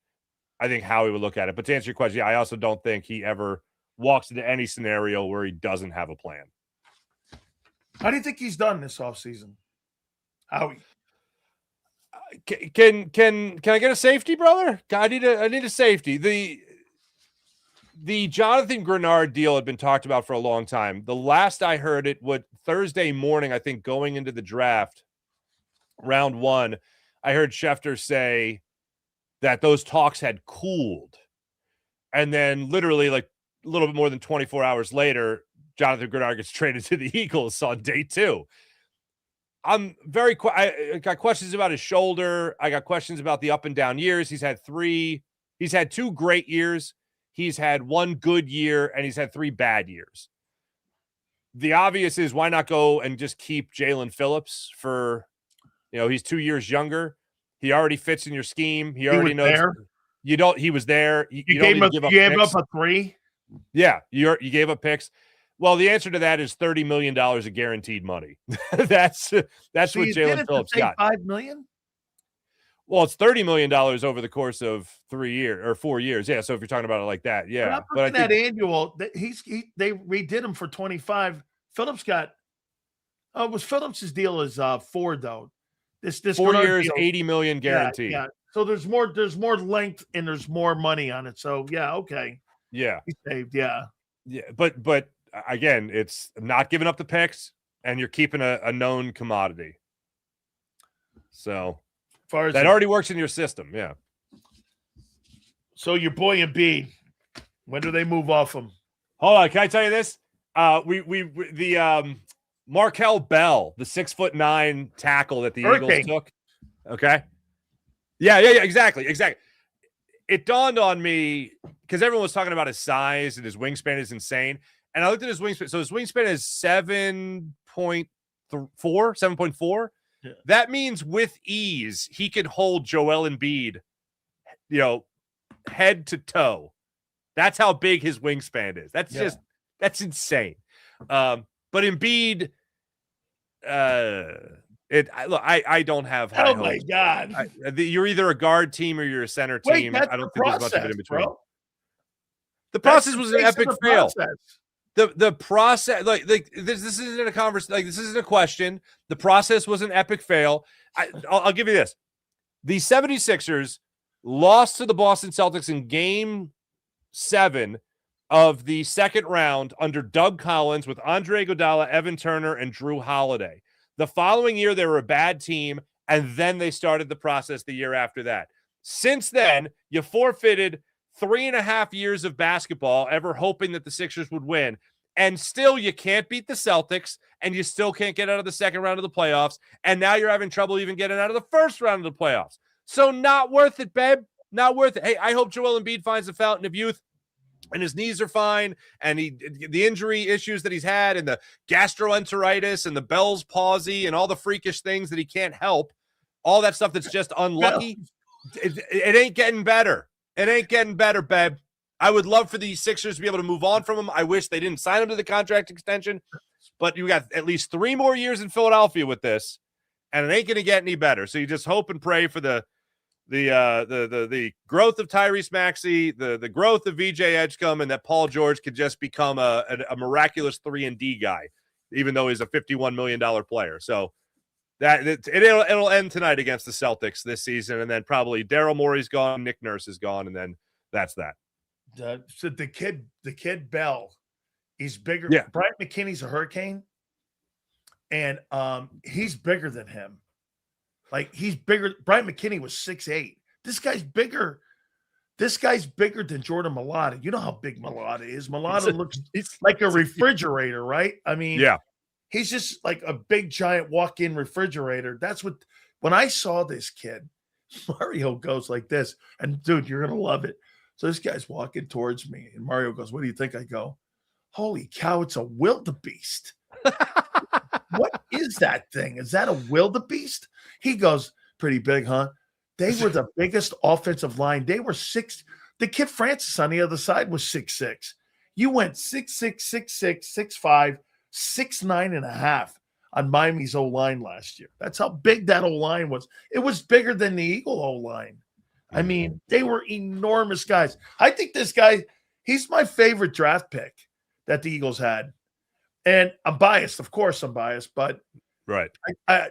I think Howie would look at it. But to answer your question, yeah, I also don't think he ever walks into any scenario where he doesn't have a plan. How do you think he's done this offseason, Howie? Can I get a safety, brother? I need a safety. The Jonathan Grenard deal had been talked about for a long time. The last I heard it, Thursday morning, I think going into the draft, round 1, I heard Schefter say that those talks had cooled. And then literally like a little bit more than 24 hours later, Jonathan Grenard gets traded to the Eagles on day 2. I got questions about his shoulder. I got questions about the up and down years. He's had 2 great years. He's had 1 good year, and he's had 3 bad years. The obvious is, why not go and just keep Jalen Phillips for, he's 2 years younger. He already fits in your scheme. He already knows. There. He was there. You gave up a 3? Yeah, you gave up picks. Well, the answer to that is $30 million of guaranteed money. That's what Jalen Phillips got. $5 million? Well, it's $30 million over the course of 3 years or 4 years. Yeah. So if you're talking about it like that, yeah. But I think that annual, they redid him for 25. Phillips got. Was Phillips's deal is 4 though. This 4 years, deal, $80 million guaranteed. Yeah. So there's more length and there's more money on it. So yeah, okay. Yeah. He saved. Yeah. Yeah, but again, it's not giving up the picks, and you're keeping a known commodity. So that already works in your system, yeah. So your boy and B, when do they move off him? Hold on, can I tell you this? Markel Bell, the 6'9" tackle that the Eagles took. Okay. Yeah, exactly. It dawned on me because everyone was talking about his size and his wingspan is insane. And I looked at his wingspan. So his wingspan is 7.4. Yeah. That means with ease, he could hold Joel Embiid, head to toe. That's how big his wingspan is. That's insane. But Embiid, I don't have high hopes. My God. You're either a guard team or you're a center team. I don't think there's much of it in between. Bro. The process was an epic fail. The process, this isn't a conversation. This isn't a question. The process was an epic fail. I'll give you this. The 76ers lost to the Boston Celtics in Game 7 of the second round under Doug Collins with Andre Iguodala, Evan Turner, and Drew Holiday. The following year, they were a bad team, and then they started the process the year after that. Since then, you forfeited 3.5 years of basketball, ever hoping that the Sixers would win. And still, you can't beat the Celtics, and you still can't get out of the second round of the playoffs. And now you're having trouble even getting out of the first round of the playoffs. So not worth it, babe. Not worth it. Hey, I hope Joel Embiid finds the fountain of youth and his knees are fine. And the injury issues that he's had and the gastroenteritis and the Bell's palsy and all the freakish things that he can't help, all that stuff that's just unlucky, it ain't getting better. It ain't getting better, babe. I would love for the Sixers to be able to move on from him. I wish they didn't sign him to the contract extension, but you got at least 3 more years in Philadelphia with this, and it ain't going to get any better. So you just hope and pray for the growth of Tyrese Maxey, the growth of VJ Edgecombe, and that Paul George could just become a miraculous 3-and-D guy, even though he's a $51 million player. So it'll end tonight against the Celtics this season, and then probably Daryl Morey's gone, Nick Nurse is gone, and then that's that. So the kid Bell, he's bigger. Yeah. Brian McKinney's a hurricane, and he's bigger than him. He's bigger. Brian McKinney was 6'8". This guy's bigger. This guy's bigger than Jordan Mailata. You know how big Mailata is. Mailata looks like a refrigerator, right? I mean, yeah. He's just like a big, giant walk-in refrigerator. That's what – when I saw this kid, Mario goes like this. And, dude, you're going to love it. So this guy's walking towards me. And Mario goes, what do you think? I go, holy cow, it's a wildebeest. What is that thing? Is that a wildebeest? He goes, pretty big, huh? They were the biggest offensive line. They were 6. The kid Francis on the other side was 6'6". You went 6'6", 6'6", 6'5", 6'9.5" on Miami's O-line last year. That's how big that O-line was. It was bigger than the Eagle O-line. I mean, they were enormous guys. I think this guy, he's my favorite draft pick that the Eagles had. And I'm biased. Of course I'm biased, but right. I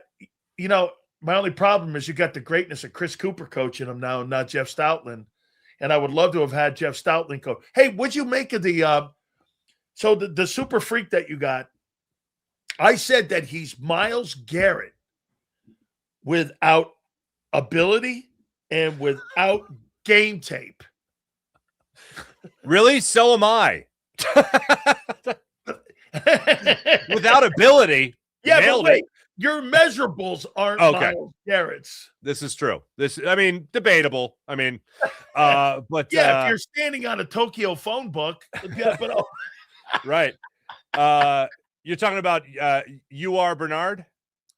my only problem is you got the greatness of Chris Cooper coaching him now, not Jeff Stoutland. And I would love to have had Jeff Stoutland coach. Hey, what'd you make of the the super freak that you got? I said that he's Myles Garrett without ability and without game tape. Really? So am I. Without ability. Yeah, but wait, your measurables aren't Myles Garrett's. This is true. Debatable. I mean, but yeah, if you're standing on a Tokyo phone book, but right. You're talking about U.R. Bernard?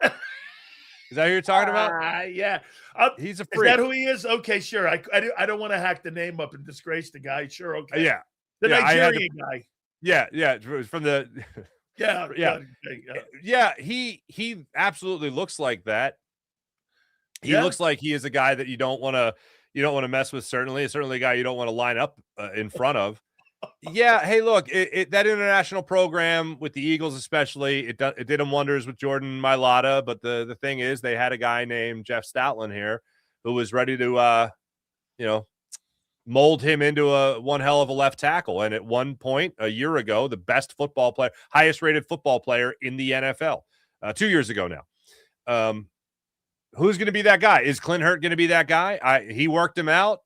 Is that who you're talking about? Yeah. He's a freak. Is that who he is? Okay, sure. I don't want to hack the name up and disgrace the guy. Sure, okay. Yeah. The Nigerian guy. Yeah. From the Yeah. He absolutely looks like that. He looks like he is a guy that you don't want to mess with. Certainly a guy you don't want to line up in front of. Yeah. Hey, look, that international program with the Eagles, especially, it did them wonders with Jordan Mailata. But the thing is, they had a guy named Jeff Stoutland here who was ready to, mold him into one hell of a left tackle. And at one point a year ago, the best football player, highest rated football player in the NFL, 2 years ago now. Who's going to be that guy? Is Clint Hurt going to be that guy? He worked him out.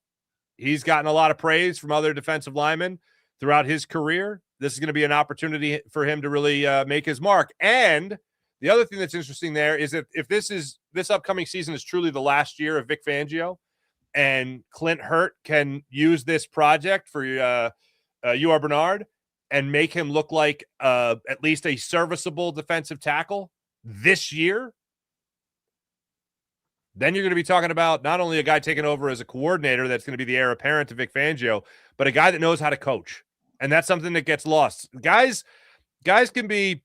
He's gotten a lot of praise from other defensive linemen throughout his career. this is going to be an opportunity for him to really make his mark. And the other thing that's interesting there is that if this upcoming season is truly the last year of Vic Fangio, and Clint Hurt can use this project for UR Bernard and make him look like at least a serviceable defensive tackle this year, then you're going to be talking about not only a guy taking over as a coordinator that's going to be the heir apparent to Vic Fangio, but a guy that knows how to coach. And that's something that gets lost. Guys can be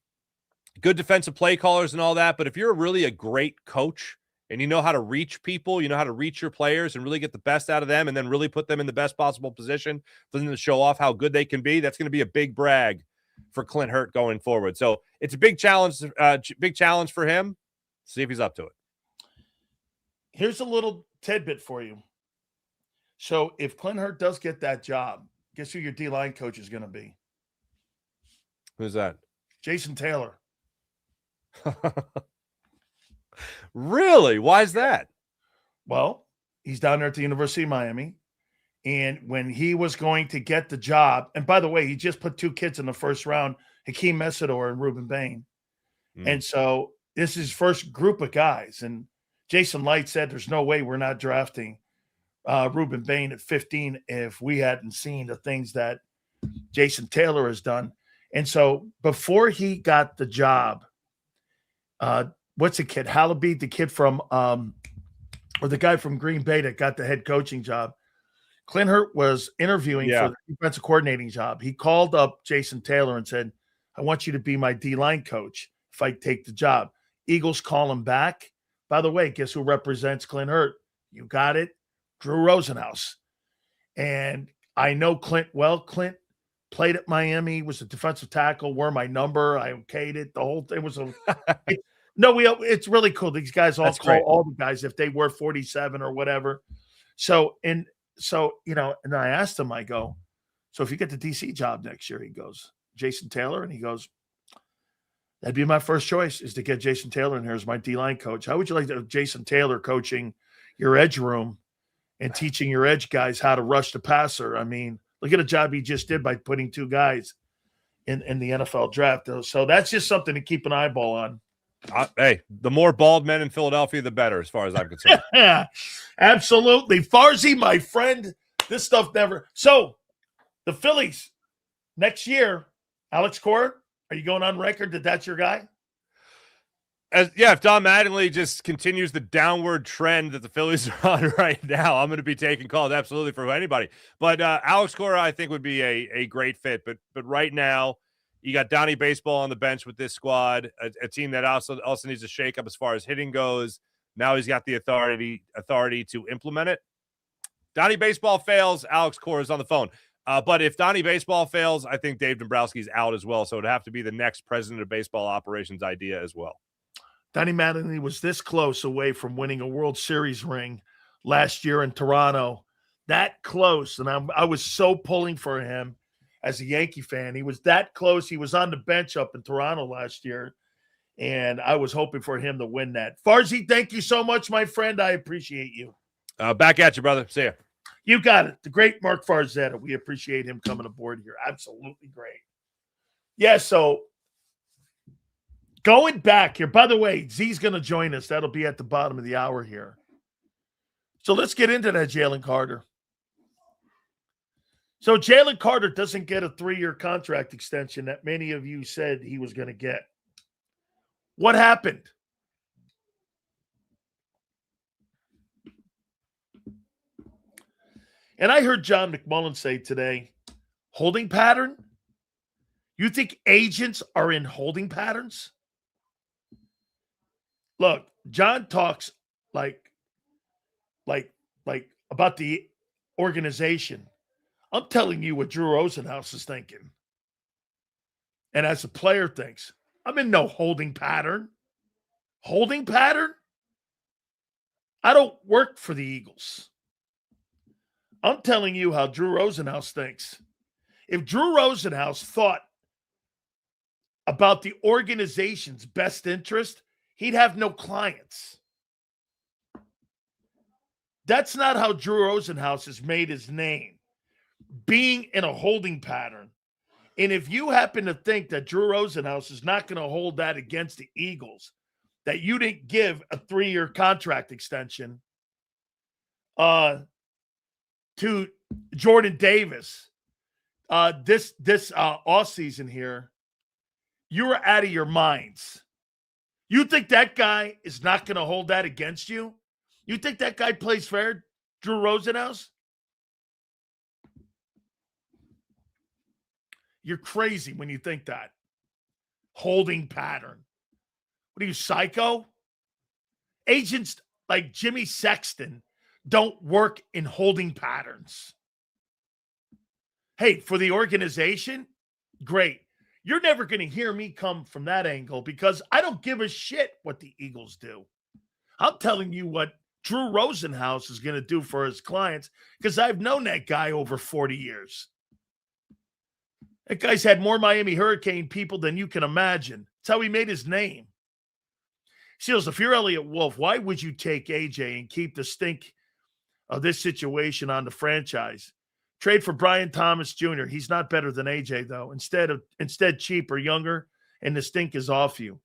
good defensive play callers and all that, but if you're really a great coach and you know how to reach people, you know how to reach your players and really get the best out of them and then really put them in the best possible position for them to show off how good they can be, that's going to be a big brag for Clint Hurt going forward. So it's a big challenge for him. See if he's up to it. Here's a little tidbit for you. So if Clint Hurt does get that job, guess who your D-line coach is going to be? Who's that? Jason Taylor. Really? Why is that? Well, he's down there at the University of Miami. And when he was going to get the job, and by the way, he just put 2 kids in the first round, Hakeem Messidor and Ruben Bain. And so this is his first group of guys. And Jason Light said there's no way we're not drafting Ruben Bain at 15 if we hadn't seen the things that Jason Taylor has done. And so before he got the job, what's the kid? Hallaby, the kid from or the guy from Green Bay that got the head coaching job. Clint Hurt was interviewing for the defensive coordinating job. He called up Jason Taylor and said, I want you to be my D-line coach if I take the job. Eagles call him back. By the way, guess who represents Clint Hurt? You got it. Drew Rosenhaus. And I know Clint well. Clint played at Miami, was a defensive tackle, wore my number. I okayed it. The whole thing was it's really cool. These guys all call all the guys if they were 47 or whatever. So, and I asked him, I go, so if you get the DC job next year, he goes, Jason Taylor, and he goes, that'd be my first choice is to get Jason Taylor in here as my D-line coach. How would you like to have Jason Taylor coaching your edge room and teaching your edge guys how to rush the passer? I mean, look at the job he just did by putting 2 guys in the NFL draft. So that's just something to keep an eyeball on. Hey, the more bald men in Philadelphia, the better, as far as I'm concerned. Yeah, absolutely. Farzy, my friend, this stuff never. So the Phillies next year, Alex Cora, are you going on record that that's your guy? If Don Mattingly just continues the downward trend that the Phillies are on right now, I'm going to be taking calls absolutely for anybody. But Alex Cora, I think, would be a great fit. But right now, you got Donnie Baseball on the bench with this squad, a team that also needs a shakeup as far as hitting goes. Now he's got the authority to implement it. Donnie Baseball fails, Alex Cora is on the phone. But if Donnie Baseball fails, I think Dave Dombrowski's out as well. So it'd have to be the next president of baseball operations idea as well. Donnie Mattingly was this close away from winning a World Series ring last year in Toronto. That close. And I was so pulling for him as a Yankee fan. He was that close. He was on the bench up in Toronto last year. And I was hoping for him to win that. Farzy, thank you so much, my friend. I appreciate you. Back at you, brother. See ya. You got it. The great Mark Farzetta. We appreciate him coming aboard here. Absolutely great. Yeah, so going back here, by the way, Z's going to join us. That'll be at the bottom of the hour here. So let's get into that Jalen Carter. So Jalen Carter doesn't get a 3-year contract extension that many of you said he was going to get. What happened? And I heard John McMullen say today, holding pattern? You think agents are in holding patterns? Look, John talks like about the organization. I'm telling you what Drew Rosenhaus is thinking. And as a player thinks, I'm in no holding pattern. Holding pattern? I don't work for the Eagles. I'm telling you how Drew Rosenhaus thinks. If Drew Rosenhaus thought about the organization's best interest, he'd have no clients. That's not how Drew Rosenhaus has made his name. Being in a holding pattern. And if you happen to think that Drew Rosenhaus is not going to hold that against the Eagles, that you didn't give a 3-year contract extension to Jordan Davis this offseason here, you're out of your minds. You think that guy is not going to hold that against you? You think that guy plays fair, Drew Rosenhaus? You're crazy when you think that. Holding pattern. What are you, psycho? Agents like Jimmy Sexton don't work in holding patterns. Hey, for the organization, great. You're never going to hear me come from that angle because I don't give a shit what the Eagles do. I'm telling you what Drew Rosenhaus is going to do for his clients because I've known that guy over 40 years. That guy's had more Miami Hurricane people than you can imagine. That's how he made his name. Seals, if you're Elliot Wolf, why would you take AJ and keep the stink of this situation on the franchise? Trade for Brian Thomas Jr. He's not better than AJ, though. Instead cheaper, younger, and the stink is off you.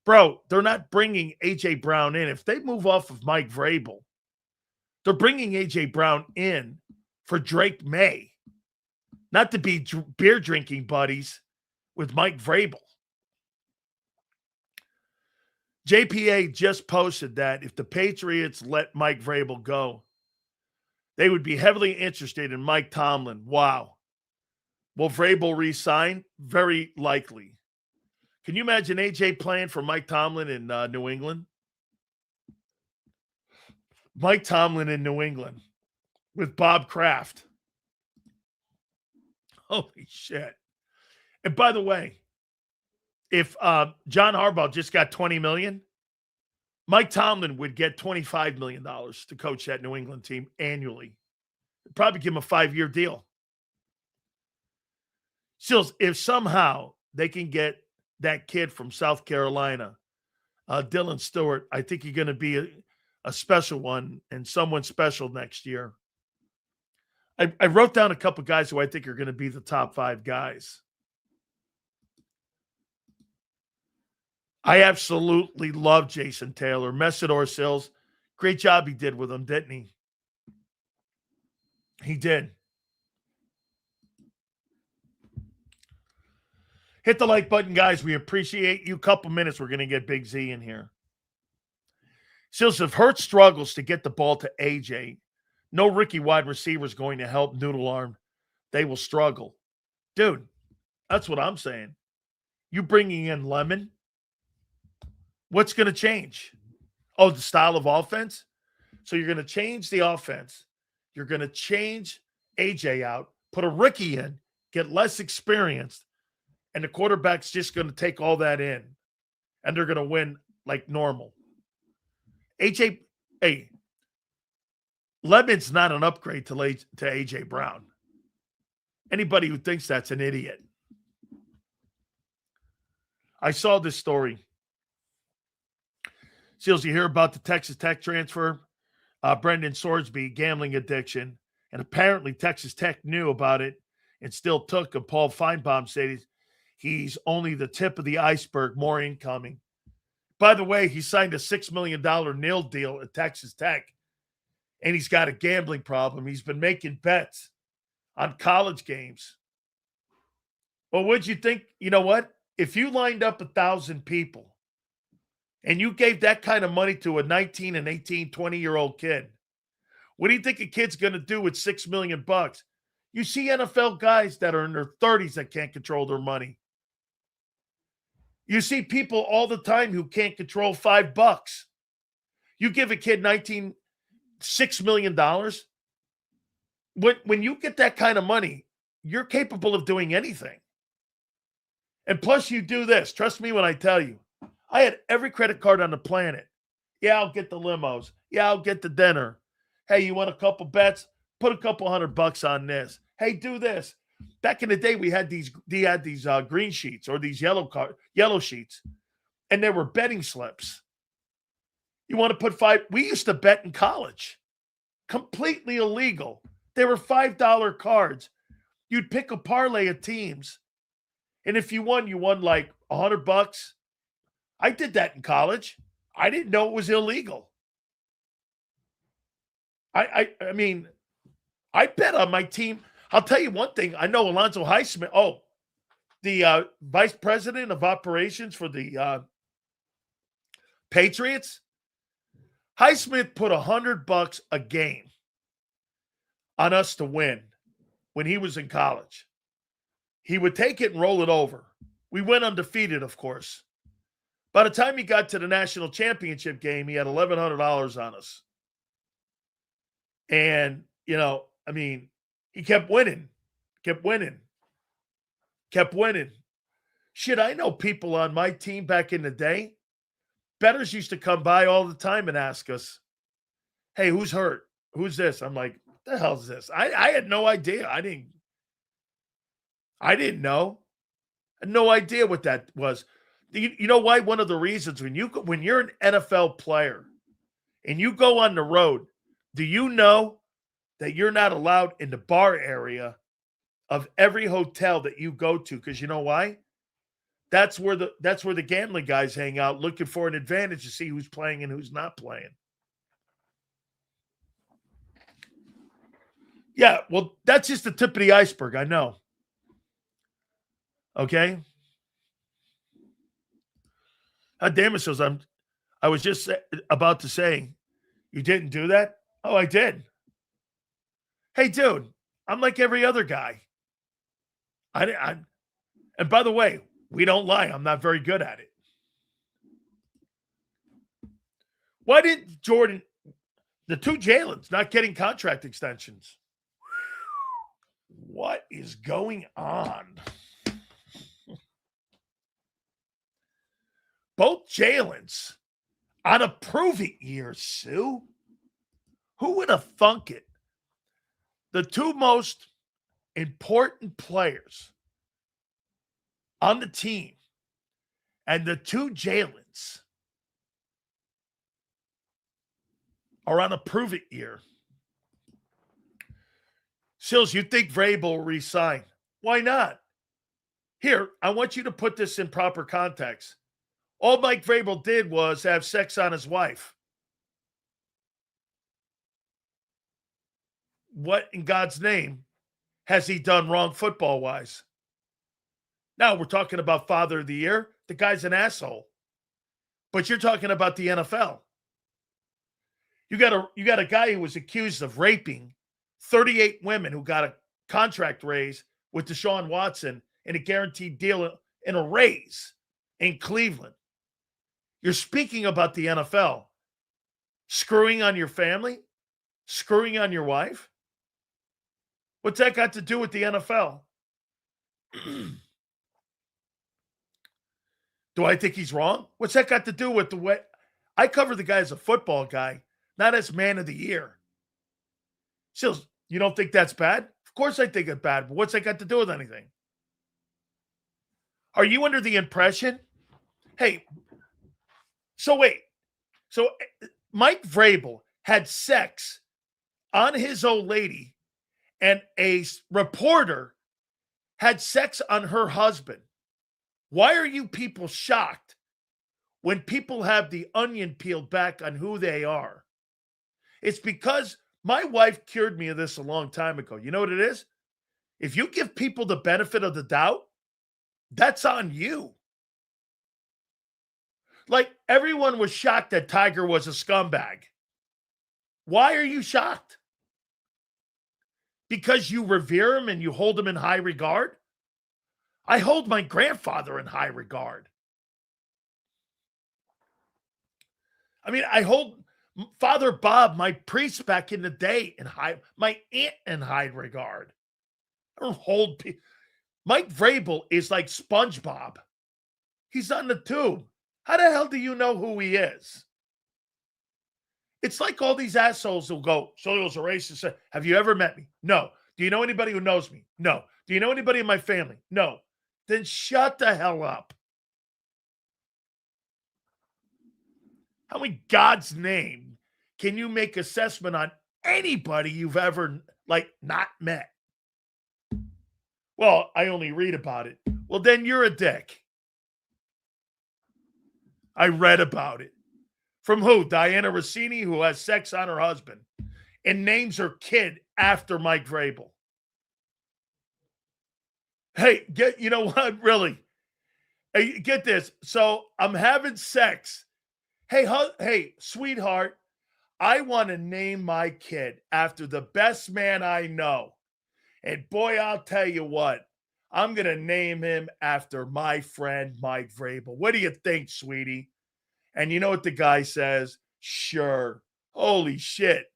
Bro, they're not bringing AJ Brown in. If they move off of Mike Vrabel, they're bringing AJ Brown in for Drake May. Not to be beer drinking buddies with Mike Vrabel. JPA just posted that if the Patriots let Mike Vrabel go, they would be heavily interested in Mike Tomlin. Wow. Will Vrabel re-sign? Very likely. Can you imagine AJ playing for Mike Tomlin in New England? Mike Tomlin in New England with Bob Kraft. Holy shit. And by the way, if John Harbaugh just got $20 million, Mike Tomlin would get $25 million to coach that New England team annually. They'd probably give him a 5-year deal. Sills, if somehow they can get that kid from South Carolina, Dylan Stewart, I think he's going to be a special one and someone special next year. I wrote down a couple guys who I think are going to be the top 5 guys. I absolutely love Jason Taylor. Messidor Sills, great job he did with him, didn't he? He did. Hit the like button, guys. We appreciate you. Couple minutes, we're going to get Big Z in here. Sills, if Hurts struggles to get the ball to AJ, no rookie wide receiver is going to help Noodle Arm. They will struggle. Dude, that's what I'm saying. You bringing in Lemon, what's going to change? Oh, the style of offense? So you're going to change the offense. You're going to change AJ out, put a rookie in, get less experienced, and the quarterback's just going to take all that in, and they're going to win like normal. AJ, hey, Lemon's not an upgrade to AJ Brown. Anybody who thinks that's an idiot. I saw this story. Seals, you hear about the Texas Tech transfer? Brendan Swordsby, gambling addiction. And apparently Texas Tech knew about it and still took him. Paul Feinbaum said he's only the tip of the iceberg, more incoming. By the way, he signed a $6 million nil deal at Texas Tech. And he's got a gambling problem. He's been making bets on college games. Well, what'd you think? You know what? If you lined up 1,000 people and you gave that kind of money to a 19 and 18, 20-year-old kid, what do you think a kid's going to do with $6 million? You see NFL guys that are in their 30s that can't control their money. You see people all the time who can't control $5. You give a kid $6 million. When you get that kind of money, you're capable of doing anything. And plus you do this. Trust me when I tell you. I had every credit card on the planet. Yeah, I'll get the limos. Yeah, I'll get the dinner. Hey, you want a couple bets? Put a couple $100 on this. Hey, do this. Back in the day, we had these green sheets or these yellow sheets, and there were betting slips. You want to put $5? We used to bet in college. Completely illegal. They were $5 cards. You'd pick a parlay of teams And if you won like $100. I did that in college. I didn't know it was illegal. I mean, I bet on my team. I'll tell you one thing. I know Alonzo Highsmith. The vice president of operations for the Patriots. Highsmith put $100 a game on us to win when he was in college. He would take it and roll it over. We went undefeated, of course. By the time he got to the national championship game, he had $1,100 on us. And, I mean, he kept winning. Shit, I know people on my team back in the day. Bettors used to come by all the time and ask us, hey, who's hurt? Who's this? I'm like, what the hell is this? I had no idea. I didn't know. I had no idea what that was. You know why? One of the reasons when you're an NFL player and you go on the road, do you know that you're not allowed in the bar area of every hotel that you go to? Because you know why? That's where the gambling guys hang out, looking for an advantage to see who's playing and who's not playing. Yeah, well, that's just the tip of the iceberg. I know. Okay. Damn it, says I was just about to say, you didn't do that? Oh, I did. Hey, dude, I'm like every other guy. And by the way, we don't lie. I'm not very good at it. Why didn't Jordan, the two Jalen's not getting contract extensions? What is going on? Both Jalen's on a prove-it year, Sue. Who would have thunk it? The two most important players on the team and the two Jalen's are on a prove-it year. Sills, you think Vrabel will resign? Why not? Here, I want you to put this in proper context. All Mike Vrabel did was have sex on his wife. What in God's name has he done wrong football-wise? Now, we're talking about Father of the Year. The guy's an asshole. But you're talking about the NFL. You got a guy who was accused of raping 38 women who got a contract raise with Deshaun Watson and a guaranteed deal and a raise in Cleveland. You're speaking about the NFL. Screwing on your family? Screwing on your wife? What's that got to do with the NFL? Do I think he's wrong? What's that got to do with the way I cover the guy as a football guy, not as man of the year? So you don't think that's bad? Of course I think it's bad, but what's that got to do with anything? Are you under the impression? Hey, so wait. So Mike Vrabel had sex on his old lady and a reporter had sex on her husband. Why are you people shocked when people have the onion peeled back on who they are? It's because my wife cured me of this a long time ago. You know what it is? If you give people the benefit of the doubt, that's on you. Like everyone was shocked that Tiger was a scumbag. Why are you shocked? Because you revere him and you hold him in high regard? I hold my grandfather in high regard. I mean, I hold Father Bob, my priest back in the day, my aunt in high regard. I don't hold people. Mike Vrabel is like SpongeBob. He's on the tube. How the hell do you know who he is? It's like all these assholes who go, Silio's a racist. Have you ever met me? No. Do you know anybody who knows me? No. Do you know anybody in my family? No. Then shut the hell up. How in God's name can you make assessment on anybody you've ever, not met? Well, I only read about it. Well, Well, then you're a dick. I read about it. From who? Diana Rossini, who has sex on her husband and names her kid after Mike Vrabel. Hey, you know what? Really? Hey, get this. So I'm having sex. Hey, sweetheart, I want to name my kid after the best man I know. And boy, I'll tell you what, I'm going to name him after my friend Mike Vrabel. What do you think, sweetie? And you know what the guy says? Sure. Holy shit.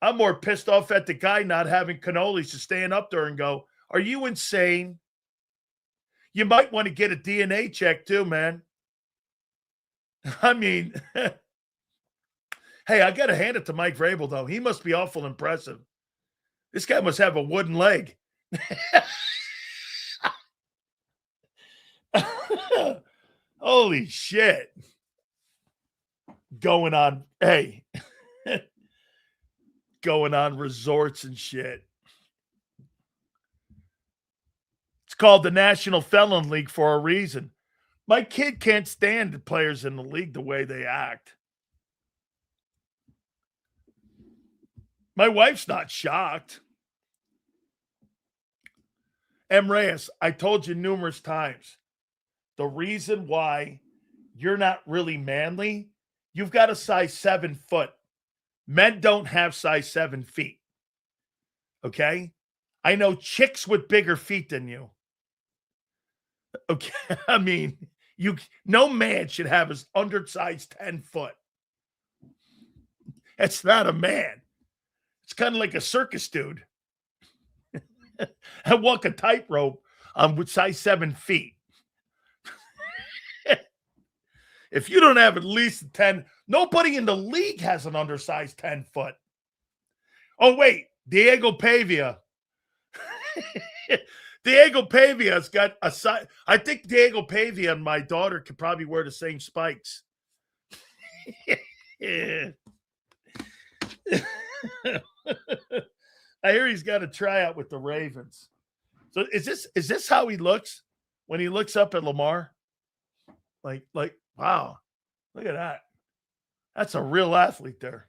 I'm more pissed off at the guy not having cannolis to stand up there and go, are you insane? You might want to get a DNA check too, man. I mean, hey, I got to hand it to Mike Vrabel, though. He must be awful impressive. This guy must have a wooden leg. Holy shit. Going on resorts and shit. It's called the National Felon League for a reason. My kid can't stand the players in the league the way they act. My wife's not shocked. M. Reyes, I told you numerous times, the reason why you're not really manly, you've got a size 7 foot. Men don't have size 7 feet. Okay? I know chicks with bigger feet than you. Okay? I mean, no man should have his undersized 10 foot. That's not a man. It's kind of like a circus dude. I walk a tightrope with size 7 feet. If you don't have at least 10, nobody in the league has an undersized 10 foot. Oh, wait, Diego Pavia. Diego Pavia's got a size. I think Diego Pavia and my daughter could probably wear the same spikes. I hear he's got a tryout with the Ravens. So is this how he looks when he looks up at Lamar? Like, wow, look at that. That's a real athlete there.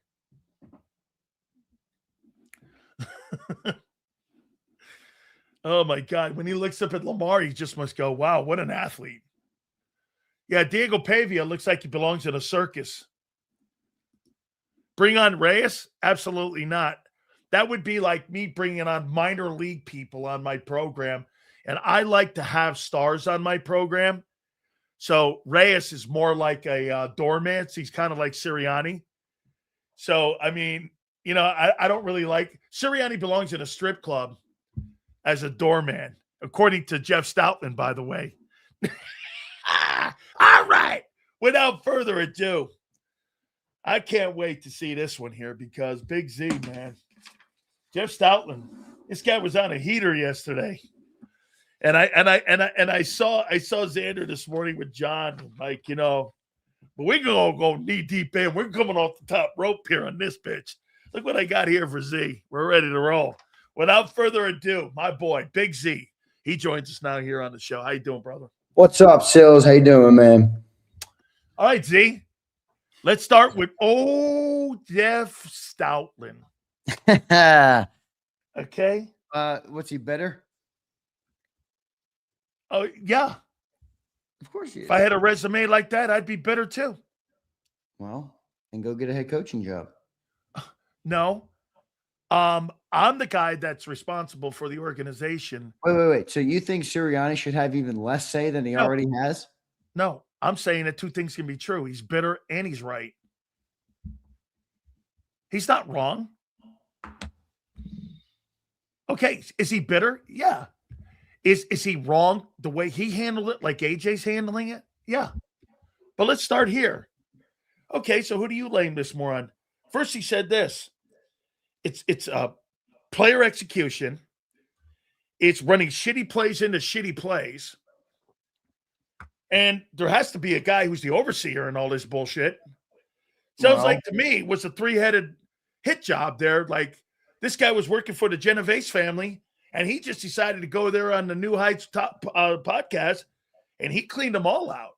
Oh my God. When he looks up at Lamar, he just must go, wow, what an athlete. Yeah, Diego Pavia looks like he belongs in a circus. Bring on Reyes? Absolutely not. That would be like me bringing on minor league people on my program. And I like to have stars on my program. So Reyes is more like a doorman. He's kind of like Sirianni. So, I mean, you know, I don't really like – Sirianni belongs in a strip club as a doorman, according to Jeff Stoutland, by the way. All right. Without further ado, I can't wait to see this one here because Big Z, man. Jeff Stoutland, this guy was on a heater yesterday. And I saw Zander this morning with John, like, you know, but we're going to go knee deep in. We're coming off the top rope here on this bitch. Look what I got here for Z. We're ready to roll. Without further ado, my boy, Big Z, he joins us now here on the show. How you doing, brother? What's up, Sills? How you doing, man? All right, Z. Let's start with Jeff Stoutland. Okay. What's he better? Oh, yeah. Of course he is. If I had a resume like that, I'd be better too. Well, and go get a head coaching job. No. I'm the guy that's responsible for the organization. Wait. So you think Sirianni should have even less say than he already has? No, I'm saying that two things can be true. He's bitter and he's right. He's not wrong. Okay, is he bitter? Yeah. Is he wrong the way he handled it, like AJ's handling it? Yeah. But let's start here. Okay, so who do you blame this more on? First, he said this. It's player execution. It's running shitty plays into shitty plays. And there has to be a guy who's the overseer in all this bullshit. Sounds like to me was a 3-headed hit job there. Like this guy was working for the Genovese family And he just decided to go there on the New Heights top podcast, and he cleaned them all out.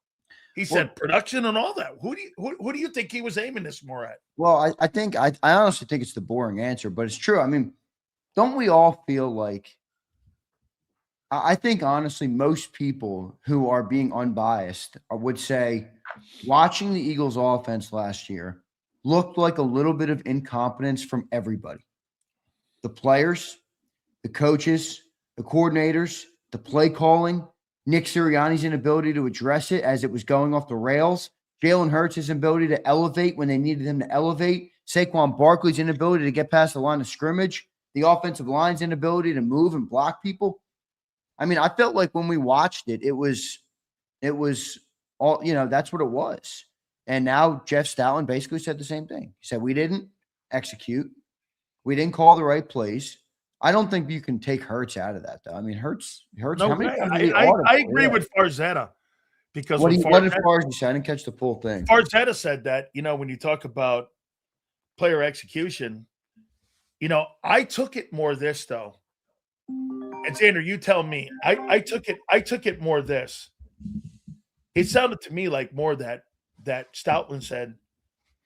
He said production and all that. Who do you think he was aiming this more at? Well, I honestly think it's the boring answer, but it's true. I mean, don't we all feel like I think honestly, most people who are being unbiased would say watching the Eagles offense last year looked like a little bit of incompetence from everybody. The players, the coaches, the coordinators, the play calling, Nick Sirianni's inability to address it as it was going off the rails, Jalen Hurts' inability to elevate when they needed him to elevate, Saquon Barkley's inability to get past the line of scrimmage, the offensive line's inability to move and block people. I mean, I felt like when we watched it, it was all, that's what it was. And now Jeff Stoutland basically said the same thing. He said, we didn't execute. We didn't call the right plays. I don't think you can take Hurts out of that, though. I mean, Hurts. No, I agree with Farzetta because what did Farzetta say? I didn't catch the full thing. Farzetta said that, when you talk about player execution, I took it more this though. And Zander, you tell me. I took it more this. It sounded to me like more that Stoutland said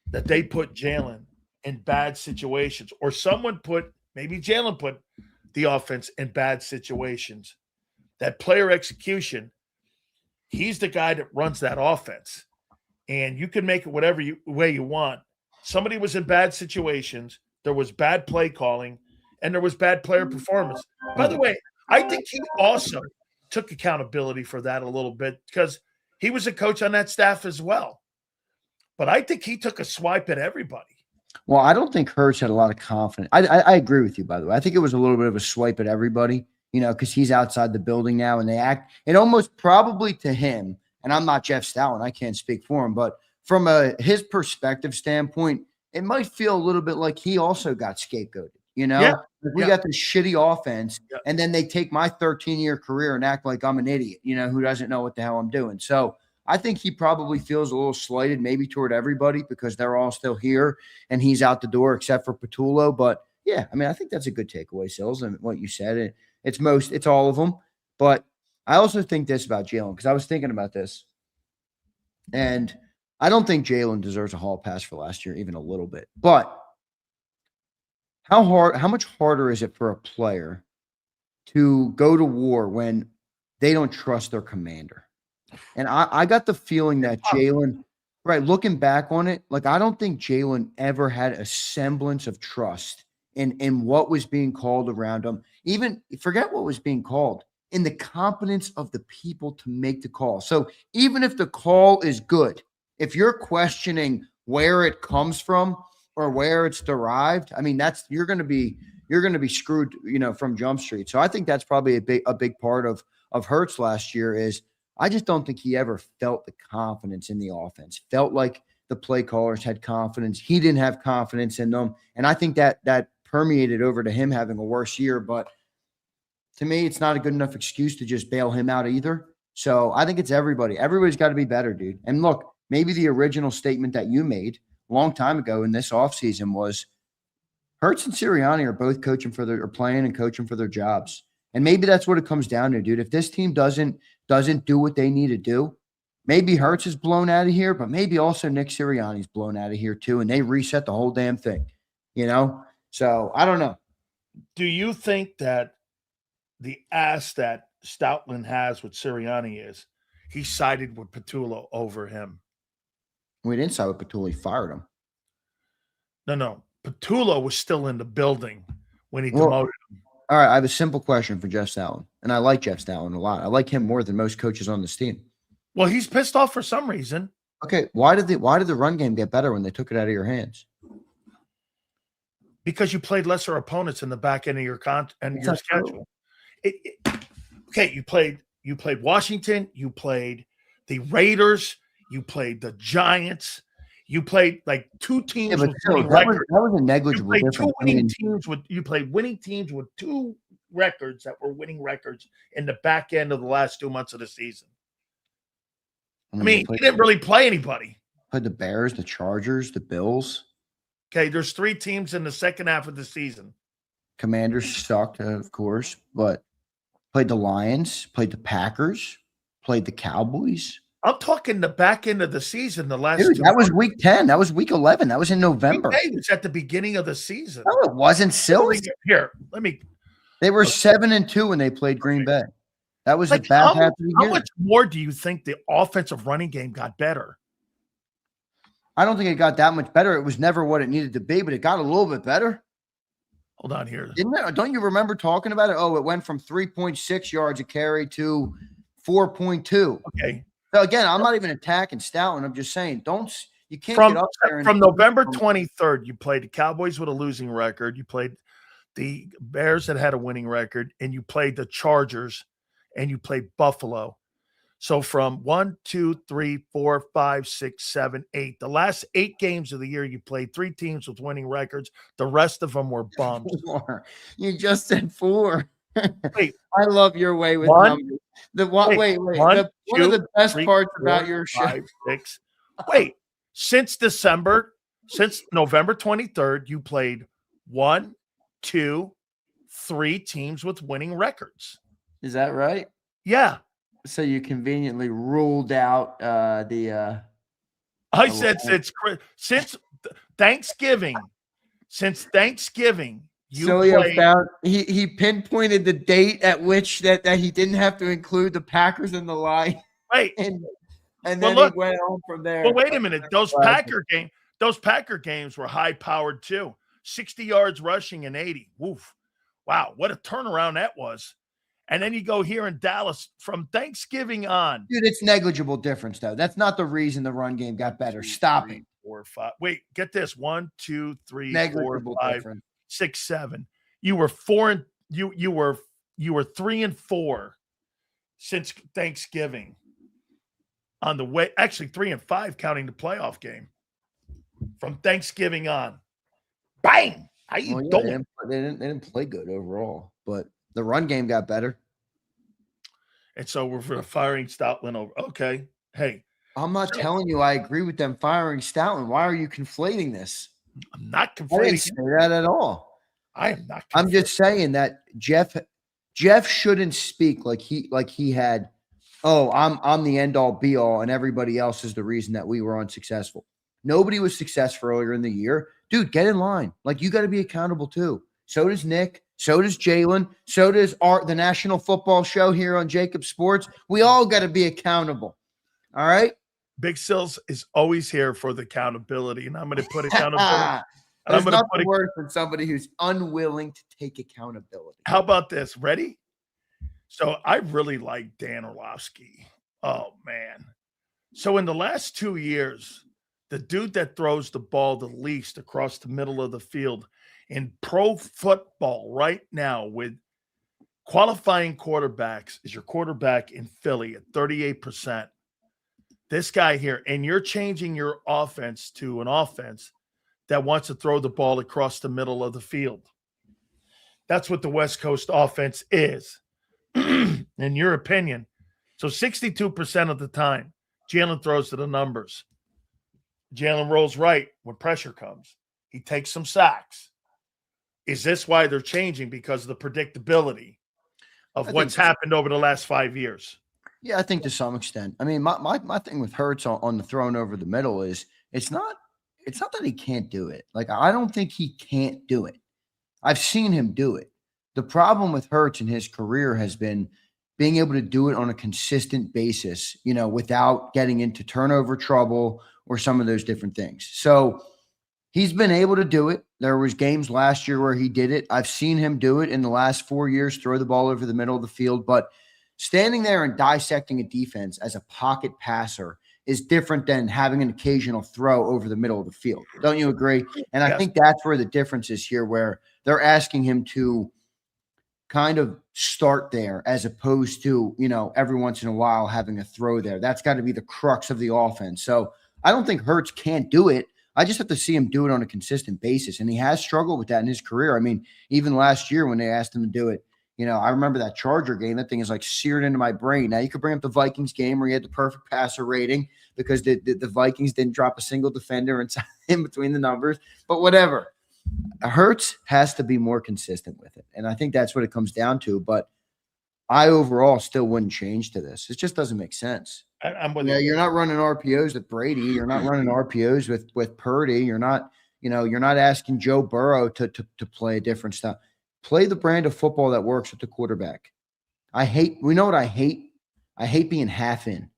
that they put Jalen in bad situations, or maybe Jalen put the offense in bad situations. That player execution, he's the guy that runs that offense. And you can make it whatever way you want. Somebody was in bad situations, there was bad play calling, and there was bad player performance. By the way, I think he also took accountability for that a little bit because he was a coach on that staff as well. But I think he took a swipe at everybody. Well, I don't think Hurts had a lot of confidence. I agree with you, by the way. I think it was a little bit of a swipe at everybody, because he's outside the building now and they act – and almost probably to him, and I'm not Jeff Stoutland, I can't speak for him, but from his perspective standpoint, it might feel a little bit like he also got scapegoated, Yeah. We got this shitty offense, and then they take my 13-year career and act like I'm an idiot, who doesn't know what the hell I'm doing. So I think he probably feels a little slighted maybe toward everybody because they're all still here and he's out the door except for Patullo. But, yeah, I mean, I think that's a good takeaway, Sills, and what you said. It's all of them. But I also think this about Jalen because I was thinking about this, and I don't think Jalen deserves a hall pass for last year even a little bit. But how much harder is it for a player to go to war when they don't trust their commander? And I got the feeling that Jalen, right, looking back on it, like I don't think Jalen ever had a semblance of trust in what was being called around him. Even forget what was being called, in the competence of the people to make the call. So even if the call is good, if you're questioning where it comes from or where it's derived, I mean, you're going to be screwed, from Jump Street. So I think that's probably a big part of Hurts last year is I just don't think he ever felt the confidence in the offense. Felt like the play callers had confidence. He didn't have confidence in them. And I think that permeated over to him having a worse year. But to me, it's not a good enough excuse to just bail him out either. So I think it's everybody. Everybody's got to be better, dude. And look, maybe the original statement that you made a long time ago in this offseason was Hurts and Sirianni are both playing and coaching for their jobs. And maybe that's what it comes down to, dude. If this team doesn't do what they need to do, maybe Hurts is blown out of here, but maybe also Nick Sirianni's blown out of here too, and they reset the whole damn thing, So I don't know. Do you think that the ass that Stoutland has with Sirianni is he sided with Patullo over him? We didn't side with Patullo. He fired him. No. Patullo was still in the building when he demoted him. All right, I have a simple question for Jeff Stoutland, and I like Jeff Stoutland a lot. I like him more than most coaches on this team. Well, he's pissed off for some reason. Okay, why did the run game get better when they took it out of your hands? Because you played lesser opponents in the back end of your schedule. Okay, you played Washington, you played the Raiders, you played the Giants. You played like two teams with winning records. That was a negligible difference. You played winning teams with two records that were winning records in the back end of the last 2 months of the season. I mean, he didn't really play anybody. Played the Bears, the Chargers, the Bills. Okay, there's three teams in the second half of the season. Commanders sucked, of course, but played the Lions, played the Packers, played the Cowboys. I'm talking the back end of the season, the last Dude, two. that was week 10. That was week 11. That was in November. It was at the beginning of the season. No, it wasn't, Sills. Here, let me. They were 7-2 when they played Green Bay. That was the back half of the year. How much more do you think the offensive running game got better? I don't think it got that much better. It was never what it needed to be, but it got a little bit better. Hold on here. Didn't it? Don't you remember talking about it? Oh, it went from 3.6 yards a carry to 4.2. Okay. So again, I'm not even attacking Stoutland. I'm just saying, you can't From, get up there. From November 23rd, you played the Cowboys with a losing record. You played the Bears that had a winning record, and you played the Chargers, and you played Buffalo. So from 1, 2, 3, 4, 5, 6, 7, 8. The last 8 games of the year, you played 3 teams with winning records. The rest of them were bums. 4. You just said 4. Wait, I love your way with numbers. Wait. One of the best parts about your show. 5, 6. Wait, since November 23rd, you played 1, 2, 3 teams with winning records. Is that right? Yeah. So you conveniently ruled out the. I said since Thanksgiving. Since Thanksgiving. Sileo found he pinpointed the date at which that he didn't have to include the Packers and the Lions. Right. And then he went on from there. Well, wait a minute. Those Packer games were high powered too. 60 yards rushing and 80. Woof. Wow, what a turnaround that was. And then you go here in Dallas from Thanksgiving on. Dude, it's negligible difference, though. That's not the reason the run game got better. Stop it. 4, 5. Wait, get this. 1, 2, 3, negligible 4, 5, difference. 6, 7. You were 4 and you were 3 and 4 since Thanksgiving. On the way, actually 3 and 5 counting the playoff game. From Thanksgiving on. Bang! How you doing? They didn't play good overall, but the run game got better. And so we're firing Stoutland over. Okay. Hey. I'm not telling you I agree with them firing Stoutland. Why are you conflating this? I'm not conflating. I didn't say that at all. I am not. I'm just saying that Jeff shouldn't speak like he had, oh, I'm the end all be all and everybody else is the reason that we were unsuccessful. Nobody was successful earlier in the year. Dude, get in line. Like, you got to be accountable too. So does Nick. So does Jalen. So does the National Football Show here on JAKIB Sports. We all got to be accountable. All right? Big Sills is always here for the accountability, and I'm going to put accountability. There's nothing worse than somebody who's unwilling to take accountability. How about this? Ready? So I really like Dan Orlovsky. Oh, man. So in the last 2 years, the dude that throws the ball the least across the middle of the field in pro football right now with qualifying quarterbacks is your quarterback in Philly at 38%. This guy here, and you're changing your offense to an offense that wants to throw the ball across the middle of the field. That's what the West Coast offense is, in your opinion. So 62% of the time, Jalen throws to the numbers. Jalen rolls right when pressure comes. He takes some sacks. Is this why they're changing? Because of the predictability of what's happened over the last 5 years? Yeah, I think to some extent. I mean, my thing with Hurts on the throwing over the middle is it's not that he can't do it. Like, I don't think he can't do it. I've seen him do it. The problem with Hurts in his career has been being able to do it on a consistent basis, without getting into turnover trouble or some of those different things. So he's been able to do it. There was games last year where he did it. I've seen him do it in the last 4 years, throw the ball over the middle of the field. But standing there and dissecting a defense as a pocket passer is different than having an occasional throw over the middle of the field. Don't you agree? And I think that's where the difference is here, where they're asking him to kind of start there as opposed to, every once in a while having a throw there. That's got to be the crux of the offense. So I don't think Hurts can't do it. I just have to see him do it on a consistent basis. And he has struggled with that in his career. I mean, even last year when they asked him to do it, I remember that Charger game. That thing is like seared into my brain. Now you could bring up the Vikings game where he had the perfect passer rating because the Vikings didn't drop a single defender in between the numbers. But whatever. Hurts has to be more consistent with it. And I think that's what it comes down to. But I overall still wouldn't change to this. It just doesn't make sense. I'm with Yeah, you. you're not running RPOs with Brady. You're not running RPOs with Purdy. You're not asking Joe Burrow to play a different style. Play the brand of football that works with the quarterback. We know what I hate? I hate being half in.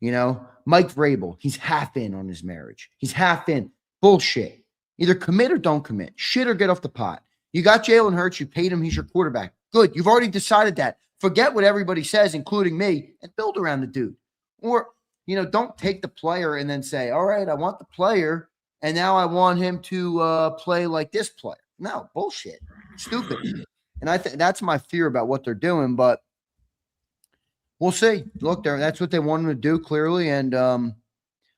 Mike Vrabel, he's half in on his marriage. He's half in. Bullshit. Either commit or don't commit. Shit or get off the pot. You got Jalen Hurts. You paid him. He's your quarterback. Good. You've already decided that. Forget what everybody says, including me, and build around the dude. Or, don't take the player and then say, all right, I want the player, and now I want him to play like this player. No, bullshit. Stupid. And I think that's my fear about what they're doing, but we'll see. Look, that's what they want him to do, clearly, and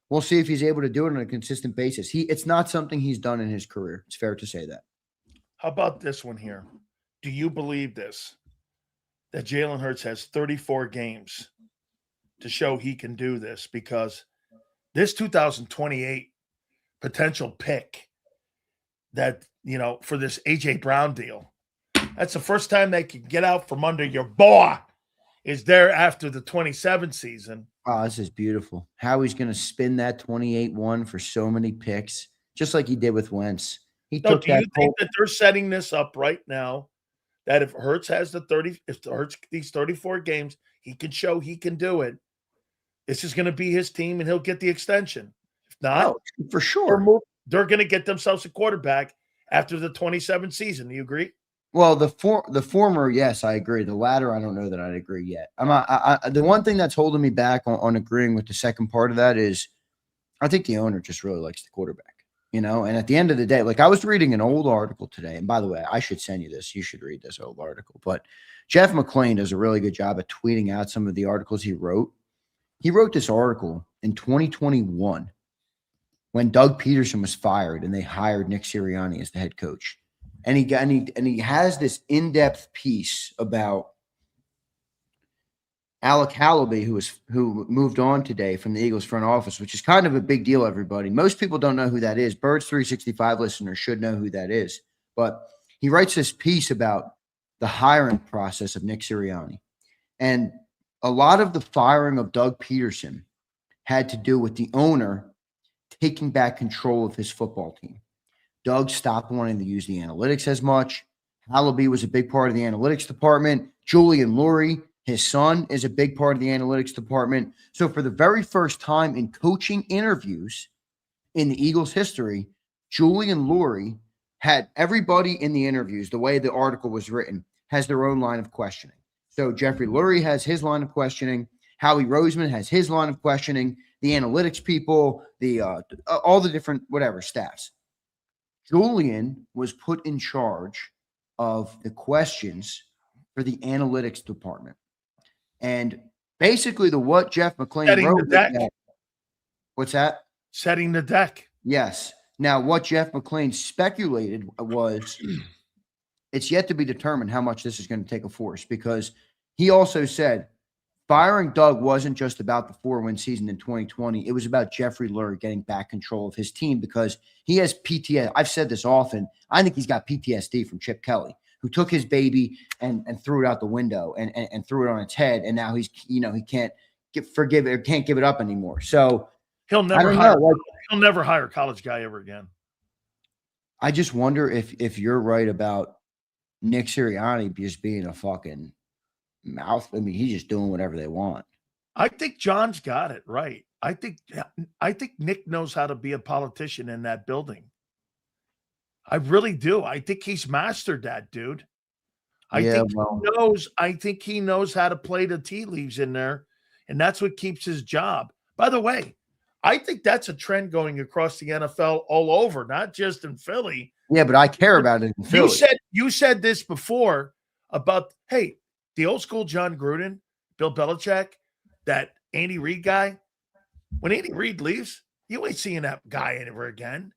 we'll see if he's able to do it on a consistent basis. It's not something he's done in his career. It's fair to say that. How about this one here? Do you believe this? That Jalen Hurts has 34 games to show he can do this, because this 2028 potential pick that, for this A.J. Brown deal, that's the first time they can get out from under your boy is there after the 27 season. Oh, this is beautiful. How he's going to spin that 28-1 for so many picks, just like he did with Wentz. Do you think that they're setting this up right now, that if Hurts has these 34 games, he can show he can do it? This is going to be his team, and he'll get the extension. If not, for sure, they're going to get themselves a quarterback after the 27 season. Do you agree? Well, the former, yes, I agree. The latter, I don't know that I'd agree yet. The one thing that's holding me back on agreeing with the second part of that is I think the owner just really likes the quarterback. And at the end of the day, like I was reading an old article today, and by the way, I should send you this. You should read this old article. But Jeff McClain does a really good job at tweeting out some of the articles he wrote. He wrote this article in 2021 when Doug Peterson was fired and they hired Nick Sirianni as the head coach. And he has this in-depth piece about Alec Hallaby, who moved on today from the Eagles front office, which is kind of a big deal, everybody. Most people don't know who that is. Birds 365 listeners should know who that is. But he writes this piece about the hiring process of Nick Sirianni. And a lot of the firing of Doug Peterson had to do with the owner taking back control of his football team. Doug stopped wanting to use the analytics as much. Hallaby was a big part of the analytics department. Julian Lurie, his son, is a big part of the analytics department. So for the very first time in coaching interviews in the Eagles' history, Julian Lurie had everybody in the interviews, the way the article was written, has their own line of questioning. So Jeffrey Lurie has his line of questioning. Howie Roseman has his line of questioning. The analytics people, all the different staffs. Julian was put in charge of the questions for the analytics department. And basically what Jeff McClain wrote. What's that? Setting the deck. Yes. Now, what Jeff McClain speculated was it's yet to be determined how much this is going to take a force, because he also said firing Doug wasn't just about the 4-win season in 2020. It was about Jeffrey Lurie getting back control of his team, because he has PTSD. I've said this often. I think he's got PTSD from Chip Kelly, who took his baby and threw it out the window and threw it on its head. And now he can't forgive it or can't give it up anymore. So he'll never hire a college guy ever again. I just wonder if you're right about Nick Sirianni just being a fucking mouth. I mean, he's just doing whatever they want. I think John's got it right. I think Nick knows how to be a politician in that building. I really do. I think he's mastered that, dude. I think he knows how to play the tea leaves in there, and that's what keeps his job. By the way, I think that's a trend going across the NFL all over, not just in Philly. Yeah, but I care about it in Philly. You said this before about, hey, the old school John Gruden, Bill Belichick, that Andy Reid guy. When Andy Reid leaves, you ain't seeing that guy ever again.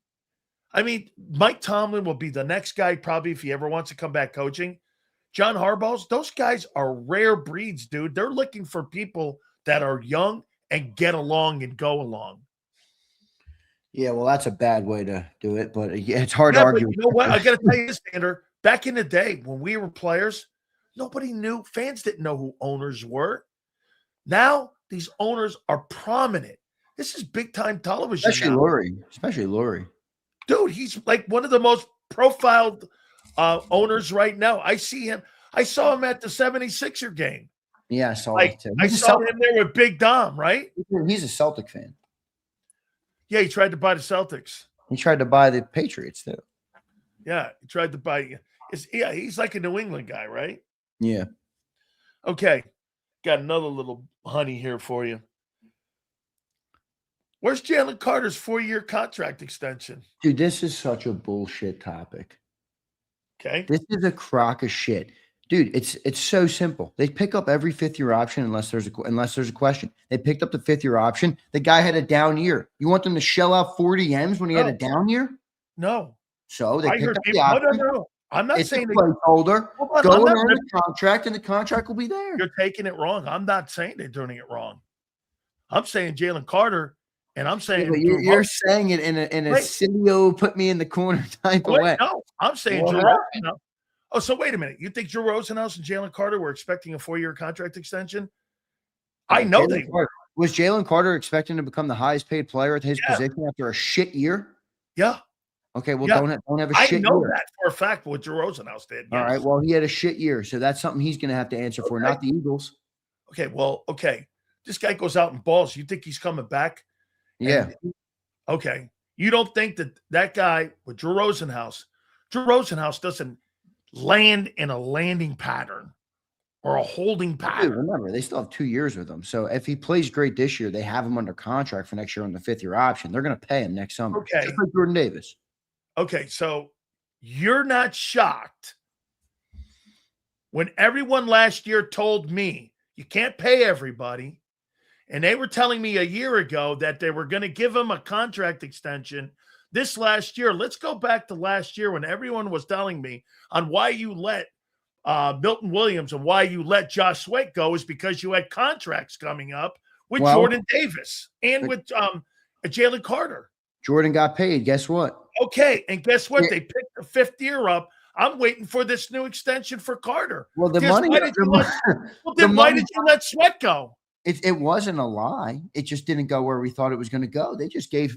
I mean, Mike Tomlin will be the next guy probably if he ever wants to come back coaching. John Harbaugh's, those guys are rare breeds, dude. They're looking for people that are young and get along and go along. Yeah, well, that's a bad way to do it, but it's hard to Yeah, but argue. you know what? I got to tell you this, Zander. Back in the day when we were players, nobody knew. Fans didn't know who owners were. Now these owners are prominent. This is big time television Especially now. Laurie. Dude, he's like one of the most profiled owners right now. I see him. I saw him at the 76er game. Yeah, I saw Like, that too. I saw him there with Big Dom, right? He's a Celtic fan. Yeah, he tried to buy the Celtics. He tried to buy the Patriots too. Yeah, he tried to buy. He's like a New England guy, right? Yeah. Okay, got another little honey here for you. Where's Jalen Carter's 4-year contract extension? Dude, this is such a bullshit topic. Okay. This is a crock of shit. Dude, it's so simple. They pick up every 5th-year option unless there's a question. They picked up the 5th-year option. The guy had a down year. You want them to shell out 40 M's when he had a down year? No. So they I picked heard up the people. option. No. I'm not It's saying a placeholder. Hold on, Go I'm and not earn the contract, and the contract will be there. You're taking it wrong. I'm not saying they're doing it wrong. I'm saying Jalen Carter, and I'm saying you're saying it in a Sileo put me in the corner type of way. No, I'm saying Drew Rosenhaus. Oh, so wait a minute. You think Drew Rosenhaus and Jalen Carter were expecting a 4-year contract extension? I know they were. Was Jalen Carter expecting to become the highest paid player at his position after a shit year? Yeah. Okay, well, don't have a shit year. I know that for a fact what Drew Rosenhaus did. All right, well, he had a shit year, so that's something he's going to have to answer for, not the Eagles. Okay. This guy goes out and balls. You think he's coming back? Yeah. Okay. You don't think that guy with Drew Rosenhaus doesn't land in a landing pattern or a holding pattern. Dude, remember, they still have 2 years with him. So if he plays great this year, they have him under contract for next year on the 5th-year option. They're going to pay him next summer. Okay. Just like Jordan Davis. Okay, so you're not shocked when everyone last year told me you can't pay everybody, and they were telling me a year ago that they were going to give him a contract extension this last year. Let's go back to last year when everyone was telling me on why you let Milton Williams and why you let Josh Sweat go is because you had contracts coming up with Jordan Davis and with Jalen Carter. Jordan got paid. Guess what? Okay, and guess what? They picked the 5th year up. I'm waiting for this new extension for Carter. Well, why did you let Sweat go? It wasn't a lie. It just didn't go where we thought it was going to go. They just gave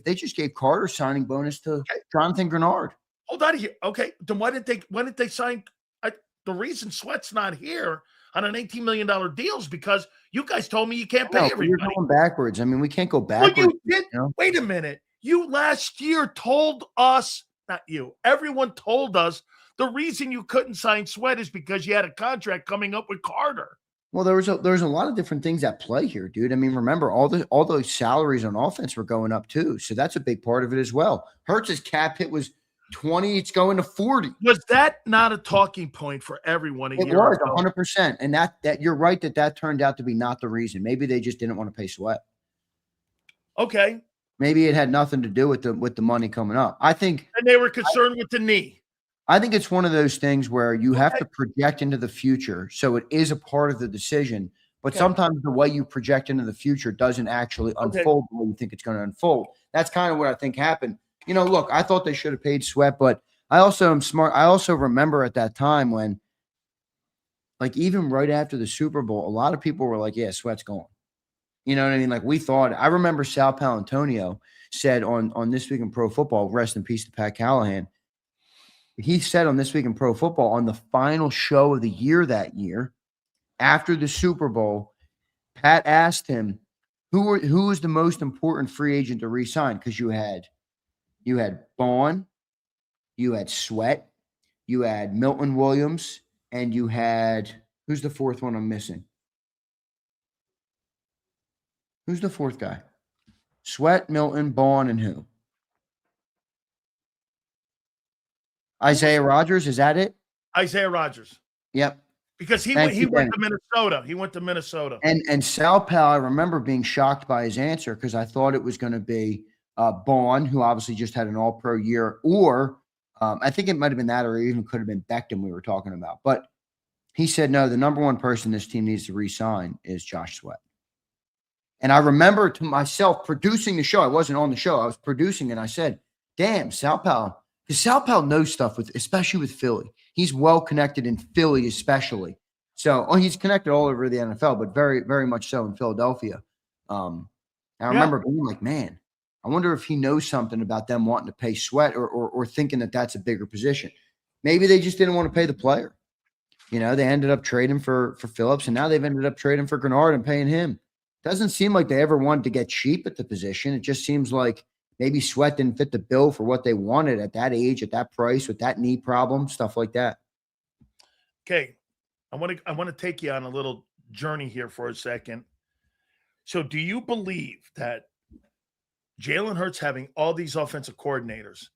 Carter signing bonus to Jonathan Grenard. Hold on here. Okay, then why didn't they sign? The reason Sweat's not here on an $18 million deal is because you guys told me you can't pay everybody. You're going backwards. I mean, we can't go backwards. Well, you did. You know? Wait a minute. You last year told us, not you, everyone told us the reason you couldn't sign Sweat is because you had a contract coming up with Carter. Well, there was a lot of different things at play here, dude. I mean, remember all those salaries on offense were going up too, so that's a big part of it as well. Hurts' cap hit was 20; it's going to 40. Was that not a talking point for everyone? It was 100%, and that you're right that turned out to be not the reason. Maybe they just didn't want to pay Sweat. Okay. Maybe it had nothing to do with the money coming up. I think, and they were concerned with the knee. I think it's one of those things where you have to project into the future, so it is a part of the decision. But sometimes the way you project into the future doesn't actually unfold the way you think it's going to unfold. That's kind of what I think happened. You know, look, I thought they should have paid Sweat, but I also am smart. I also remember at that time when, like, even right after the Super Bowl, a lot of people were like, "Yeah, Sweat's gone." You know what I mean? Like, we thought. I remember Sal Palantonio said on This Week in Pro Football, rest in peace to Pat Callahan. He said on This Week in Pro Football, on the final show of the year that year, after the Super Bowl, Pat asked him, who was the most important free agent to re-sign? Because you had Bond, you had Sweat, you had Milton Williams, and you had, who's the fourth one I'm missing? Who's the fourth guy? Sweat, Milton, Bond, and who? Isaiah Rodgers, is that it? Isaiah Rodgers. Yep. Because he went to Minnesota. He went to Minnesota. And Sal Pal, I remember being shocked by his answer because I thought it was going to be Bond, who obviously just had an all-pro year, or I think it might have been that, or even could have been Beckham we were talking about. But he said, no, the number one person this team needs to re-sign is Josh Sweat. And I remember to myself producing the show. I wasn't on the show. I was producing, and I said, damn, Sal Pal, because Sal Pal knows stuff especially with Philly. He's well connected in Philly, especially. So he's connected all over the NFL, but very, very much so in Philadelphia. I remember being like, man, I wonder if he knows something about them wanting to pay Sweat or thinking that that's a bigger position. Maybe they just didn't want to pay the player. They ended up trading for Phillips, and now they've ended up trading for Grenard and paying him. Doesn't seem like they ever wanted to get cheap at the position. It just seems like maybe Sweat didn't fit the bill for what they wanted at that age, at that price, with that knee problem, stuff like that. Okay. I want to take you on a little journey here for a second. So do you believe that Jalen Hurts having all these offensive coordinators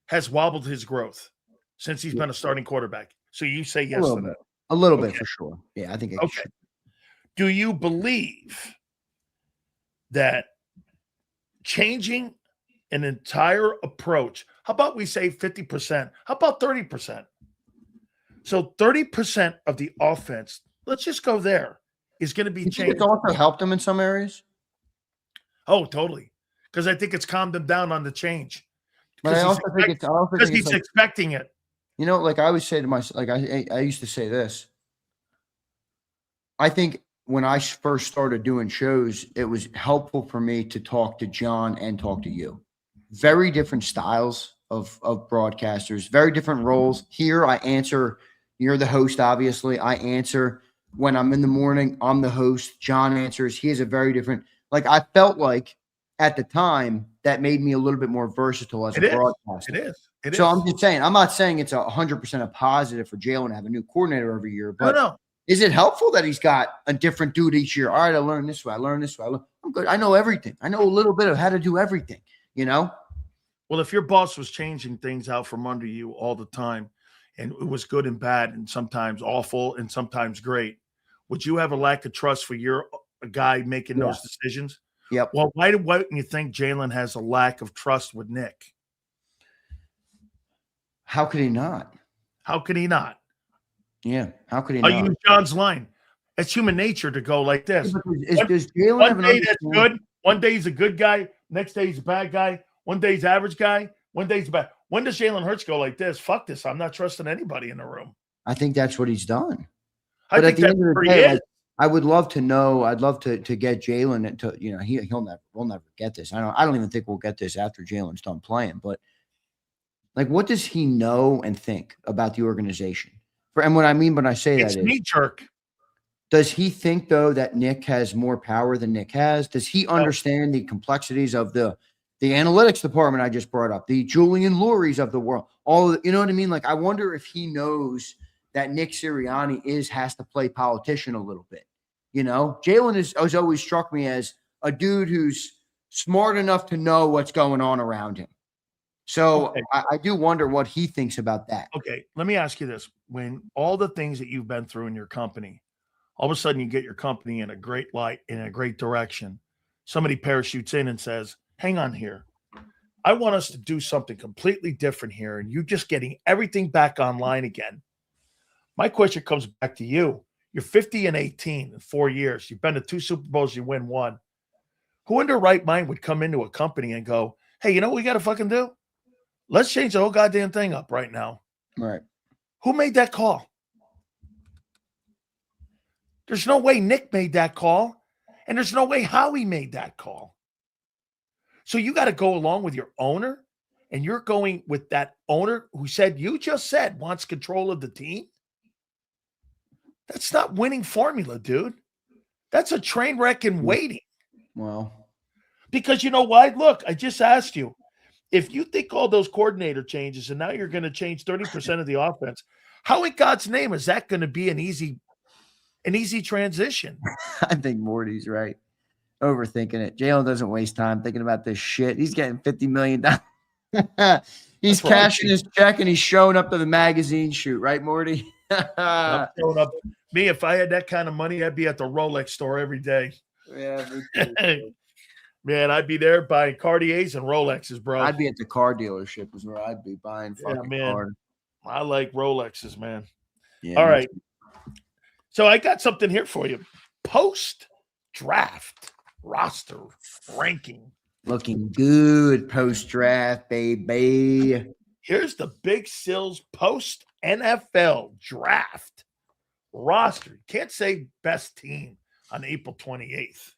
has wobbled his growth since he's been a starting quarterback? So you say yes to that? A little bit for sure. Yeah, I think it should. Do you believe that changing an entire approach, how about we say 50%? How about 30%? So 30% of the offense, let's just go there, is going to be changed. It's also helped them in some areas. Oh, totally. Because I think it's calmed them down on the change. But I also think it's because he's expecting it. Like I always say to myself, like I used to say this. I think when I first started doing shows, it was helpful for me to talk to John and talk to you. Very different styles of broadcasters, very different roles. Here I answer, you're the host, obviously. I answer when I'm in the morning, I'm the host. John answers. He has a very different, like I felt like at the time that made me a little bit more versatile as a broadcaster. It is. So I'm just saying, I'm not saying it's 100% a positive for Jalen to have a new coordinator every year, but no. Is it helpful that he's got a different dude each year? All right, I learned this way. I'm good. I know everything. I know a little bit of how to do everything, Well, if your boss was changing things out from under you all the time, and it was good and bad and sometimes awful and sometimes great, would you have a lack of trust for your guy making those decisions? Yep. Well, why do you think Jalen has a lack of trust with Nick? How could he not? How could he not? Yeah. How could he not? I'll use John's line. It's human nature to go like this. Does Jalen have one day that's good. One day he's a good guy. Next day he's a bad guy. One day he's average guy. One day he's bad. When does Jalen Hurts go like this? Fuck this. I'm not trusting anybody in the room. I think that's what he's done. But at the end of the day, I would love to know. I'd love to get Jalen to, we'll never get this. I don't even think we'll get this after Jalen's done playing. But like, what does he know and think about the organization? And what I mean when I say it's that is knee jerk. Does he think though that Nick has more power than Nick has? Does he understand the complexities of the analytics department I just brought up, the Julian Lurie's of the world? You know what I mean? Like, I wonder if he knows that Nick Sirianni has to play politician a little bit. Jalen has always struck me as a dude who's smart enough to know what's going on around him. So I do wonder what he thinks about that. Okay, let me ask you this. When all the things that you've been through in your company, all of a sudden you get your company in a great light, in a great direction, somebody parachutes in and says, hang on here. I want us to do something completely different here, and you're just getting everything back online again. My question comes back to you. You're 50-18 in 4 years. You've been to 2 Super Bowls. You win 1. Who in their right mind would come into a company and go, hey, you know what we got to fucking do? Let's change the whole goddamn thing up right now. Right. Who made that call? There's no way Nick made that call, and there's no way Howie made that call. So you got to go along with your owner, and you're going with that owner who you just said wants control of the team. That's not winning formula, dude. That's a train wreck in waiting. Well, because you know why? Look, I just asked you. If you think all those coordinator changes and now you're going to change 30% of the offense, how in God's name is that going to be an easy transition? I think Morty's right. Overthinking it. Jalen doesn't waste time thinking about this shit. He's getting $50 million. He's cashing his check and he's showing up to the magazine shoot, right, Morty? I'm showing up. Me, if I had that kind of money, I'd be at the Rolex store every day. Yeah, me too. Man, I'd be there buying Cartiers and Rolexes, bro. I'd be at the car dealership is where I'd be buying fucking cars. I like Rolexes, man. Yeah, all right. So I got something here for you. Post-draft. roster ranking. Looking good post-draft, baby. Here's the Big Sills post-NFL draft roster. Can't say best team on April 28th,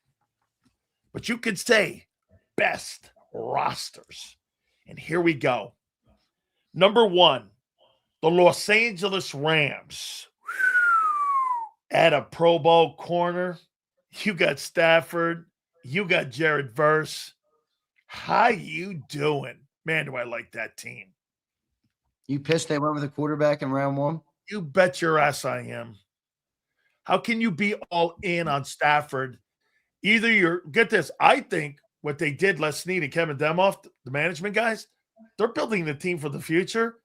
but you could say best rosters. And here we go. Number 1, the Los Angeles Rams. At a Pro Bowl corner, you got Stafford, you got Jared Verse. How you doing? Man, do I like that team. You pissed they went with a quarterback in round 1? You bet your ass I am. How can you be all in on Stafford? Either you're, get this, I think what they did, Les Snead and Kevin Demoff, the management guys, they're building the team for the future.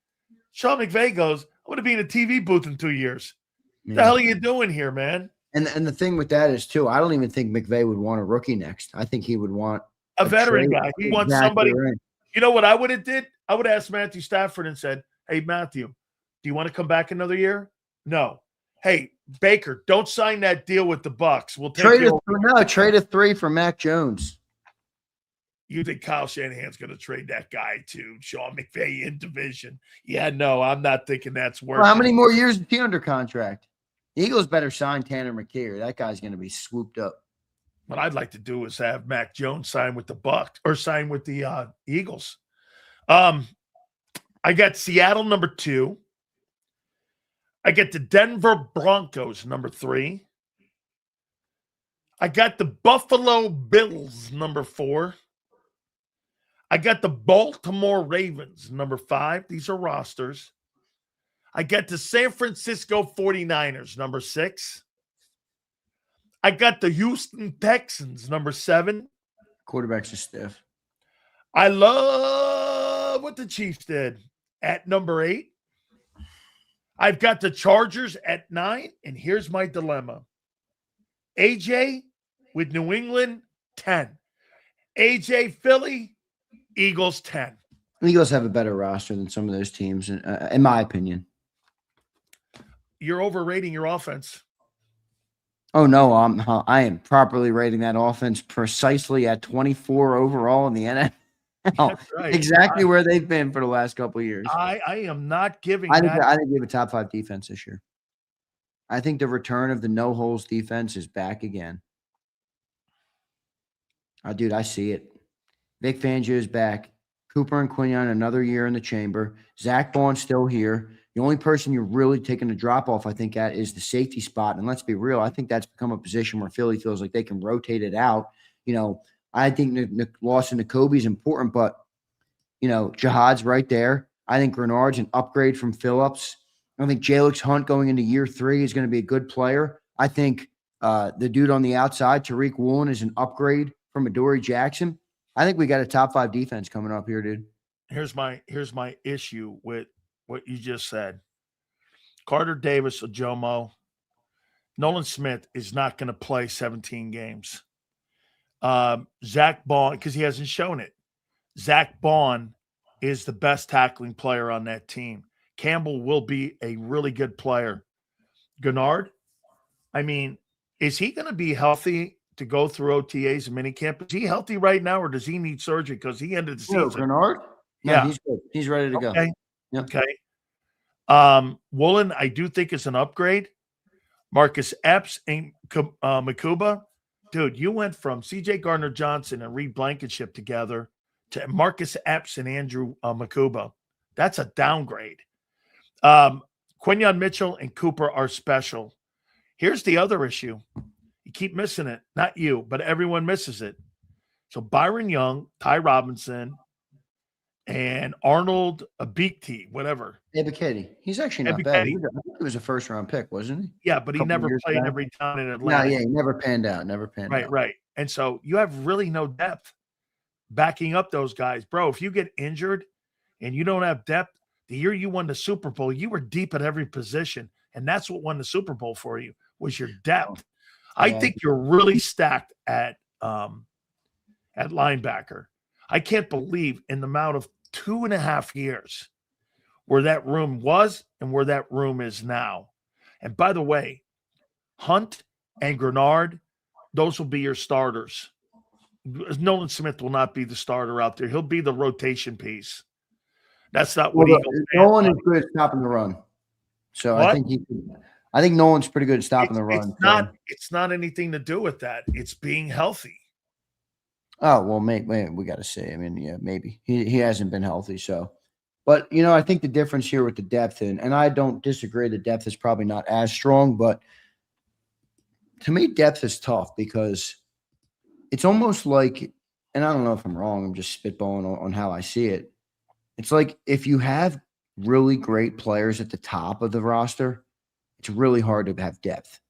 Sean McVay goes, I'm going to be in a TV booth in 2 years. What the hell are you doing here, man? And the thing with that is, too, I don't even think McVay would want a rookie next. I think he would want a veteran guy. He wants somebody. Right. You know what I would have did? I would have asked Matthew Stafford and said, hey, Matthew, do you want to come back another year? No. Hey, Baker, don't sign that deal with the Bucks. We'll take trade a 3 for Mac Jones. You think Kyle Shanahan's going to trade that guy to Sean McVay in division? Yeah, no, I'm not thinking that's worth. Well, how many more years is he under contract? The Eagles better sign Tanner McKee. That guy's going to be swooped up. What I'd like to do is have Mac Jones sign with the Bucks or sign with the Eagles. I got Seattle number 2. I get the Denver Broncos number 3. I got the Buffalo Bills number 4. I got the Baltimore Ravens number 5. These are rosters. I got the San Francisco 49ers number 6. I got the Houston Texans number 7. Quarterbacks are stiff. I love what the Chiefs did at number 8. I've got the Chargers at 9, and here's my dilemma. AJ with New England, 10. AJ Philly, Eagles, 10. The Eagles have a better roster than some of those teams, in my opinion. You're overrating your offense. Oh, no, I am properly rating that offense precisely at 24 overall in the NFL. Right. Exactly where they've been for the last couple of years. I am not giving I think we have a top 5 defense this year. I think the return of the no-holes defense is back again. Dude, I see it. Vic Fangio is back. Cooper and Quinion another year in the chamber. Zach Baughn's still here. The only person you're really taking a drop off, I think, at is the safety spot. And let's be real, I think that's become a position where Philly feels like they can rotate it out. You know, I think the loss in Nakobe is important, but, you know, Jihad's right there. I think Grenard's an upgrade from Phillips. I think Jalix Hunt going into year 3 is going to be a good player. I think the dude on the outside, Tariq Woolen, is an upgrade from Adoree Jackson. I think we got a top 5 defense coming up here, dude. Here's my issue with what you just said. Carter Davis or Jomo, Nolan Smith is not going to play 17 games. Zach Baughan, because he hasn't shown it. Zach Baughan is the best tackling player on that team. Campbell will be a really good player. Gennard, I mean, is he going to be healthy to go through OTAs and minicamp? Is he healthy right now, or does he need surgery because he ended the season? Gennard? No, yeah, he's good. He's ready to go. Yep. Okay. Woolen, I do think is an upgrade. Marcus Epps and Makuba. Dude, you went from C.J. Gardner-Johnson and Reed Blankenship together to Marcus Epps and Andrew Makuba. That's a downgrade. Quinion Mitchell and Cooper are special. Here's the other issue. You keep missing it. Not you, but everyone misses it. So Byron Young, Ty Robinson, and Arnold Abikti, whatever. Ebiketie. He's actually not bad. He was a first-round pick, wasn't he? Yeah, but he never played every time in Atlanta. No, yeah, he never panned out. Right. And so you have really no depth backing up those guys. Bro, if you get injured and you don't have depth, the year you won the Super Bowl, you were deep at every position, and that's what won the Super Bowl for you, was your depth. I think you're really stacked at linebacker. I can't believe in the amount of 2.5 years where that room was and where that room is now. And by the way, Hunt and Grenard, those will be your starters. Nolan Smith will not be the starter out there. He'll be the rotation piece. That's not Well, what Eagles Nolan is good at stopping the run. So What? I think Nolan's pretty good at stopping the run. It's not anything to do with that. It's being healthy. Oh, well, maybe we got to see. I mean, yeah, maybe he hasn't been healthy. So, but I think the difference here with the depth, and I don't disagree, the depth is probably not as strong, but to me, depth is tough because it's almost like, and I don't know if I'm wrong, I'm just spitballing on how I see it. It's like if you have really great players at the top of the roster, it's really hard to have depth.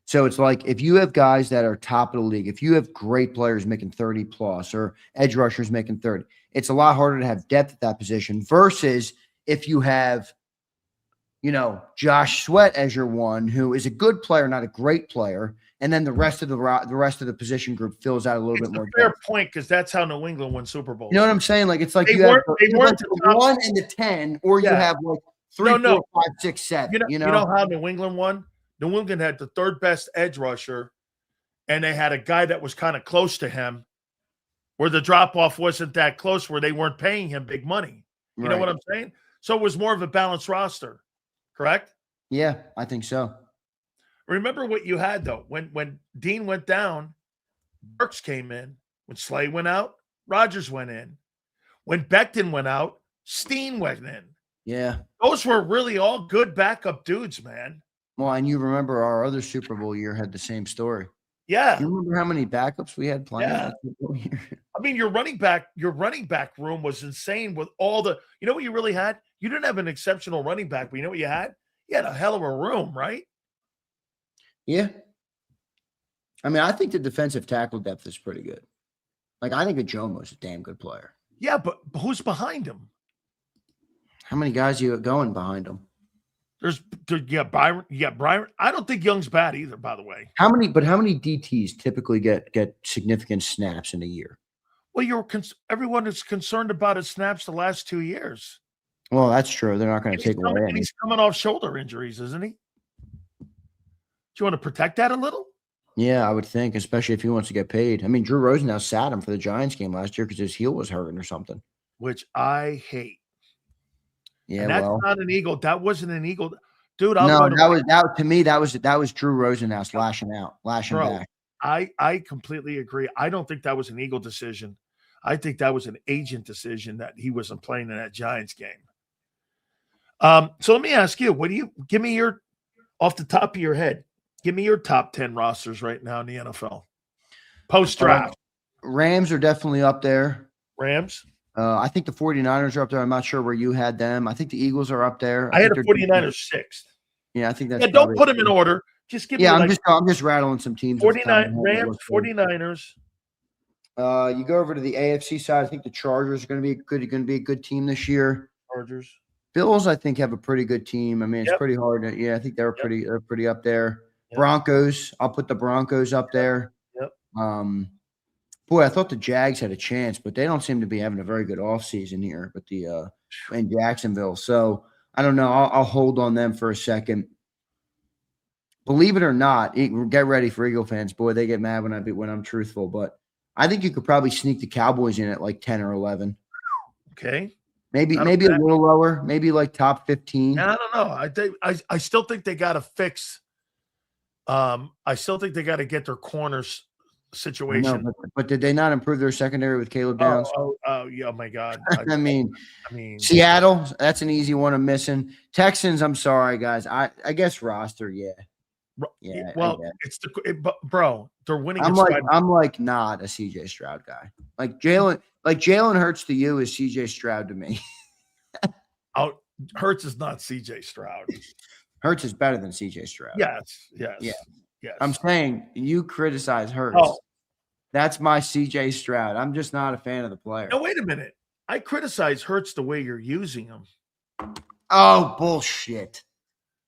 So it's like if you have guys that are top of the league, if you have great players making 30 plus or edge rushers making 30, it's a lot harder to have depth at that position versus if you have, Josh Sweat as your one, who is a good player, not a great player, and then the rest of the position group fills out a little bit more. Fair point, because that's how New England won Super Bowls. You know what I'm saying? Like it's like they you have weren't the 1 and the 10, or you have like 3, 4, 5, 6, 7. You know how New England won? New England had the third best edge rusher, and they had a guy that was kind of close to him, where the drop off wasn't that close, where they weren't paying him big money. You know what I'm saying? So it was more of a balanced roster, correct? Yeah, I think so. Remember what you had though when Dean went down, Burks came in. When Slay went out, Rodgers went in. When Becton went out, Steen went in. Yeah, those were really all good backup dudes, man. Well, and you remember our other Super Bowl year had the same story. Yeah. Do you remember how many backups we had playing that Super Bowl year? I mean, your running back room was insane with all the, what you really had? You didn't have an exceptional running back, but you know what you had? You had a hell of a room, right? Yeah. I mean, I think the defensive tackle depth is pretty good. Like, I think Ajomo's a damn good player. Yeah, but who's behind him? How many guys you got going behind him? Byron. You got Byron. I don't think Young's bad either, by the way. How many DTs typically get significant snaps in a year? Well, everyone is concerned about his snaps the last 2 years. Well, that's true. They're not going to take away. And he's coming off shoulder injuries, isn't he? Do you want to protect that a little? Yeah, I would think, especially if he wants to get paid. I mean, Drew Rosenau sat him for the Giants game last year because his heel was hurting or something. Which I hate. Yeah, and that's not an Eagle. That wasn't an Eagle, dude. That was Drew Rosenhaus lashing back. I completely agree. I don't think that was an Eagle decision. I think that was an agent decision that he wasn't playing in that Giants game. So let me ask you, give me your, off the top of your head, give me your top 10 rosters right now in the NFL post draft. Rams are definitely up there. Rams. I think the 49ers are up there. I'm not sure where you had them. I think the Eagles are up there. I had the 49ers sixth. Yeah, I think that's. Yeah, don't put them in order. Just give me. Yeah, I'm just rattling some teams. 49 Rams, 49ers. You go over to the AFC side. I think the Chargers are going to be a good team this year. Chargers. Bills, I think, have a pretty good team. I mean, it's pretty hard. I think they're pretty up there. Yep. Broncos, I'll put the Broncos up there. Yep. Boy, I thought the Jags had a chance, but they don't seem to be having a very good offseason here with in Jacksonville. So I don't know. I'll hold on them for a second. Believe it or not, get ready for Eagle fans. Boy, they get mad when I'm truthful, but I think you could probably sneak the Cowboys in at like 10 or 11. Okay. Maybe a little lower, maybe like top 15. I don't know. I still think they got to fix. I still think they got to get their corners situation. But did they not improve their secondary with Caleb Downs? Yeah, oh my God. I mean, Seattle, that's an easy one I'm missing. Texans, I'm sorry, guys. I guess roster, yeah. Well, bro, they're winning. I'm like not a CJ Stroud guy. Like Jalen Hurts to you is CJ Stroud to me. Hurts is not CJ Stroud. Hurts is better than CJ Stroud. Yes. I'm saying you criticize Hurts. Oh. That's my CJ Stroud. I'm just not a fan of the player. No, wait a minute. I criticize Hurts the way you're using him. Oh, bullshit.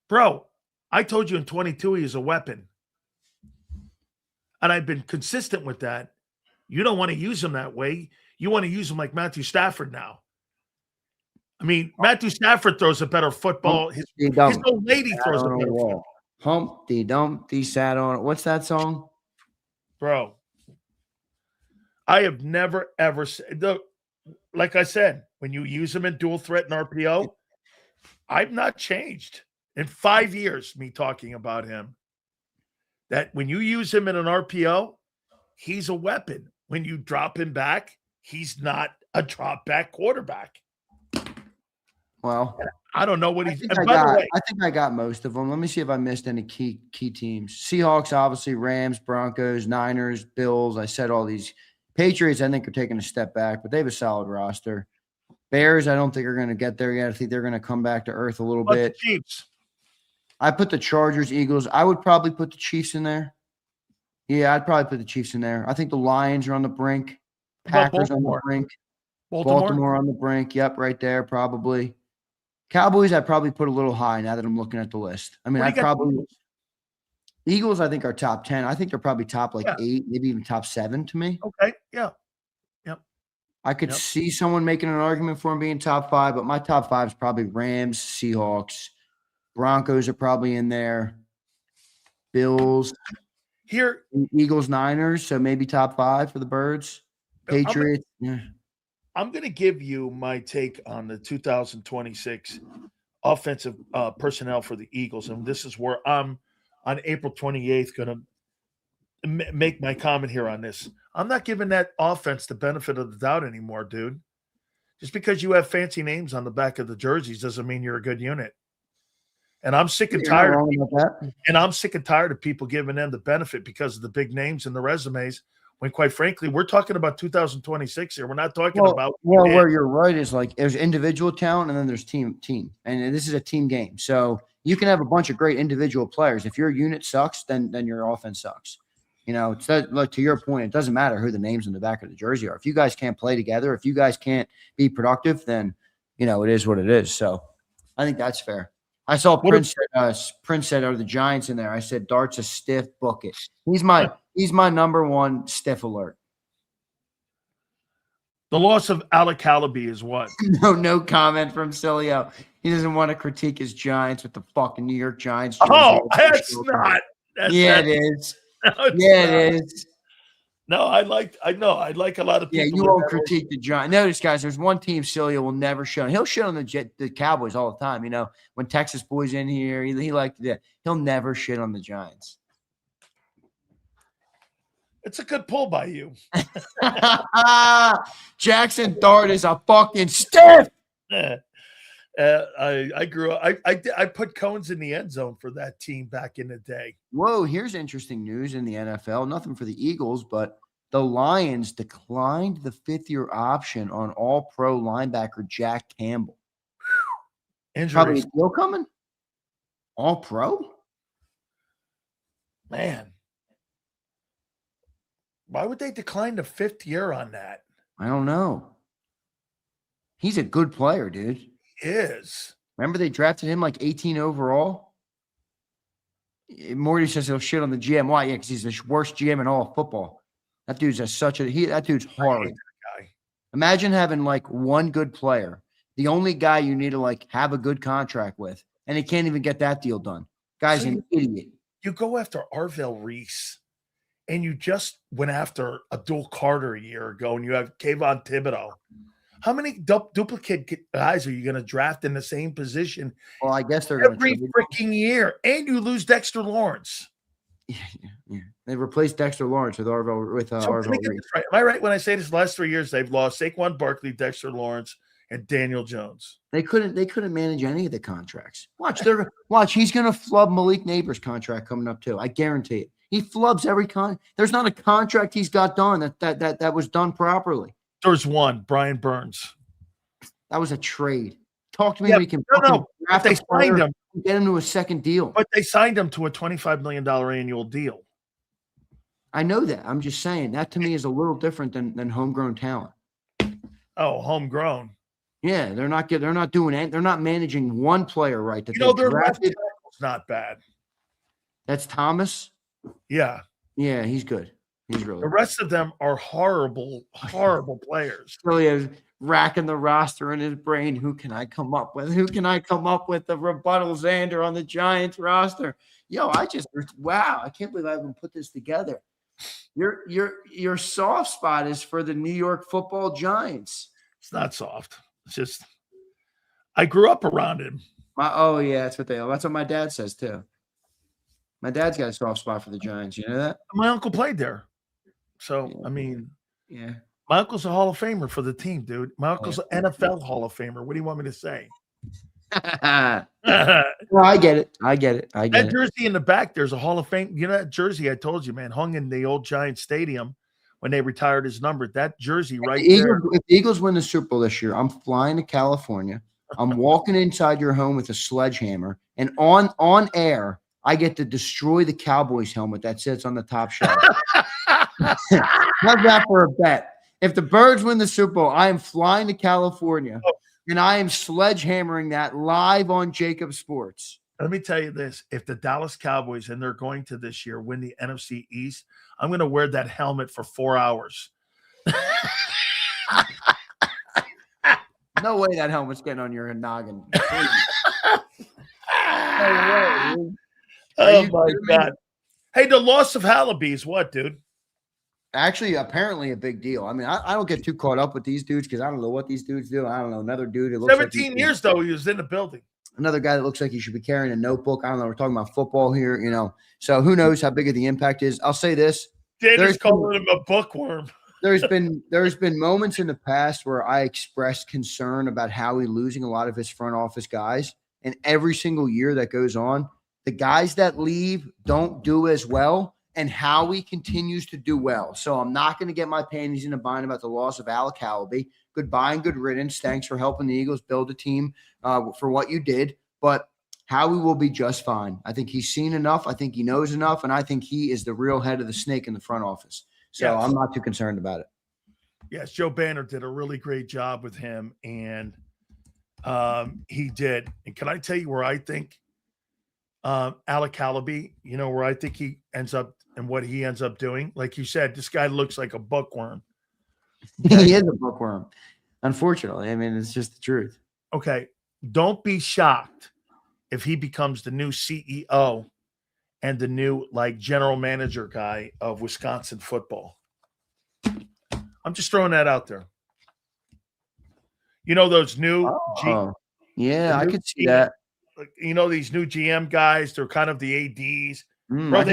Bro, I told you in 22 he is a weapon. And I've been consistent with that. You don't want to use him that way. You want to use him like Matthew Stafford now. I mean, Matthew Stafford throws a better football. His old lady throws a better football. Humpty Dumpty sat on it. What's that song? Bro. I have never, ever said, like I said, when you use him in dual threat and RPO, I've not changed in 5 years, me talking about him. That when you use him in an RPO, he's a weapon. When you drop him back, he's not a drop back quarterback. Well, I don't know what he's. I think I got most of them. Let me see if I missed any key teams. Seahawks, obviously, Rams, Broncos, Niners, Bills. I said all these. Patriots, I think, are taking a step back, but they have a solid roster. Bears, I don't think are going to get there yet. I think they're going to come back to earth a little bit. The Chiefs. I put the Chargers, Eagles. I would probably put the Chiefs in there. Yeah, I'd probably put the Chiefs in there. I think the Lions are on the brink. Packers on the brink. Baltimore on the brink. Yep, right there, probably. Cowboys, I'd probably put a little high now that I'm looking at the list. I mean, Eagles, I think, are top 10. I think they're probably top 8, maybe even top 7 to me. Okay, yeah. Yep. I could see someone making an argument for him being top 5, but my top 5 is probably Rams, Seahawks. Broncos are probably in there. Bills. Here. Eagles, Niners, so maybe top 5 for the Birds. Patriots. I'm going to give you my take on the 2026 offensive personnel for the Eagles, and this is where I'm on April 28th going to make my comment here on this. I'm not giving that offense the benefit of the doubt anymore, dude. Just because you have fancy names on the back of the jerseys doesn't mean you're a good unit. And I'm sick and tired of people, I'm sick and tired of people giving them the benefit because of the big names and the resumes. When quite frankly, we're talking about 2026 here. We're not talking about where you're right is like there's individual talent and then there's team. And this is a team game. So you can have a bunch of great individual players. If your unit sucks, then your offense sucks. You know, it's that, like to your point, it doesn't matter who the names on the back of the jersey are. If you guys can't play together, if you guys can't be productive, then it is what it is. So I think that's fair. I saw Prince said, are the Giants in there? I said, Dart's a stiff bucket. He's my number one stiff alert. The loss of Alec Halaby is what? No comment from Sileo. He doesn't want to critique his Giants with the fucking New York Giants. Oh, that's not. It is. No, it is. No, I like a lot of people. Yeah, you won't critique the Giants. Notice, guys, there's one team Sileo will never shit on. He'll shit on the Cowboys all the time. You know, when Texas boys in here, he liked that. He'll never shit on the Giants. It's a good pull by you. Jackson Dart is a fucking stiff. I grew up. I put Cones in the end zone for that team back in the day. Whoa, here's interesting news in the NFL. Nothing for the Eagles, but the Lions declined the 5th-year option on All-Pro linebacker Jack Campbell. Injuries. Probably still coming. All-Pro? Man. Why would they decline the 5th year on that? I don't know. He's a good player, dude. He is. Remember they drafted him like 18 overall? Morty says he'll shit on the GM. Why? Yeah, because he's the worst GM in all of football. That dude's that dude's horrible. Imagine having like one good player, the only guy you need to like have a good contract with, and he can't even get that deal done. Guy's an idiot. You go after Arvell Reese, and you just went after Abdul Carter a year ago, and you have Kayvon Thibodeau. How many duplicate guys are you going to draft in the same position? Well, I guess they're every freaking year, and you lose Dexter Lawrence. Yeah. They replaced Dexter Lawrence with Arvell Reese. Right. Am I right when I say this? Last 3 years, they've lost Saquon Barkley, Dexter Lawrence, and Daniel Jones. They couldn't manage any of the contracts. Watch. He's going to flub Malik Neighbors' contract coming up too. I guarantee it. He flubs every There's not a contract he's got done that was done properly. There's one, Brian Burns. That was a trade. Talk to me when he can. But they signed him. Get him to a second deal. But they signed him to a $25 million annual deal. I know that. I'm just saying that to me is a little different than homegrown talent. Oh, homegrown. Yeah, they're not doing it. They're not managing one player right. Their left tackle's not bad. That's Thomas. Yeah. Yeah, he's good. He's really the rest of them are horrible players. Really is racking the roster in his brain. Who can I come up with? Who can I come up with the rebuttal Zander on the Giants roster? Wow, I can't believe I even put this together. Your soft spot is for the New York Football Giants. It's not soft. It's just I grew up around him. Oh yeah, that's what my dad says too. My dad's got a soft spot for the Giants. You know that? My uncle played there. So, Yeah. I mean, Yeah. my uncle's a Hall of Famer for the team, dude. My uncle's an NFL Hall of Famer. What do you want me to say? Well, I get it. That jersey in the back, there's a Hall of Fame. You know that jersey I told you, man, hung in the old Giant Stadium when they retired his number. That jersey right there. If the Eagles win the Super Bowl this year, I'm flying to California. I'm walking inside your home with a sledgehammer, and on air, I get to destroy the Cowboys helmet that sits on the top shelf. How's that for a bet? If the Birds win the Super Bowl, I am flying to California, and I am sledgehammering that live on JAKIB Sports. Let me tell you this. If the Dallas Cowboys, and they're going to this year, win the NFC East, I'm going to wear that helmet for 4 hours. No way that helmet's getting on your noggin. Oh, my God. Hey, the loss of Hallaby is what, dude? Actually, apparently a big deal. I mean, I don't get too caught up with these dudes because I don't know what these dudes do. I don't know. Another dude who looks 17 years, though, he was in the building. Another guy that looks like he should be carrying a notebook. I don't know. We're talking about football here, you know. So who knows how big of the impact is. I'll say this. Danner's calling him a bookworm. There's been moments in the past where I expressed concern about Howie losing a lot of his front office guys. And every single year that goes on, the guys that leave don't do as well. And Howie continues to do well. So I'm not going to get my panties in a bind about the loss of Alec Hallaby. Goodbye and good riddance. Thanks for helping the Eagles build a team for what you did. But Howie will be just fine. I think he's seen enough. I think he knows enough. And I think he is the real head of the snake in the front office. So yes. I'm not too concerned about it. Yes, Joe Banner did a really great job with him. And he did. And can I tell you where I think Alec Hallaby, you know, where I think he ends up and what he ends up doing? Like you said, this guy looks like a bookworm. Okay? He is a bookworm. Unfortunately. I mean, it's just the truth. Okay. Don't be shocked if he becomes the new CEO and the new like general manager guy of Wisconsin football. I'm just throwing that out there. You know, those new I could see that. You know, these new GM guys, they're kind of the ADs. Bro,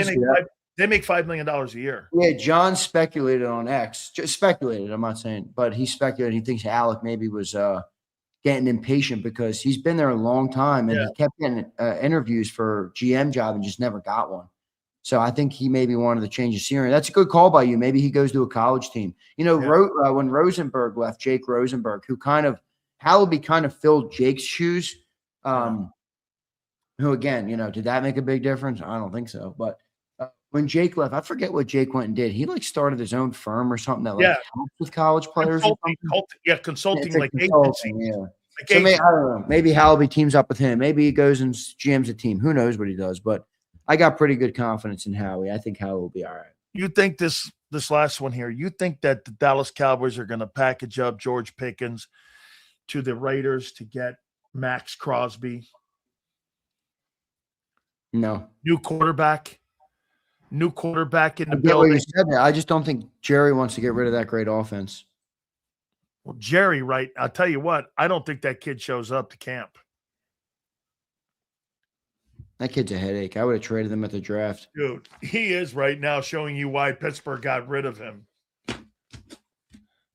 they make $5 million a year. Yeah, John speculated on X. Just speculated, I'm not saying, but he speculated. He thinks Alec maybe was getting impatient because he's been there a long time and he kept getting interviews for GM job and just never got one. So I think he maybe wanted to change the scenery. That's a good call by you. Maybe he goes to a college team. You know, when Rosenberg left, Jake Rosenberg, who Hallaby kind of filled Jake's shoes. Who again, you know, did that make a big difference? I don't think so. But when Jake left, I forget what Jake went and did. He like started his own firm or something that helps with college players. Consulting like agency. Yeah. Like so maybe, I don't know. Maybe Hallaby teams up with him. Maybe he goes and GMs a team. Who knows what he does? But I got pretty good confidence in Howie. I think Howie will be all right. You think this last one here? You think that the Dallas Cowboys are going to package up George Pickens to the Raiders to get Max Crosby? No. New quarterback in the building. I just don't think Jerry wants to get rid of that great offense. Well, Jerry, right? I'll tell you what. I don't think that kid shows up to camp. That kid's a headache. I would have traded him at the draft. Dude, he is right now showing you why Pittsburgh got rid of him.